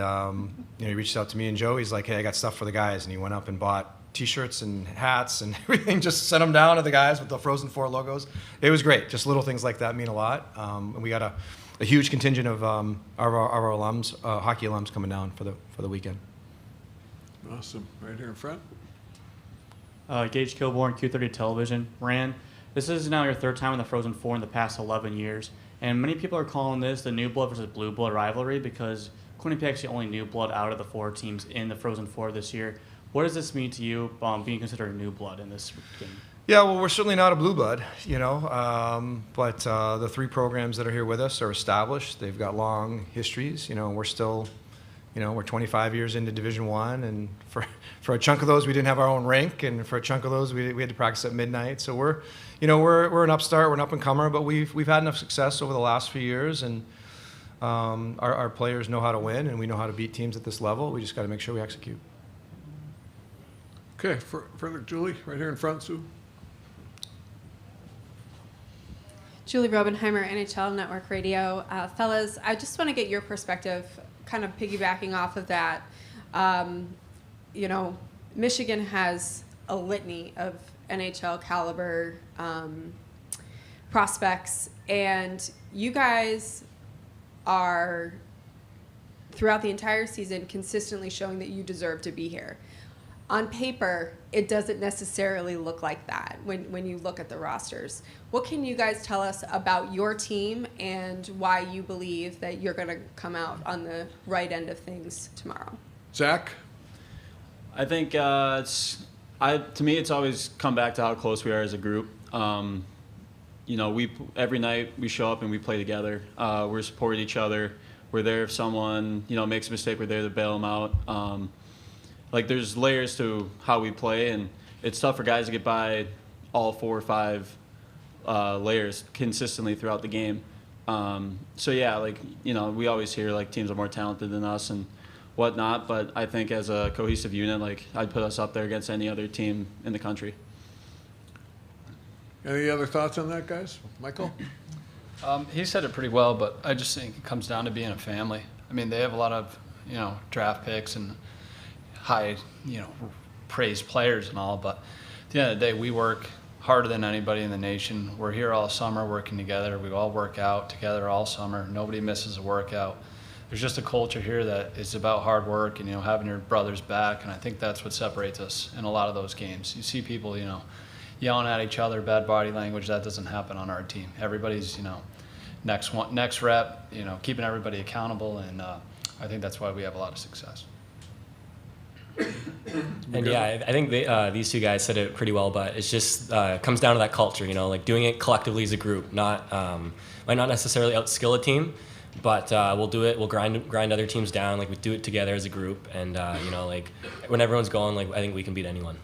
he reached out to me and Joe. He's like, hey, I got stuff for the guys. And he went up and bought T-shirts and hats and everything, just sent them down to the guys with the Frozen Four logos. It was great. Just little things like that mean a lot. And we got a huge contingent of our alums, hockey alums, coming down for the weekend. Awesome. Right here in front. Gage Kilborn, Q30 Television. Rand, this is now your third time in the Frozen Four in the past 11 years. And many people are calling this the new blood versus blue blood rivalry because Quinnipiac's the only new blood out of the 4 teams in the Frozen Four this year. What does this mean to you, being considered a new blood in this game? Yeah, well, we're certainly not a blue blood, but the 3 programs that are here with us are established. They've got long histories. We're still, we're 25 years into Division I, and for a chunk of those, we didn't have our own rink, and for a chunk of those, we had to practice at midnight. So we're an upstart, we're an up-and-comer, but we've had enough success over the last few years, and our players know how to win, and we know how to beat teams at this level. We just got to make sure we execute. Okay, further, Julie, right here in front, Sue. Julie Robenheimer, NHL Network Radio. Fellas, I just want to get your perspective, kind of piggybacking off of that. Michigan has a litany of NHL caliber prospects, and you guys are, throughout the entire season, consistently showing that you deserve to be here. On paper, it doesn't necessarily look like that when you look at the rosters. What can you guys tell us about your team and why you believe that you're going to come out on the right end of things tomorrow? Zach? I think to me, it's always come back to how close we are as a group. Every night we show up and we play together. We support each other. We're there if someone, makes a mistake, we're there to bail them out. There's layers to how we play, and it's tough for guys to get by all 4 or 5 layers consistently throughout the game. We always hear teams are more talented than us and whatnot, but I think as a cohesive unit, I'd put us up there against any other team in the country. Any other thoughts on that, guys? Michael? He said it pretty well, but I just think it comes down to being a family. I mean, they have a lot of, draft picks and high, praised players and all, but at the end of the day, we work harder than anybody in the nation. We're here all summer working together. We all work out together all summer. Nobody misses a workout. There's just a culture here that is about hard work and, having your brother's back, and I think that's what separates us in a lot of those games. You see people, yelling at each other, bad body language. That doesn't happen on our team. Everybody's, next rep, keeping everybody accountable, and I think that's why we have a lot of success. And yeah, I think these 2 guys said it pretty well, but it's just comes down to that culture, doing it collectively as a group, might not necessarily outskill a team, but we'll do it. We'll grind other teams down. We do it together as a group, and when everyone's going, I think we can beat anyone.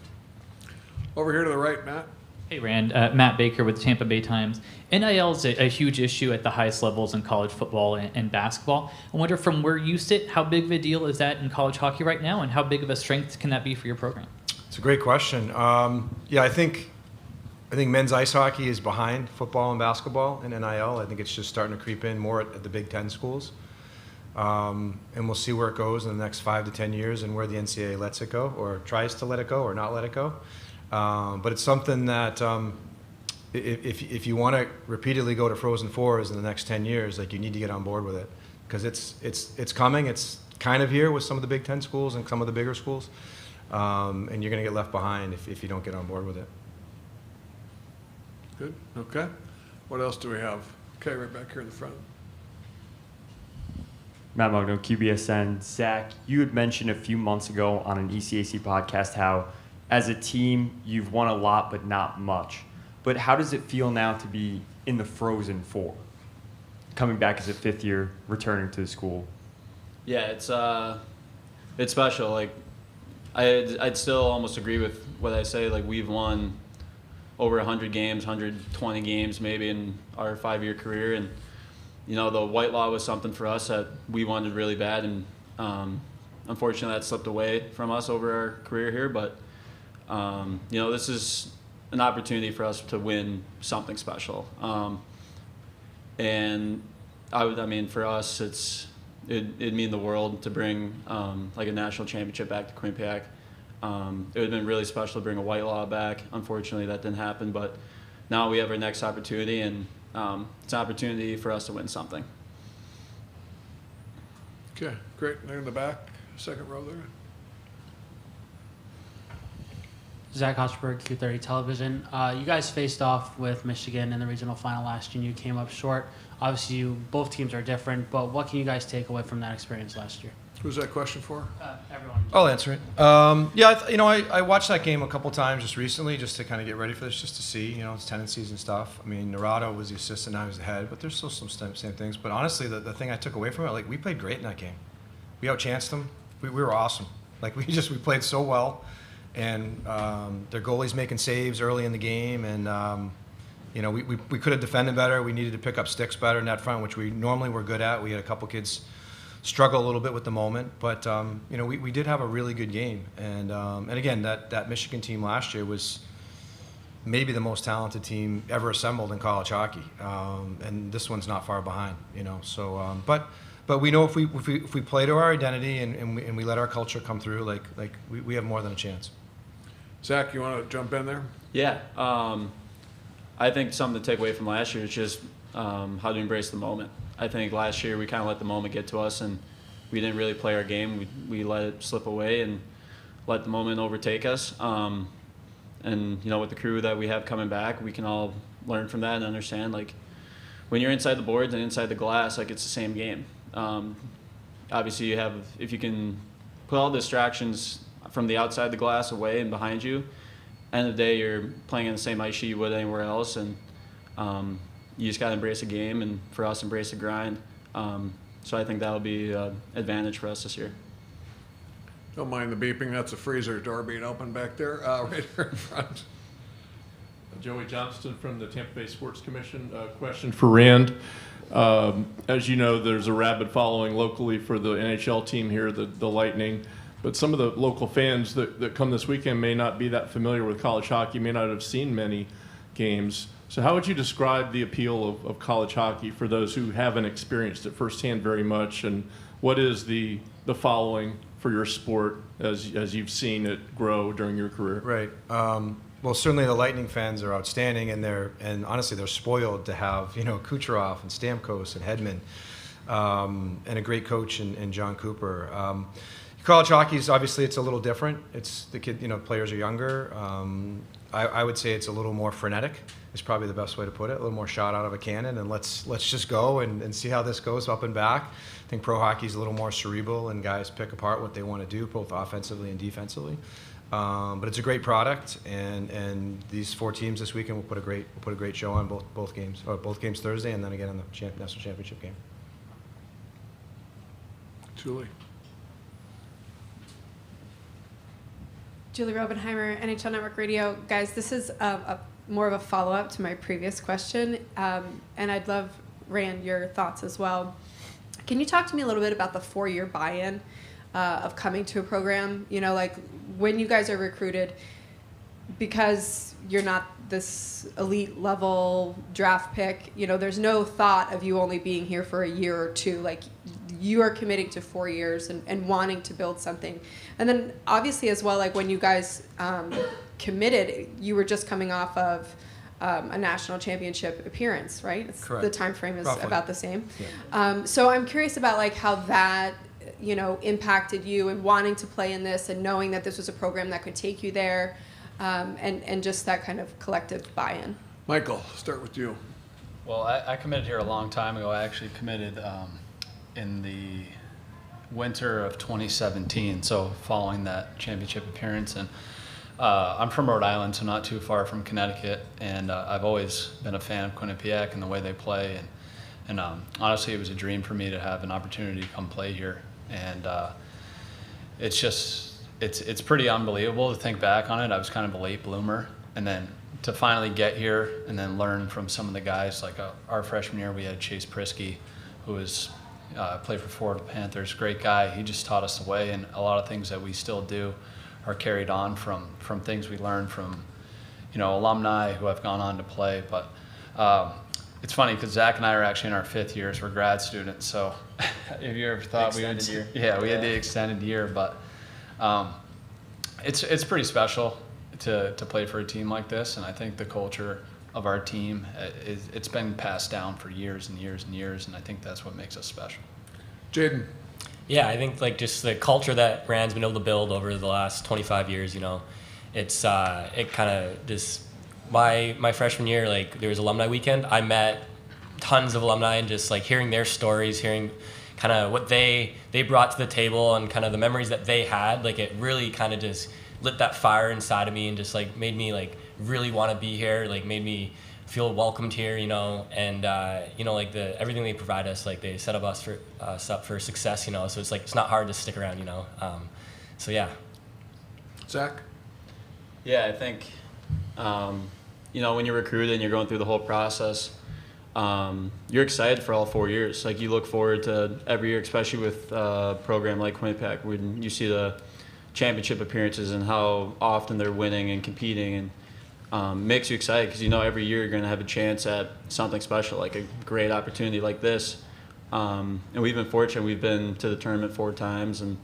Over here to the right, Matt. Hey, Rand. Matt Baker with Tampa Bay Times. NIL is a huge issue at the highest levels in college football and basketball. I wonder, from where you sit, how big of a deal is that in college hockey right now, and how big of a strength can that be for your program? It's a great question. I think men's ice hockey is behind football and basketball in NIL. I think it's just starting to creep in more at the Big Ten schools. And we'll see where it goes in the next 5 to 10 years and where the NCAA lets it go or tries to let it go or not let it go. But it's something that if you want to repeatedly go to Frozen Fours in the next 10 years, you need to get on board with it because it's coming. It's kind of here with some of the Big Ten schools and some of the bigger schools, and you're going to get left behind if you don't get on board with it. Good. Okay. What else do we have? Okay, right back here in the front. Matt Mogno, QBSN. Zach, you had mentioned a few months ago on an ECAC podcast how, as a team, you've won a lot but not much. But how does it feel now to be in the Frozen Four, coming back as a 5th year, returning to the school? Yeah, it's special. I'd still almost agree with what I say. We've won over 100 games, 120 games maybe in our 5-year career, and the white law was something for us that we wanted really bad, and unfortunately that slipped away from us over our career here. But this is an opportunity for us to win something special. And for us, it's it'd mean the world to bring like a national championship back to Quinnipiac. It would have been really special to bring a Whitelaw back. Unfortunately, that didn't happen, but now we have our next opportunity, and it's an opportunity for us to win something. Okay, great. There in the back, second row there. Zach Hochberg, Q30 Television. You guys faced off with Michigan in the regional final last year, and you came up short. Obviously, both teams are different, but what can you guys take away from that experience last year? Who's that question for? Everyone. I'll answer it. I watched that game a couple times just recently, just to kind of get ready for this, just to see, its tendencies and stuff. I mean, Narado was the assistant, now he's the head, but there's still some same things. But honestly, the thing I took away from it, like, we played great in that game. We outchanced them. We were awesome. Like, we played so well. And their goalie's making saves early in the game, and we could have defended better. We needed to pick up sticks better in that front, which we normally were good at. We had a couple kids struggle a little bit with the moment, but we did have a really good game. And again, that Michigan team last year was maybe the most talented team ever assembled in college hockey, and this one's not far behind. So but we know if we play to our identity and we let our culture come through, like we have more than a chance. Zach, you want to jump in there? Yeah, I think something to take away from last year is just how to embrace the moment. I think last year we kind of let the moment get to us, and we didn't really play our game. We let it slip away and let the moment overtake us. And with the crew that we have coming back, we can all learn from that and understand, like, when you're inside the boards and inside the glass, like, it's the same game. Obviously, if you can put all the distractions from the outside the glass away and behind you, end of the day you're playing on the same ice sheet you would anywhere else, and you just got to embrace the game, and for us, embrace the grind. So I think that'll be an advantage for us this year. Don't mind the beeping. That's a freezer door being open back there, right here in front. Joey Johnston from the Tampa Bay Sports Commission. Question for Rand. As you know, there's a rabid following locally for the NHL team here, the Lightning. But some of the local fans that come this weekend may not be that familiar with college hockey, may not have seen many games. So how would you describe the appeal of college hockey for those who haven't experienced it firsthand very much? And what is the following for your sport as you've seen it grow during your career? Right. Well, certainly the Lightning fans are outstanding, and honestly, they're spoiled to have Kucherov and Stamkos and Hedman, and a great coach in John Cooper. College hockey is obviously it's a little different. It's the kid, players are younger. I would say it's a little more frenetic. Is probably the best way to put it. A little more shot out of a cannon, and let's just go and see how this goes up and back. I think pro hockey is a little more cerebral, and guys pick apart what they want to do, both offensively and defensively. But it's a great product, and these four teams this weekend will put a great show on both games Thursday, and then again on the national championship game. Julie. Julie Robenheimer, NHL Network Radio. Guys, this is more of a follow-up to my previous question, and I'd love, Rand, your thoughts as well. Can you talk to me a little bit about the 4-year buy-in of coming to a program? Like when you guys are recruited, because you're not this elite level draft pick, there's no thought of you only being here for a year or two. Like, you are committing to 4 years and wanting to build something. And then obviously as well, like when you guys committed, you were just coming off of a national championship appearance, right? Correct. The time frame is Roughly. about the same. Yeah. So I'm curious about like how that impacted you and wanting to play in this and knowing that this was a program that could take you there, and just that kind of collective buy-in. Michael, start with you. Well, I committed here a long time ago. I actually committed in the winter of 2017, so following that championship appearance. And I'm from Rhode Island, so not too far from Connecticut, and I've always been a fan of Quinnipiac and the way they play. And honestly, it was a dream for me to have an opportunity to come play here. And it's pretty unbelievable to think back on it. I was kind of a late bloomer, and then to finally get here and then learn from some of the guys. Like our freshman year, we had Chase Prisky, who was played for Florida Panthers, great guy. He just taught us the way, and a lot of things that we still do are carried on from things we learned from alumni who have gone on to play. But it's funny because Zach and I are actually in our 5th years. We're grad students, so if you ever thought we had the extended year, but it's pretty special to play for a team like this, and I think the culture of our team it's been passed down for years and years and years, and I think that's what makes us special. Jaden. Yeah, I think like just the culture that Rand's been able to build over the last 25 years, you know, it's it kind of just my freshman year, like there was alumni weekend. I met tons of alumni and just like hearing their stories, hearing kind of what they brought to the table and kind of the memories that they had, like it really kind of just lit that fire inside of me and just like made me like really want to be here, like made me feel welcomed here, you know, and you know, like everything they provide us, like they set us up for success, you know, so it's like it's not hard to stick around, you know. So yeah. Zach? Yeah, I think you know, when you're recruited and you're going through the whole process, you're excited for all 4 years. Like you look forward to every year, especially with a program like Quinnipiac, when you see the championship appearances and how often they're winning and competing, and makes you excited because you know every year you're going to have a chance at something special, like a great opportunity like this. And we've been fortunate. We've been to the tournament 4 times, and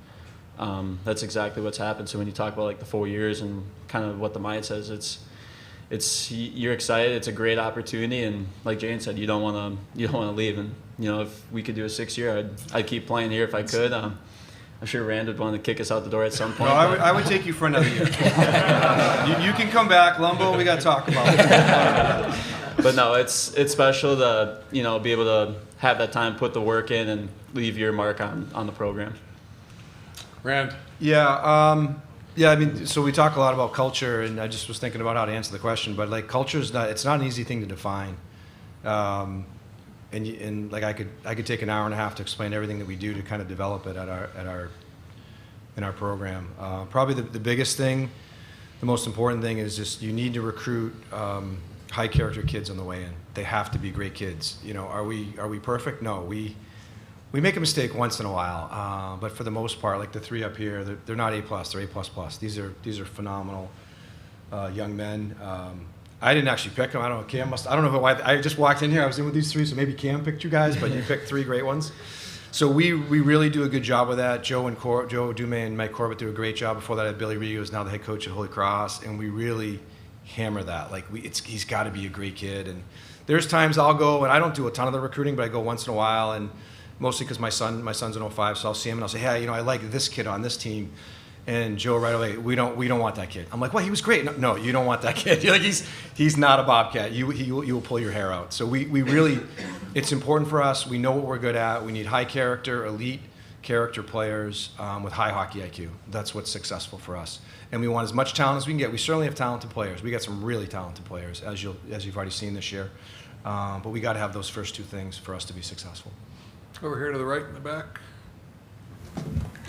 that's exactly what's happened. So when you talk about like the 4 years and kind of what the mind says, it's you're excited. It's a great opportunity, and like Jane said, you don't want to leave. And you know, if we could do a 6th year, I'd keep playing here if I could. I'm sure Rand would want to kick us out the door at some point. No, I would take you for another year. you can come back, Lumbo. We got to talk about it. But no, it's special to be able to have that time, put the work in, and leave your mark on the program. Rand. Yeah. Yeah. I mean, so we talk a lot about culture, and I just was thinking about how to answer the question. But like, culture is it's not an easy thing to define. And like I could take an hour and a half to explain everything that we do to kind of develop it in our program. Probably the biggest thing, the most important thing is just you need to recruit high character kids on the way in. They have to be great kids. You know, are we perfect? No, we make a mistake once in a while, but for the most part, like the 3 up here, they're not A+, they're A++. These are phenomenal young men. I didn't actually pick them. I don't know. Cam I don't know why. I just walked in here. I was in with these 3, so maybe Cam picked you guys, but you picked 3 great ones. So we really do a good job with that. Joe Dume and Mike Corbett do a great job. Before that, I had Billy Rigo, who's now the head coach at Holy Cross, and we really hammer that. Like he's got to be a great kid. And there's times I'll go, and I don't do a ton of the recruiting, but I go once in a while, and mostly because my son's in 05, so I'll see him and I'll say, hey, you know, I like this kid on this team. And Joe right away, we don't want that kid. I'm like, well, he was great. No, you don't want that kid. You're like, he's not a Bobcat. You will pull your hair out. So we really, it's important for us. We know what we're good at. We need high character, elite character players with high hockey IQ. That's what's successful for us. And we want as much talent as we can get. We certainly have talented players. We got some really talented players, as you've already seen this year. But we got to have those first 2 things for us to be successful. Over here to the right in the back.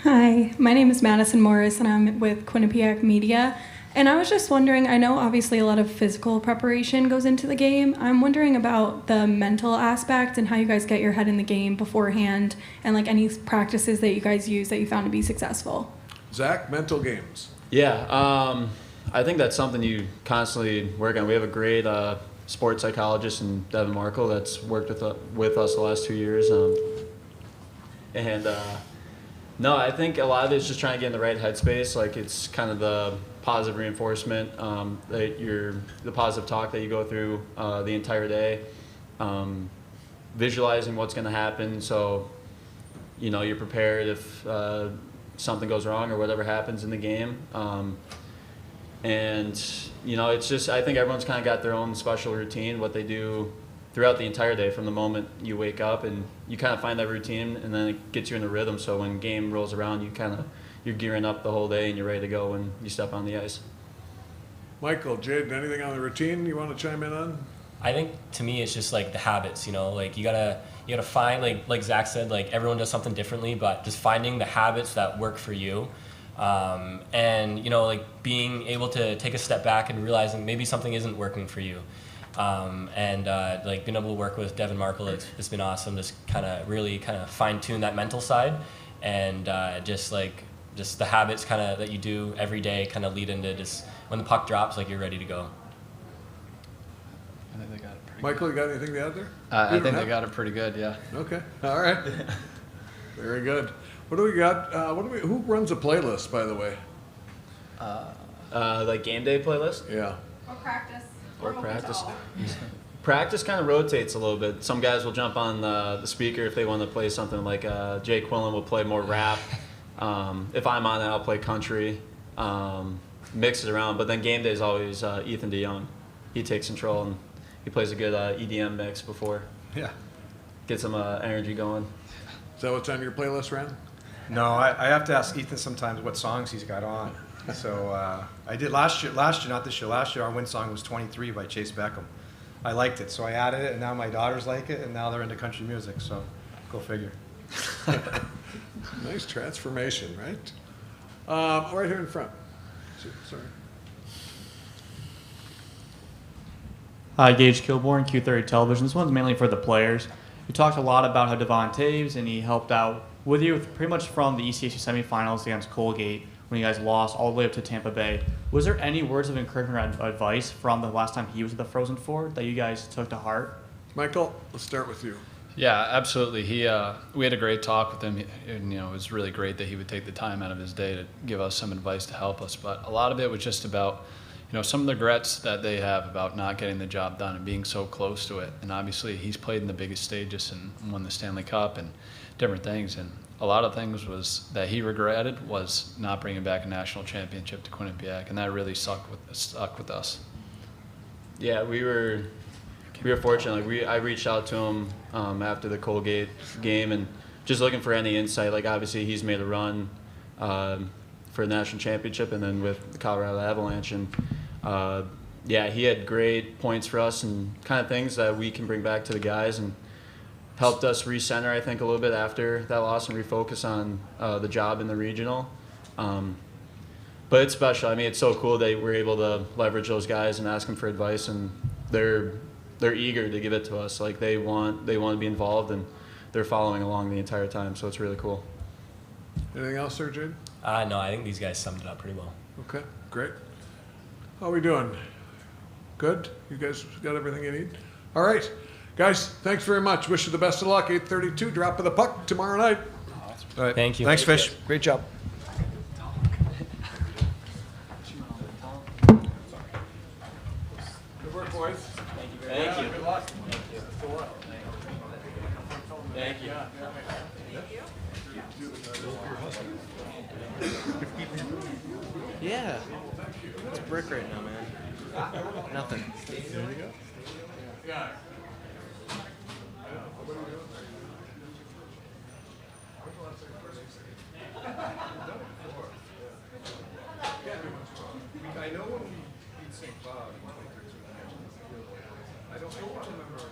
Hi, my name is Madison Morris, and I'm with Quinnipiac Media. And I was just wondering, I know obviously a lot of physical preparation goes into the game. I'm wondering about the mental aspect and how you guys get your head in the game beforehand, and like any practices that you guys use that you found to be successful. Zach, mental games. Yeah, I think that's something you constantly work on. We have a great sports psychologist in Devin Markle that's worked with us the last 2 years. No, I think a lot of it is just trying to get in the right headspace. Like it's kind of the positive reinforcement, the positive talk that you go through the entire day, visualizing what's going to happen. So, you know, you're prepared if something goes wrong or whatever happens in the game. And you know, it's just I think everyone's kind of got their own special routine, what they do throughout the entire day from the moment you wake up, and you kind of find that routine, and then it gets you in a rhythm. So when game rolls around, you're gearing up the whole day, and you're ready to go when you step on the ice. Michael, Jaden, anything on the routine you want to chime in on? I think to me it's just like the habits, you know, like you gotta find like Zach said, like everyone does something differently, but just finding the habits that work for you. And you know, like being able to take a step back and realizing maybe something isn't working for you. Like being able to work with Devin Markle, it's been awesome. Just really fine tune that mental side, and just the habits that you do every day lead into just when the puck drops, like you're ready to go. I think they got it perfect. Michael, you got anything to add there? I think they got it pretty good, yeah. Okay, all right. Very good. What do we got? Who runs a playlist, by the way? Like game day playlist? Yeah. Or practice. Or practice. Practice kind of rotates a little bit. Some guys will jump on the speaker if they want to play something like Jay Quillen will play more rap. If I'm on it, I'll play country. Mix it around. But then game day is always Ethan DeYoung. He takes control and he plays a good EDM mix before. Yeah. Get some energy going. Is that what's on your playlist, Ran? No, I have to ask Ethan sometimes what songs he's got on. So I did last year, not this year. Last year our win song was 23 by Chase Beckham. I liked it, so I added it, and now my daughters like it, and now they're into country music, so go figure. Nice transformation, right? Right here in front. Sorry. Hi, Gage Kilborn, Q30 Television. This one's mainly for the players. You talked a lot about how Devon Taves, and he helped out with you pretty much from the ECAC semifinals against Colgate when you guys lost all the way up to Tampa Bay. Was there any words of encouragement or advice from the last time he was at the Frozen Four that you guys took to heart? Michael, let's start with you. Yeah, absolutely. We had a great talk with him, and it was really great that he would take the time out of his day to give us some advice to help us. But a lot of it was just about, some of the regrets that they have about not getting the job done and being so close to it. And obviously, he's played in the biggest stages and won the Stanley Cup and different things. And a lot of things was that he regretted was not bringing back a national championship to Quinnipiac, and that really stuck with us. Yeah, we were fortunate. I reached out to him after the Colgate game and just looking for any insight. Like obviously he's made a run for a national championship, and then with the Colorado Avalanche, and he had great points for us and kind of things that we can bring back to the guys, and helped us recenter, I think, a little bit after that loss and refocus on the job in the regional. But it's special. I mean, it's so cool that we're able to leverage those guys and ask them for advice, and they're eager to give it to us. Like they want to be involved, and they're following along the entire time. So it's really cool. Anything else, Sir Jade? No, I think these guys summed it up pretty well. Okay, great. How are we doing? Good? You guys got everything you need? All right. Guys, thanks very much. Wish you the best of luck. 8:32, drop of the puck tomorrow night. All right. Thank you. Thanks, Fish. Great job. Good work, boys. Thank you very much. Good luck. Thank you. Yeah. It's brick right now, man. Nothing. There you go. Yeah. I know when we beat St. Cloud in 2013, I don't remember.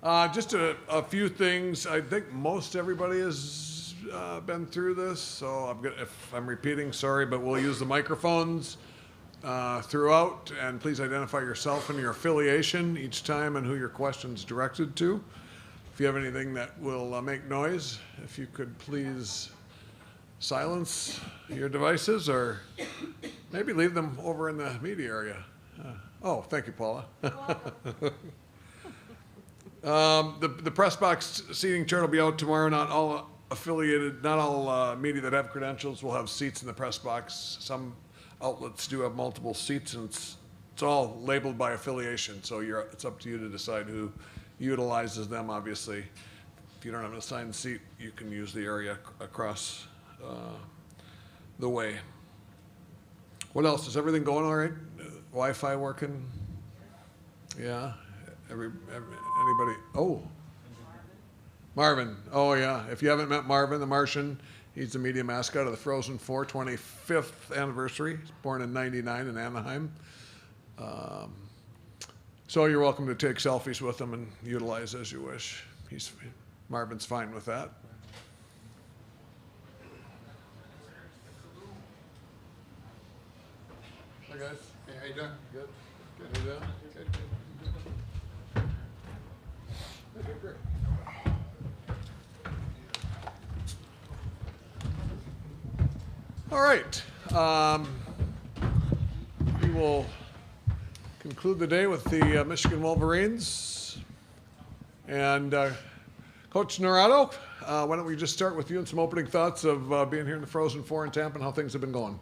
Just a few things. I think most everybody has been through this, so if I'm repeating, sorry, but we'll use the microphones throughout, and please identify yourself and your affiliation each time and who your question's directed to. If you have anything that will make noise, if you could please silence your devices or maybe leave them over in the media area. Oh, thank you, Paula. The press box seating chart will be out tomorrow. Not all media that have credentials will have seats in the press box. Some outlets do have multiple seats, and it's all labeled by affiliation. So it's up to you to decide who utilizes them. Obviously, if you don't have an assigned seat, you can use the area across the way. What else? Is everything going all right? Wi-Fi working? Yeah. Anybody? Oh, Marvin. Oh yeah. If you haven't met Marvin, the Martian, he's the media mascot of the Frozen Four 25th anniversary. He's born in '99 in Anaheim. So you're welcome to take selfies with him and utilize as you wish. Marvin's fine with that. Hi guys. Hey, how you doing? Good. Good. How you doing? Good. Good. Great. All right. We will conclude the day with the Michigan Wolverines. And Coach Norado, why don't we just start with you and some opening thoughts of being here in the Frozen Four in Tampa and how things have been going.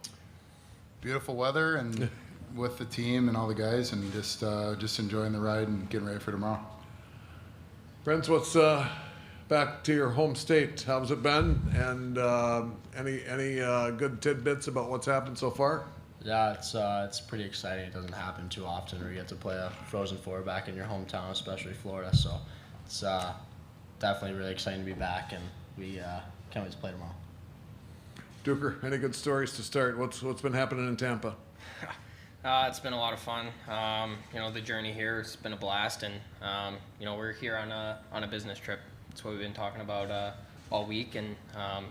Beautiful weather and with the team and all the guys, and just enjoying the ride and getting ready for tomorrow. Friends, what's back to your home state? How's it been? And any good tidbits about what's happened so far? Yeah, it's pretty exciting. It doesn't happen too often where you get to play a Frozen Four back in your hometown, especially Florida. So it's definitely really exciting to be back, and we can't wait to play tomorrow. Duker, any good stories to start? What's been happening in Tampa? It's been a lot of fun. The journey here has been a blast, and we're here on a business trip. That's what we've been talking about all week, and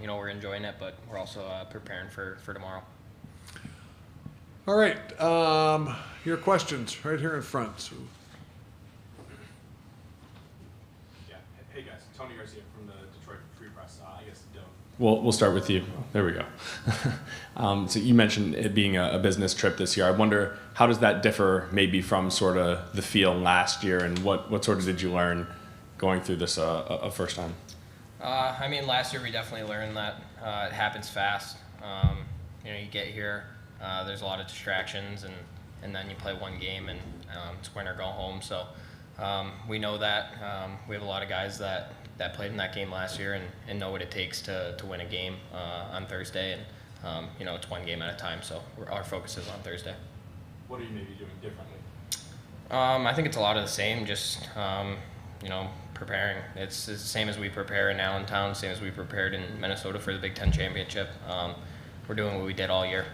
we're enjoying it, but we're also preparing for tomorrow. All right, your questions right here in front. So. Yeah. Hey guys, Tony Garcia from the Detroit Free Press. I guess we'll start with you. There we go. So you mentioned it being a business trip this year. I wonder, how does that differ maybe from sort of the feel last year, and what sort of did you learn going through this a first time? Last year we definitely learned that it happens fast. You get here, there's a lot of distractions, and then you play one game, and it's win or go home. So we know that. We have a lot of guys that played in that game last year and know what it takes to win a game on Thursday, and it's one game at a time, so our focus is on Thursday. What are you maybe doing differently? I think it's a lot of the same, just preparing. It's the same as we prepare in Allentown, same as we prepared in Minnesota for the Big Ten Championship. We're doing what we did all year.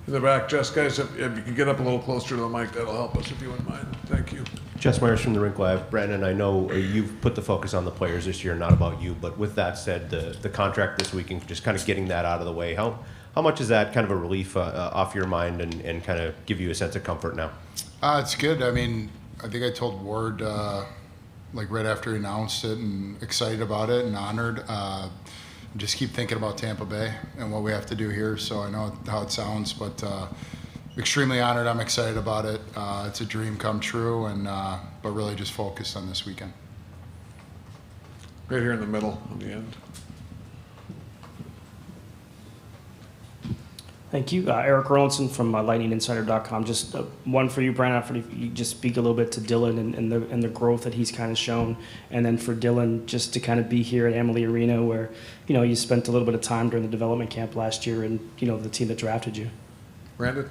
In the back, Jess, guys, if you can get up a little closer to the mic, that'll help us if you wouldn't mind. Thank you. Jess Myers from the Rink Live. Brandon, I know you've put the focus on the players this year, not about you, but with that said, the contract this week and just kind of getting that out of the way, how much is that kind of a relief off your mind and kind of give you a sense of comfort now? It's good. I think I told Ward right after he announced it, and excited about it and honored. Just keep thinking about Tampa Bay and what we have to do here. So I know how it sounds, but extremely honored. I'm excited about it. It's a dream come true, and but really just focused on this weekend. Right here in the middle, on the end. Thank you. Eric Erlinson from LightningInsider.com. Just one for you, Brandon. If you just speak a little bit to Dylan and the growth that he's kind of shown, and then for Dylan just to kind of be here at Amalie Arena, where you spent a little bit of time during the development camp last year, and the team that drafted you. Brandon.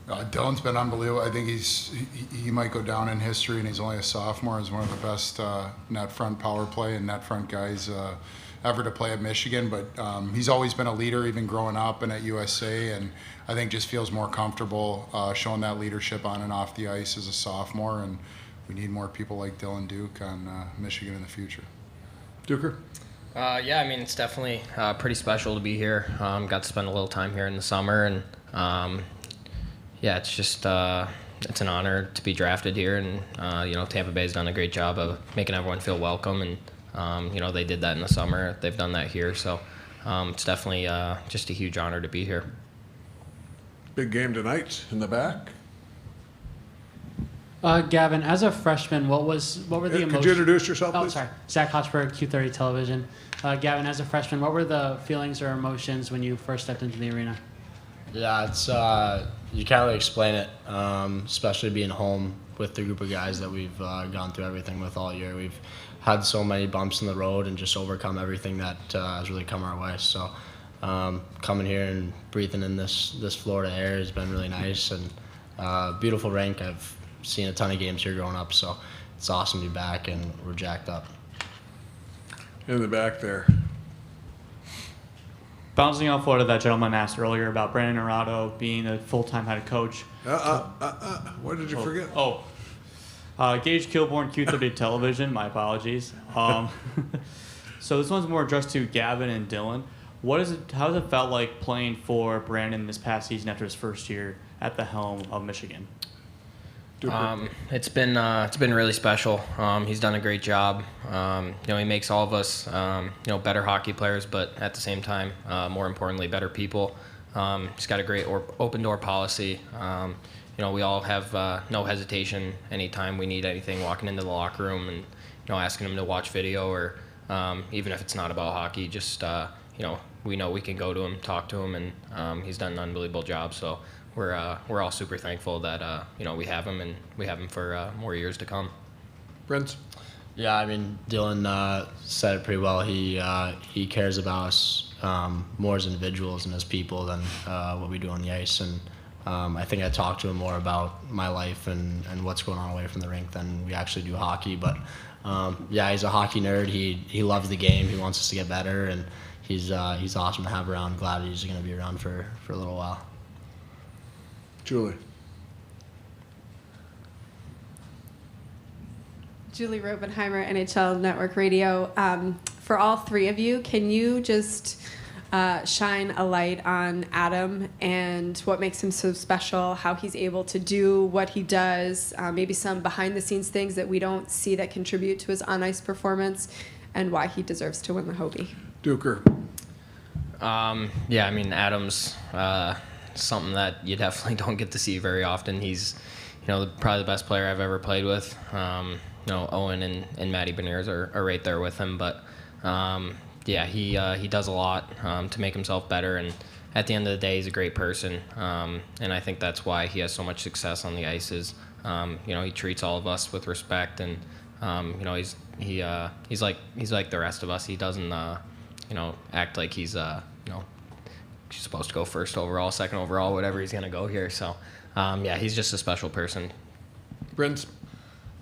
Dylan's been unbelievable. I think he might go down in history, and he's only a sophomore, as one of the best net front power play and net front guys ever to play at Michigan. But he's always been a leader, even growing up and at USA, and I think just feels more comfortable showing that leadership on and off the ice as a sophomore. And we need more people like Dylan Duke on Michigan in the future. Duker? Yeah, I mean, it's definitely pretty special to be here. Got to spend a little time here in the summer, and yeah, it's just it's an honor to be drafted here. And Tampa Bay's done a great job of making everyone feel welcome, and they did that in the summer. They've done that here, so it's definitely just a huge honor to be here. Big game tonight in the back. Gavin, as a freshman, what were the emotions? Could you introduce yourself, please? Oh, sorry. Zach Hochberg, Q30 Television. Gavin, as a freshman, what were the feelings or emotions when you first stepped into the arena? Yeah, it's you can't really explain it, especially being home with the group of guys that we've gone through everything with all year. We've had so many bumps in the road and just overcome everything that has really come our way. So coming here and breathing in this Florida air has been really nice, and beautiful rink. I've seen a ton of games here growing up, so it's awesome to be back, and we're jacked up. In the back there. Bouncing off what that gentleman asked earlier about Brandon Arado being a full-time head coach. What did you forget? Gage Kilborn, Q30 Television. My apologies. So this one's more addressed to Gavin and Dylan. How has it felt like playing for Brandon this past season after his first year at the helm of Michigan? It's been really special. He's done a great job. He makes all of us better hockey players, but at the same time, more importantly, better people. He's got a great open door policy. We all have no hesitation anytime we need anything walking into the locker room, and asking him to watch video, or even if it's not about hockey, just we know we can go to him, talk to him, and he's done an unbelievable job. So we're all super thankful that we have him, and we have him for more years to come. Prince? Yeah, I mean, Dylan said it pretty well. He cares about us more as individuals and as people than what we do on the ice. And I think I talked to him more about my life and what's going on away from the rink than we actually do hockey. But yeah, he's a hockey nerd. He loves the game. He wants us to get better, and he's awesome to have around. Glad he's going to be around for a little while. Julie. Julie Robenheimer, NHL Network Radio. For all three of you, can you just shine a light on Adam and what makes him so special, how he's able to do what he does, maybe some behind-the-scenes things that we don't see that contribute to his on-ice performance, and why he deserves to win the Hobie? Duker. Yeah, I mean, Adam's something that you definitely don't get to see very often. He's, probably the best player I've ever played with. Owen and Matty Beniers are right there with him, but yeah, he does a lot to make himself better, and at the end of the day, he's a great person, and I think that's why he has so much success on the ice. Is he treats all of us with respect, and he's like the rest of us. He doesn't act like he's supposed to go first overall, second overall, whatever he's gonna go here. So yeah, he's just a special person. Prince?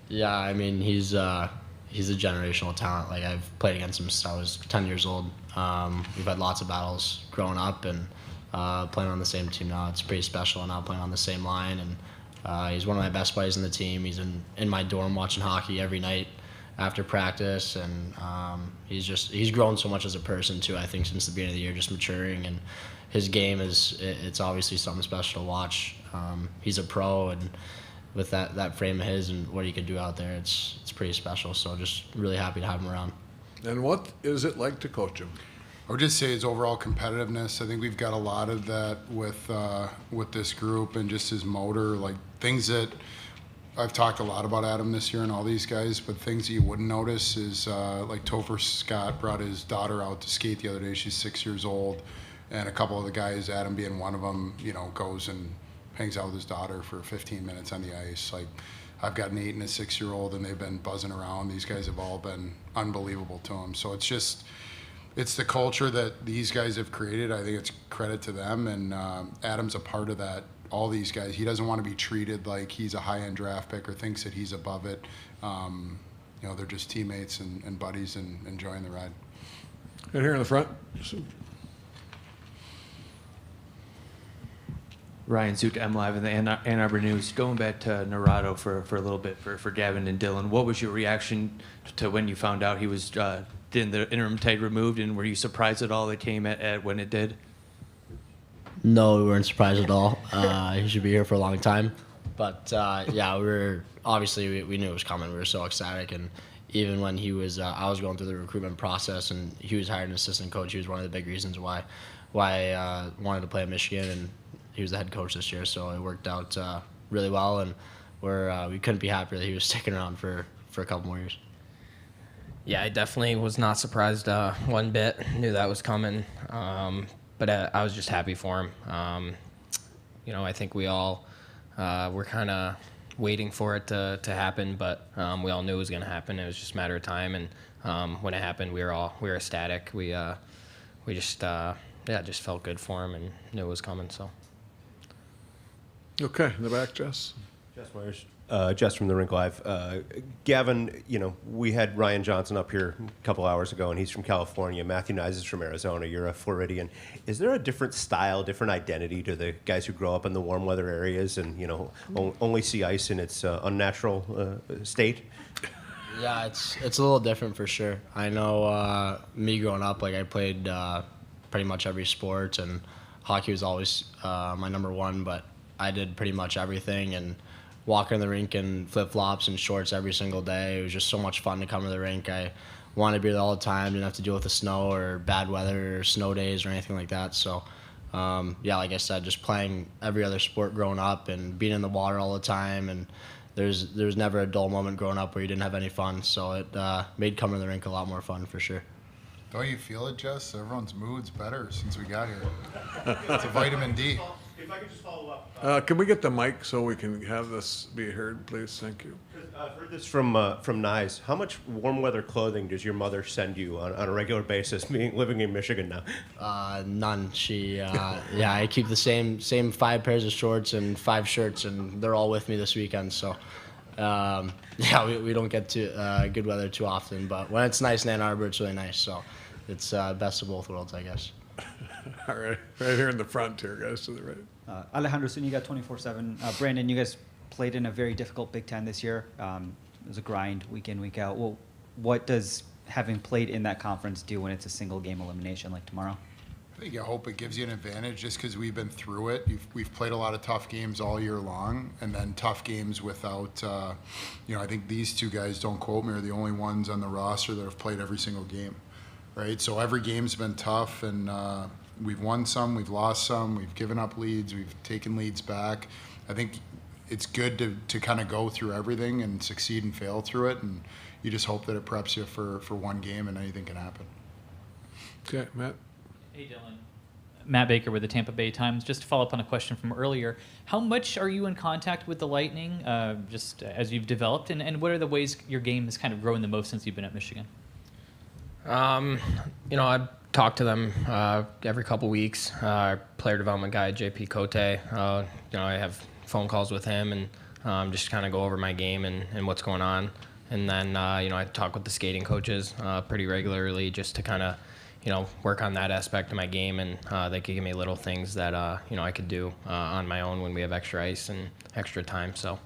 Yeah, I mean, he's a generational talent. Like, I've played against him since I was 10 years old. We've had lots of battles growing up, and playing on the same team now, it's pretty special. And now playing on the same line, and he's one of my best players in the team. He's in my dorm watching hockey every night after practice, and he's grown so much as a person too. I think since the beginning of the year, just maturing, and his game it's obviously something special to watch. He's a pro, and with that frame of his and what he could do out there, it's pretty special. So just really happy to have him around. And what is it like to coach him? I would just say his overall competitiveness. I think we've got a lot of that with this group, and just his motor, like things that I've talked a lot about Adam this year and all these guys, but things that you wouldn't notice is like Topher Scott brought his daughter out to skate the other day. She's 6 years old, and a couple of the guys, Adam being one of them, goes and hangs out with his daughter for 15 minutes on the ice. Like, I've got an 8 and a 6-year-old, and they've been buzzing around. These guys have all been unbelievable to him. So it's the culture that these guys have created. I think it's credit to them, and Adam's a part of that. All these guys, he doesn't want to be treated like he's a high-end draft pick or thinks that he's above it. They're just teammates and buddies and enjoying the ride. And here in the front. Ryan Zook, M Live in the Ann Arbor News. Going back to Narado for a little bit for Gavin and Dylan, what was your reaction to when you found out he was getting the interim tag removed, and were you surprised at all that came at when it did? No, we weren't surprised at all. He should be here for a long time. But yeah, we knew it was coming. We were so ecstatic, and even when he was, I was going through the recruitment process, and he was hired an assistant coach. He was one of the big reasons why I wanted to play at Michigan, and he was the head coach this year. So it worked out really well, and we couldn't be happier that he was sticking around for a couple more years. Yeah, I definitely was not surprised one bit. Knew that was coming, but I was just happy for him. I think we all were kind of waiting for it to happen, but we all knew it was going to happen. It was just a matter of time, and when it happened, we were ecstatic. We just just felt good for him and knew it was coming. So. Okay, in the back, Jess. Jess Myers. Jess from the Rink Live. Gavin, we had Ryan Johnson up here a couple hours ago, and he's from California. Matthew Nyes is from Arizona. You're a Floridian. Is there a different style, different identity to the guys who grow up in the warm weather areas and, only see ice in its unnatural state? Yeah, it's a little different for sure. I know me growing up, I played pretty much every sport, and hockey was always my number one, but I did pretty much everything, and walking in the rink in flip-flops and shorts every single day. It was just so much fun to come to the rink. I wanted to be there all the time, didn't have to deal with the snow or bad weather or snow days or anything like that. So, like I said, just playing every other sport growing up and being in the water all the time, and there was never a dull moment growing up where you didn't have any fun. So it made coming to the rink a lot more fun for sure. Don't you feel it, Jess? Everyone's mood's better since we got here. It's a vitamin D. If I could just follow up. Can we get the mic so we can have this be heard, please? Thank you. I've heard this from Nyes. How much warm weather clothing does your mother send you on a regular basis, living in Michigan now? None. She, I keep the same 5 pairs of shorts and 5 shirts, and they're all with me this weekend. So, we don't get to good weather too often, but when it's nice in Ann Arbor, it's really nice. So, it's best of both worlds, I guess. All right, right here in the front here, guys, to the right. Alejandro Zuniga, 24/7. Brandon, you guys played in a very difficult Big Ten this year. It was a grind week in, week out. Well, what does having played in that conference do when it's a single game elimination like tomorrow? I think I hope it gives you an advantage just because we've been through it. We've played a lot of tough games all year long, and then tough games without, I think these two guys, don't quote me, are the only ones on the roster that have played every single game, right? So every game's been tough, and we've won some, we've lost some, we've given up leads, we've taken leads back. I think it's good to kind of go through everything and succeed and fail through it, and you just hope that it preps you for one game and anything can happen. Okay, Matt. Hey, Dylan. Matt Baker with the Tampa Bay Times. Just to follow up on a question from earlier, how much are you in contact with the Lightning just as you've developed, and what are the ways your game has kind of grown the most since you've been at Michigan? I talk to them every couple weeks. Our player development guy, JP Cote, I have phone calls with him and just kind of go over my game and what's going on. And then, I talk with the skating coaches pretty regularly just to kind of, work on that aspect of my game. And they can give me little things that, I could do on my own when we have extra ice and extra time. So.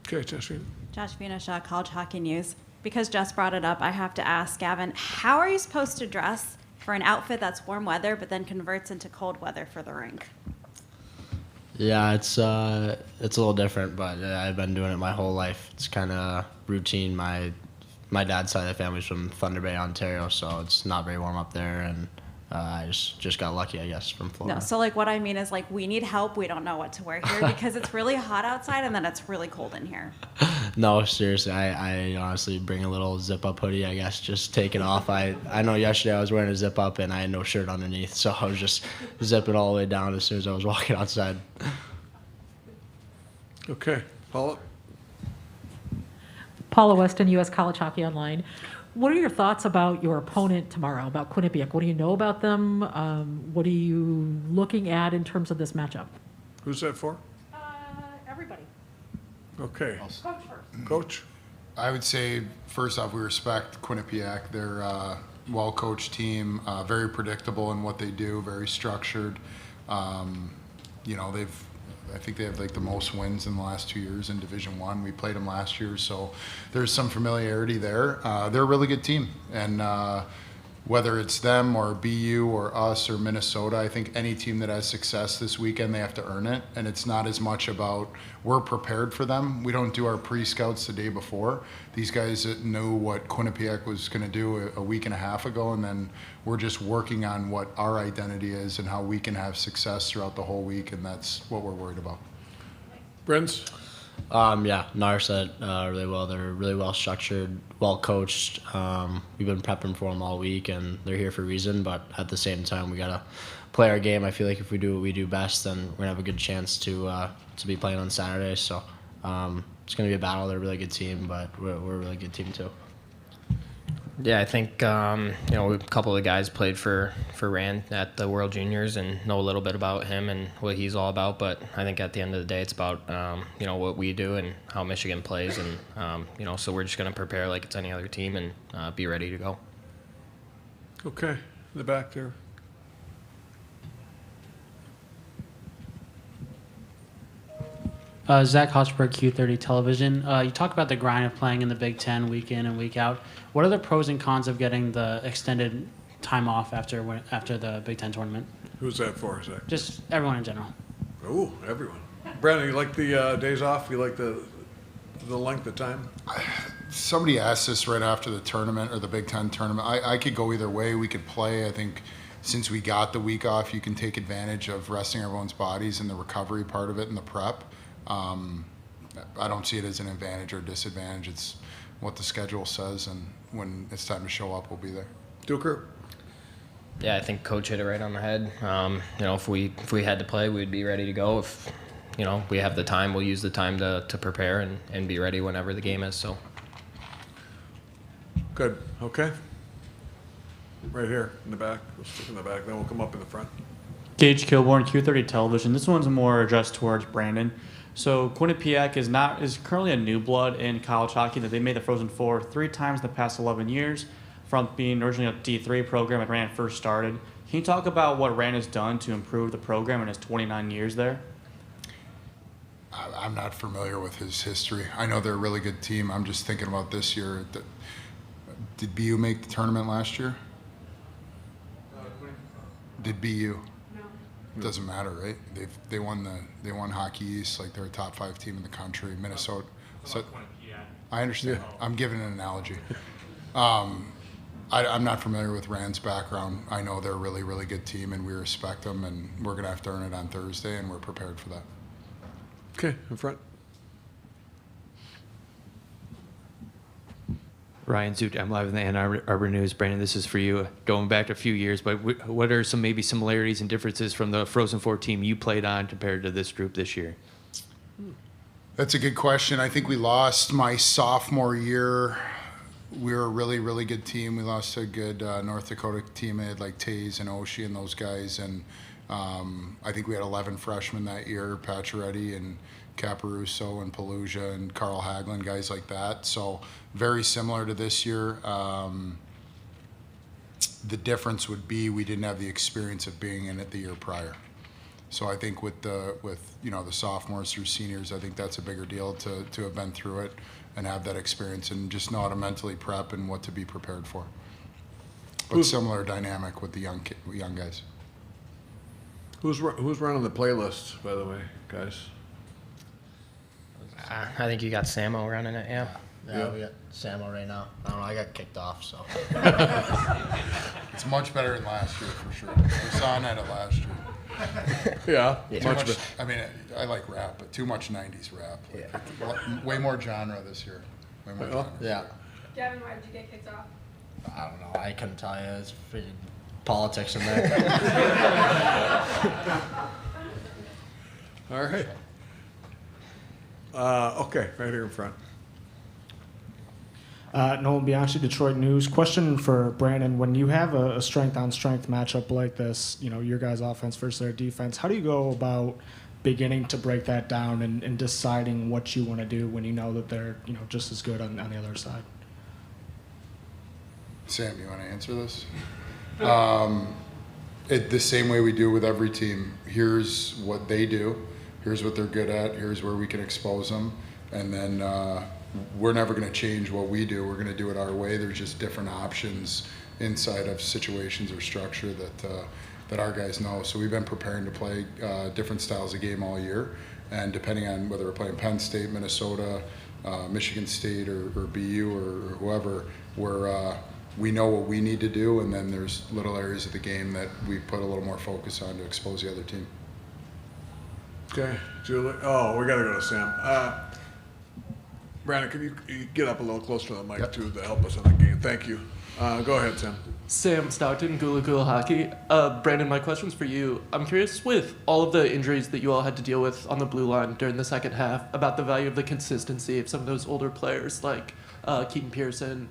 Okay, Joshua. Josh Vinoshaw, College Hockey News. Because Jess brought it up, I have to ask, Gavin, how are you supposed to dress for an outfit that's warm weather but then converts into cold weather for the rink? Yeah, it's a little different, but I've been doing it my whole life. It's kind of routine. My dad's side of the family's from Thunder Bay, Ontario, so it's not very warm up there, and I just got lucky, I guess, from Florida. No, so what I mean is we need help. We don't know what to wear here because it's really hot outside and then it's really cold in here. No, seriously, I honestly bring a little zip-up hoodie, I guess, just take it off. I know yesterday I was wearing a zip-up and I had no shirt underneath, so I was just zipping all the way down as soon as I was walking outside. Okay, Paula. Paula Weston, U.S. College Hockey Online. What are your thoughts about your opponent tomorrow, about Quinnipiac? What do you know about them? What are you looking at in terms of this matchup? Who's that for? Everybody. Okay. Coach first. Coach? I would say, first off, we respect Quinnipiac. They're a well-coached team, very predictable in what they do, very structured. I think they have like the most wins in the last 2 years in Division I. We played them last year, so there's some familiarity there. They're a really good team, and whether it's them or BU or us or Minnesota, I think any team that has success this weekend, they have to earn it. And it's not as much about we're prepared for them. We don't do our pre-scouts the day before. These guys knew what Quinnipiac was going to do a week and a half ago, and then we're just working on what our identity is and how we can have success throughout the whole week, and that's what we're worried about. Brins? Yeah, Nar said really well. They're really well structured, well coached. We've been prepping for them all week, and they're here for a reason. But at the same time, we gotta play our game. I feel like if we do what we do best, then we're gonna have a good chance to be playing on Saturday. So it's gonna be a battle. They're a really good team, but we're a really good team too. Yeah, I think a couple of the guys played for Rand at the World Juniors and know a little bit about him and what he's all about. But I think at the end of the day, it's about what we do and how Michigan plays, and so we're just going to prepare like it's any other team and be ready to go. Okay, in the back there. Zach Hochberg, Q30 Television. You talk about the grind of playing in the Big Ten week in and week out. What are the pros and cons of getting the extended time off after the Big Ten tournament? Who's that for, Zach? Just everyone in general. Oh, everyone. Brandon, you like the days off? You like the length of time? Somebody asked this right after the tournament or the Big Ten tournament. I could go either way. We could play. I think since we got the week off, you can take advantage of resting everyone's bodies and the recovery part of it and the prep. I don't see it as an advantage or disadvantage. It's what the schedule says, and when it's time to show up, we'll be there. Duker? Yeah, I think Coach hit it right on the head. If we had to play, we'd be ready to go. If we have the time, we'll use the time to prepare and be ready whenever the game is. So. Good. Okay. Right here in the back. We'll stick in the back. Then we'll come up in the front. Gage Kilborn, Q30 Television. This one's more addressed towards Brandon. So Quinnipiac is currently a new blood in college hockey. That they made the Frozen Four 3 times in the past 11 years, from being originally a D3 program when Rand first started. Can you talk about what Rand has done to improve the program in his 29 years there? I'm not familiar with his history. I know they're a really good team. I'm just thinking about this year. Did BU make the tournament last year? Did BU? Doesn't matter, right? They won Hockey East, like they're a top 5 team in the country. Minnesota. So I understand. I'm giving an analogy. I'm not familiar with Rand's background. I know they're a really, really good team, and we respect them, and we're gonna have to earn it on Thursday, and we're prepared for that. Okay, in front. Ryan Zoot, I'm live in the Ann Arbor News. Brandon, this is for you. Going back a few years, but what are some maybe similarities and differences from the Frozen Four team you played on compared to this group this year? That's a good question. I think we lost my sophomore year. We were a really, really good team. We lost to a good North Dakota team. They had like Taze and Oshie and those guys. And I think we had 11 freshmen that year, Pacioretty and Caparuso and Pelusia and Carl Hagelin, guys like that. So very similar to this year. The difference would be we didn't have the experience of being in it the year prior. So I think with the sophomores through seniors, I think that's a bigger deal to have been through it and have that experience and just know how to mentally prep and what to be prepared for. But similar dynamic with the young guys. Who's running the playlist, by the way, guys? I think you got Samo running it, yeah. Yeah, we got Samo right now. I don't know, I got kicked off, so. It's much better than last year, for sure. We saw it last year. Yeah. Much better. I mean, I like rap, but too much 90s rap. Way more genre this year. Way more genre. Yeah. Gavin, why did you get kicked off? I don't know. I couldn't tell you. It's freaking politics in there. All right. Okay, right here in front. Nolan Bianchi, Detroit News. Question for Brandon. When you have a strength-on-strength matchup like this, your guys' offense versus their defense, how do you go about beginning to break that down and deciding what you want to do when you know that they're just as good on the other side? Sam, you want to answer this? the same way we do with every team. Here's what they do. Here's what they're good at. Here's where we can expose them. And then we're never going to change what we do. We're going to do it our way. There's just different options inside of situations or structure that our guys know. So we've been preparing to play different styles of game all year. And depending on whether we're playing Penn State, Minnesota, Michigan State, or BU or whoever, we know what we need to do, and then there's little areas of the game that we put a little more focus on to expose the other team. Okay, Julie. Oh, we got to go to Sam. Brandon, can you get up a little closer to the mic too to help us in the game? Thank you. Go ahead, Sam. Sam Stockton, Gula Gula Hockey. Brandon, my question's for you. I'm curious, with all of the injuries that you all had to deal with on the blue line during the second half, about the value of the consistency of some of those older players like Keaton Pearson,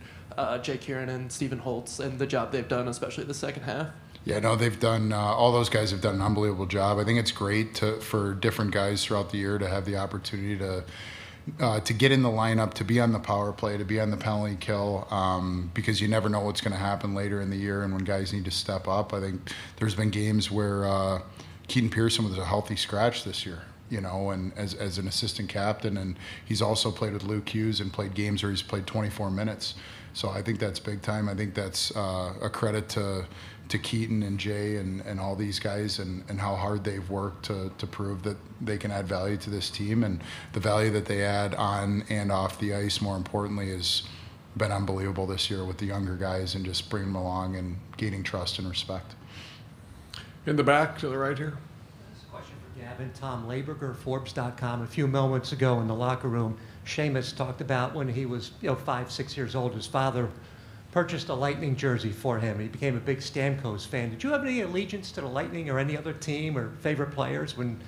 Jake Kieran, and Stephen Holtz, and the job they've done, especially the second half. Yeah, no, they've done, all those guys have done an unbelievable job. I think it's great for different guys throughout the year to have the opportunity to get in the lineup, to be on the power play, to be on the penalty kill, because you never know what's going to happen later in the year and when guys need to step up. I think there's been games where Keaton Pearson was a healthy scratch this year, and as an assistant captain, and he's also played with Luke Hughes and played games where he's played 24 minutes. So I think that's big time. I think that's a credit to Keaton and Jay and all these guys and how hard they've worked to prove that they can add value to this team, and the value that they add on and off the ice, more importantly, has been unbelievable this year with the younger guys and just bringing them along and gaining trust and respect. In the back to the right here. Question for Gavin. Tom Laberger, Forbes.com. A few moments ago in the locker room, Seamus talked about when he was 5, 6 years old, his father purchased a Lightning jersey for him. He became a big Stamkos fan. Did you have any allegiance to the Lightning or any other team or favorite players when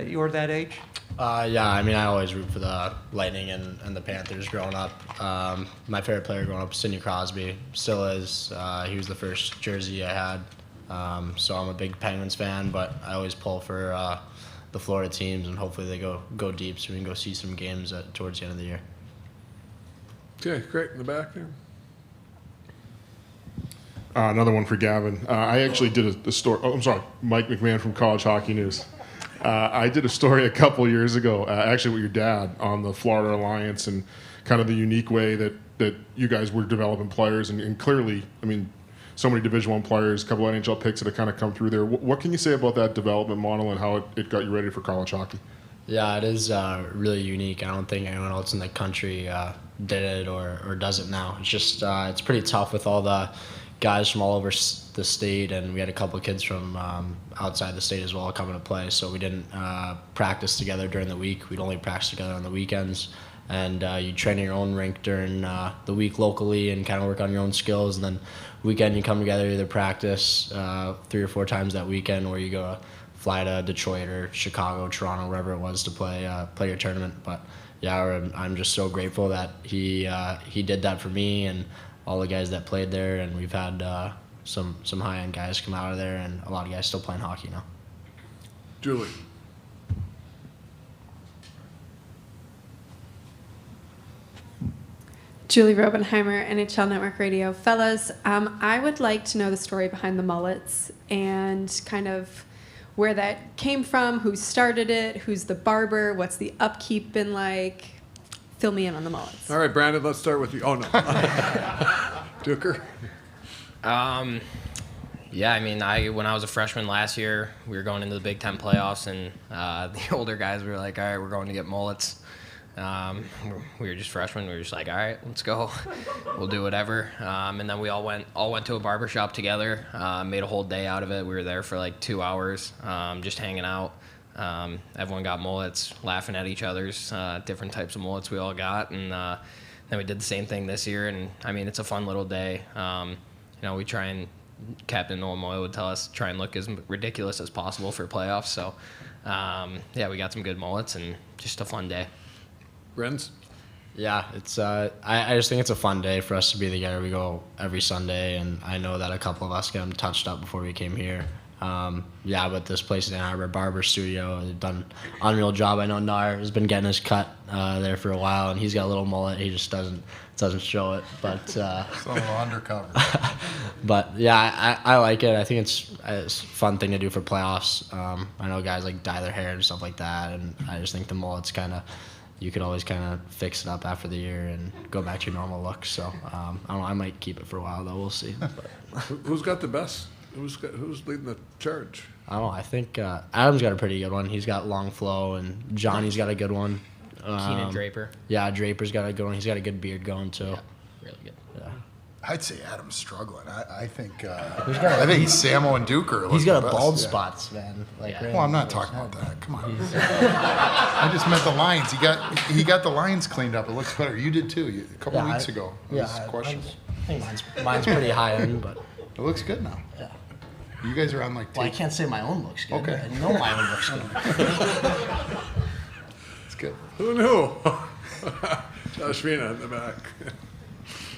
you were that age? Yeah, I mean, I always root for the Lightning and the Panthers growing up. My favorite player growing up was Sidney Crosby. Still is. He was the first jersey I had. So I'm a big Penguins fan, but I always pull for the Florida teams, and hopefully they go deep so we can go see some games towards the end of the year. Okay, great. In the back there. Another one for Gavin. I actually did a story. Oh, I'm sorry, Mike McMahon from College Hockey News. I did a story a couple years ago, actually with your dad, on the Florida Alliance and kind of the unique way that you guys were developing players, and clearly, I mean, so many Division I players, a couple of NHL picks that have kind of come through there. What can you say about that development model and how it got you ready for college hockey? Yeah, it is really unique. I don't think anyone else in the country did it or does it now. It's just it's pretty tough with all the guys from all over the state, and we had a couple of kids from outside the state as well coming to play, so we didn't practice together during the week. We'd only practice together on the weekends, and you train in your own rink during the week locally and kind of work on your own skills, and then weekend you come together, either practice 3 or 4 times that weekend, or you go fly to Detroit or Chicago, Toronto, wherever it was to play your tournament. But yeah, I'm just so grateful that he did that for me and all the guys that played there, and we've had some high-end guys come out of there, and a lot of guys still playing hockey now. Julie. Julie Robenheimer, NHL Network Radio. Fellas, I would like to know the story behind the mullets and kind of where that came from, who started it, who's the barber, what's the upkeep been like. Fill me in on the mullets. All right, Brandon, let's start with you. Oh, no. Duker? Yeah, I mean, when I was a freshman last year, we were going into the Big Ten playoffs, and the older guys were like, all right, we're going to get mullets. We were just freshmen. We were just like, all right, let's go. We'll do whatever. And then we all went to a barbershop together, made a whole day out of it. We were there for like 2 hours, just hanging out. Everyone got mullets, laughing at each other's different types of mullets we all got. And then we did the same thing this year. And, I mean, it's a fun little day. We try and Captain Olomoy would tell us try and look as ridiculous as possible for playoffs. So, yeah, we got some good mullets and just a fun day. Renz? Yeah, it's I just think it's a fun day for us to be together. We go every Sunday, and I know that a couple of us get them touched up before we came here. Yeah, but this place in Ann Arbor, Barber Studio, they've done an unreal job. I know Nar has been getting his cut there for a while, and he's got a little mullet. He just doesn't show it, but It's a little undercover. but yeah, I like it. I think it's a fun thing to do for playoffs. I know guys like dye their hair and stuff like that, and I just think the mullet's kind of, you could always kind of fix it up after the year and go back to your normal look. So I don't know, I might keep it for a while though. We'll see. But Who's got the best? Who's leading the charge? I don't know. I think Adam's got a pretty good one. He's got long flow, and Johnny's got a good one. Keenan Draper. Yeah, Draper's got a good one. He's got a good beard going too. Yeah, really good. Yeah. I'd say Adam's struggling. I think I think Samo and Duker. He's got the a best. bald Yeah. spots, man. Like, Well, I'm not talking about that. Come on. I just meant the lines. He got the lines cleaned up. It looks better. You did too. A couple weeks ago. It was questionable. I think mine's pretty high end, but it looks good now. Yeah. You guys are on like. Well, I can't say my own looks good. Okay. I know my own looks good. It's good. Who knew? Josh Vina in the back.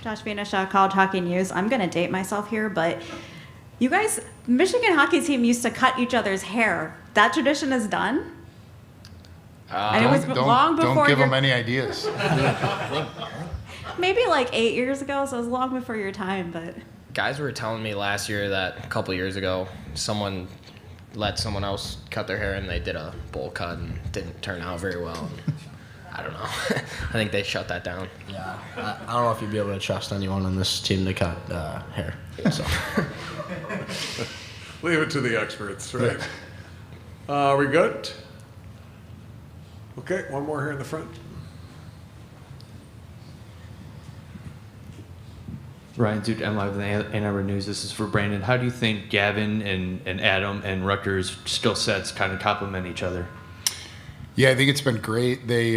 Josh Venusha, College Hockey News. I'm going to date myself here, but you guys, Michigan hockey team used to cut each other's hair. That tradition is done? And it was long before Don't give your- them any ideas. Maybe like 8 years ago, so it was long before your time, but... Guys were telling me last year that a couple years ago, someone let someone else cut their hair and they did a bowl cut and didn't turn out very well. I don't know. I think they shut that down. Yeah, I don't know if you'd be able to trust anyone on this team to cut hair. So. Leave it to the experts, right? Are we good? Okay, one more here in the front. Ryan Zoot, I'm live with the Ann Arbor News. This is for Brandon. How do you think Gavin and Adam and Rutgers' skill sets kind of complement each other? Yeah, I think it's been great. They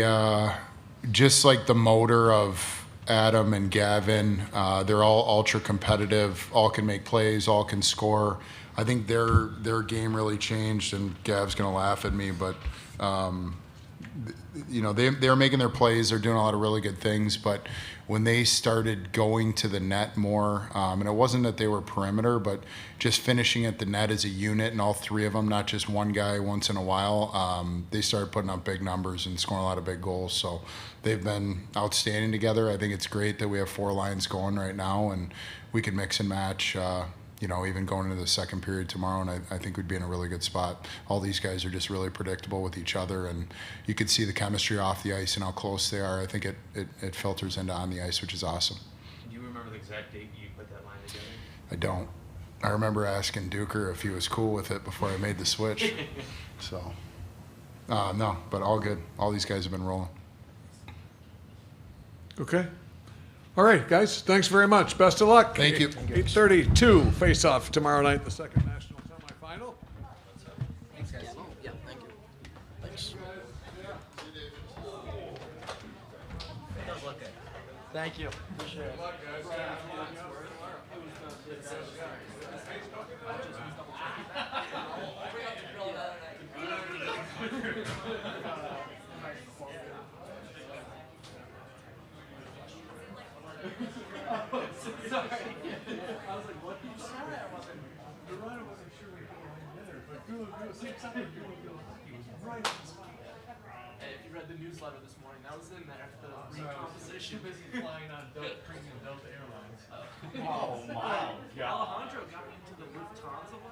just like the motor of Adam and Gavin, they're all ultra competitive, all can make plays, all can score. I think their game really changed, and Gav's going to laugh at me, but they're making their plays, they're doing a lot of really good things, but when they started going to the net more, and it wasn't that they were perimeter, but just finishing at the net as a unit, and all three of them, not just one guy once in a while, they started putting up big numbers and scoring a lot of big goals. So they've been outstanding together. I think it's great that we have four lines going right now, and we can mix and match, even going into the second period tomorrow, and I think we'd be in a really good spot. All these guys are just really predictable with each other, and you could see the chemistry off the ice and how close they are. I think it filters into on the ice, which is awesome. Do you remember the exact date you put that line together? I don't. I remember asking Duker if he was cool with it before I made the switch. So, no, but all good. All these guys have been rolling. Okay. All right, guys. Thanks very much. Best of luck. Thank you. 8:32 face-off tomorrow night, the second national semifinal. Thanks, guys. Yeah, thank you. Thanks. Thank you. Appreciate it. Sorry. I was like, what did you say? I wasn't sure we could go together, but same time, he was right on the spot. Hey, if you read the newsletter this morning, that was in there. The recomposition. Busy flying on premium Delta Airlines. Oh, wow. Alejandro got me into the Lufthansa one.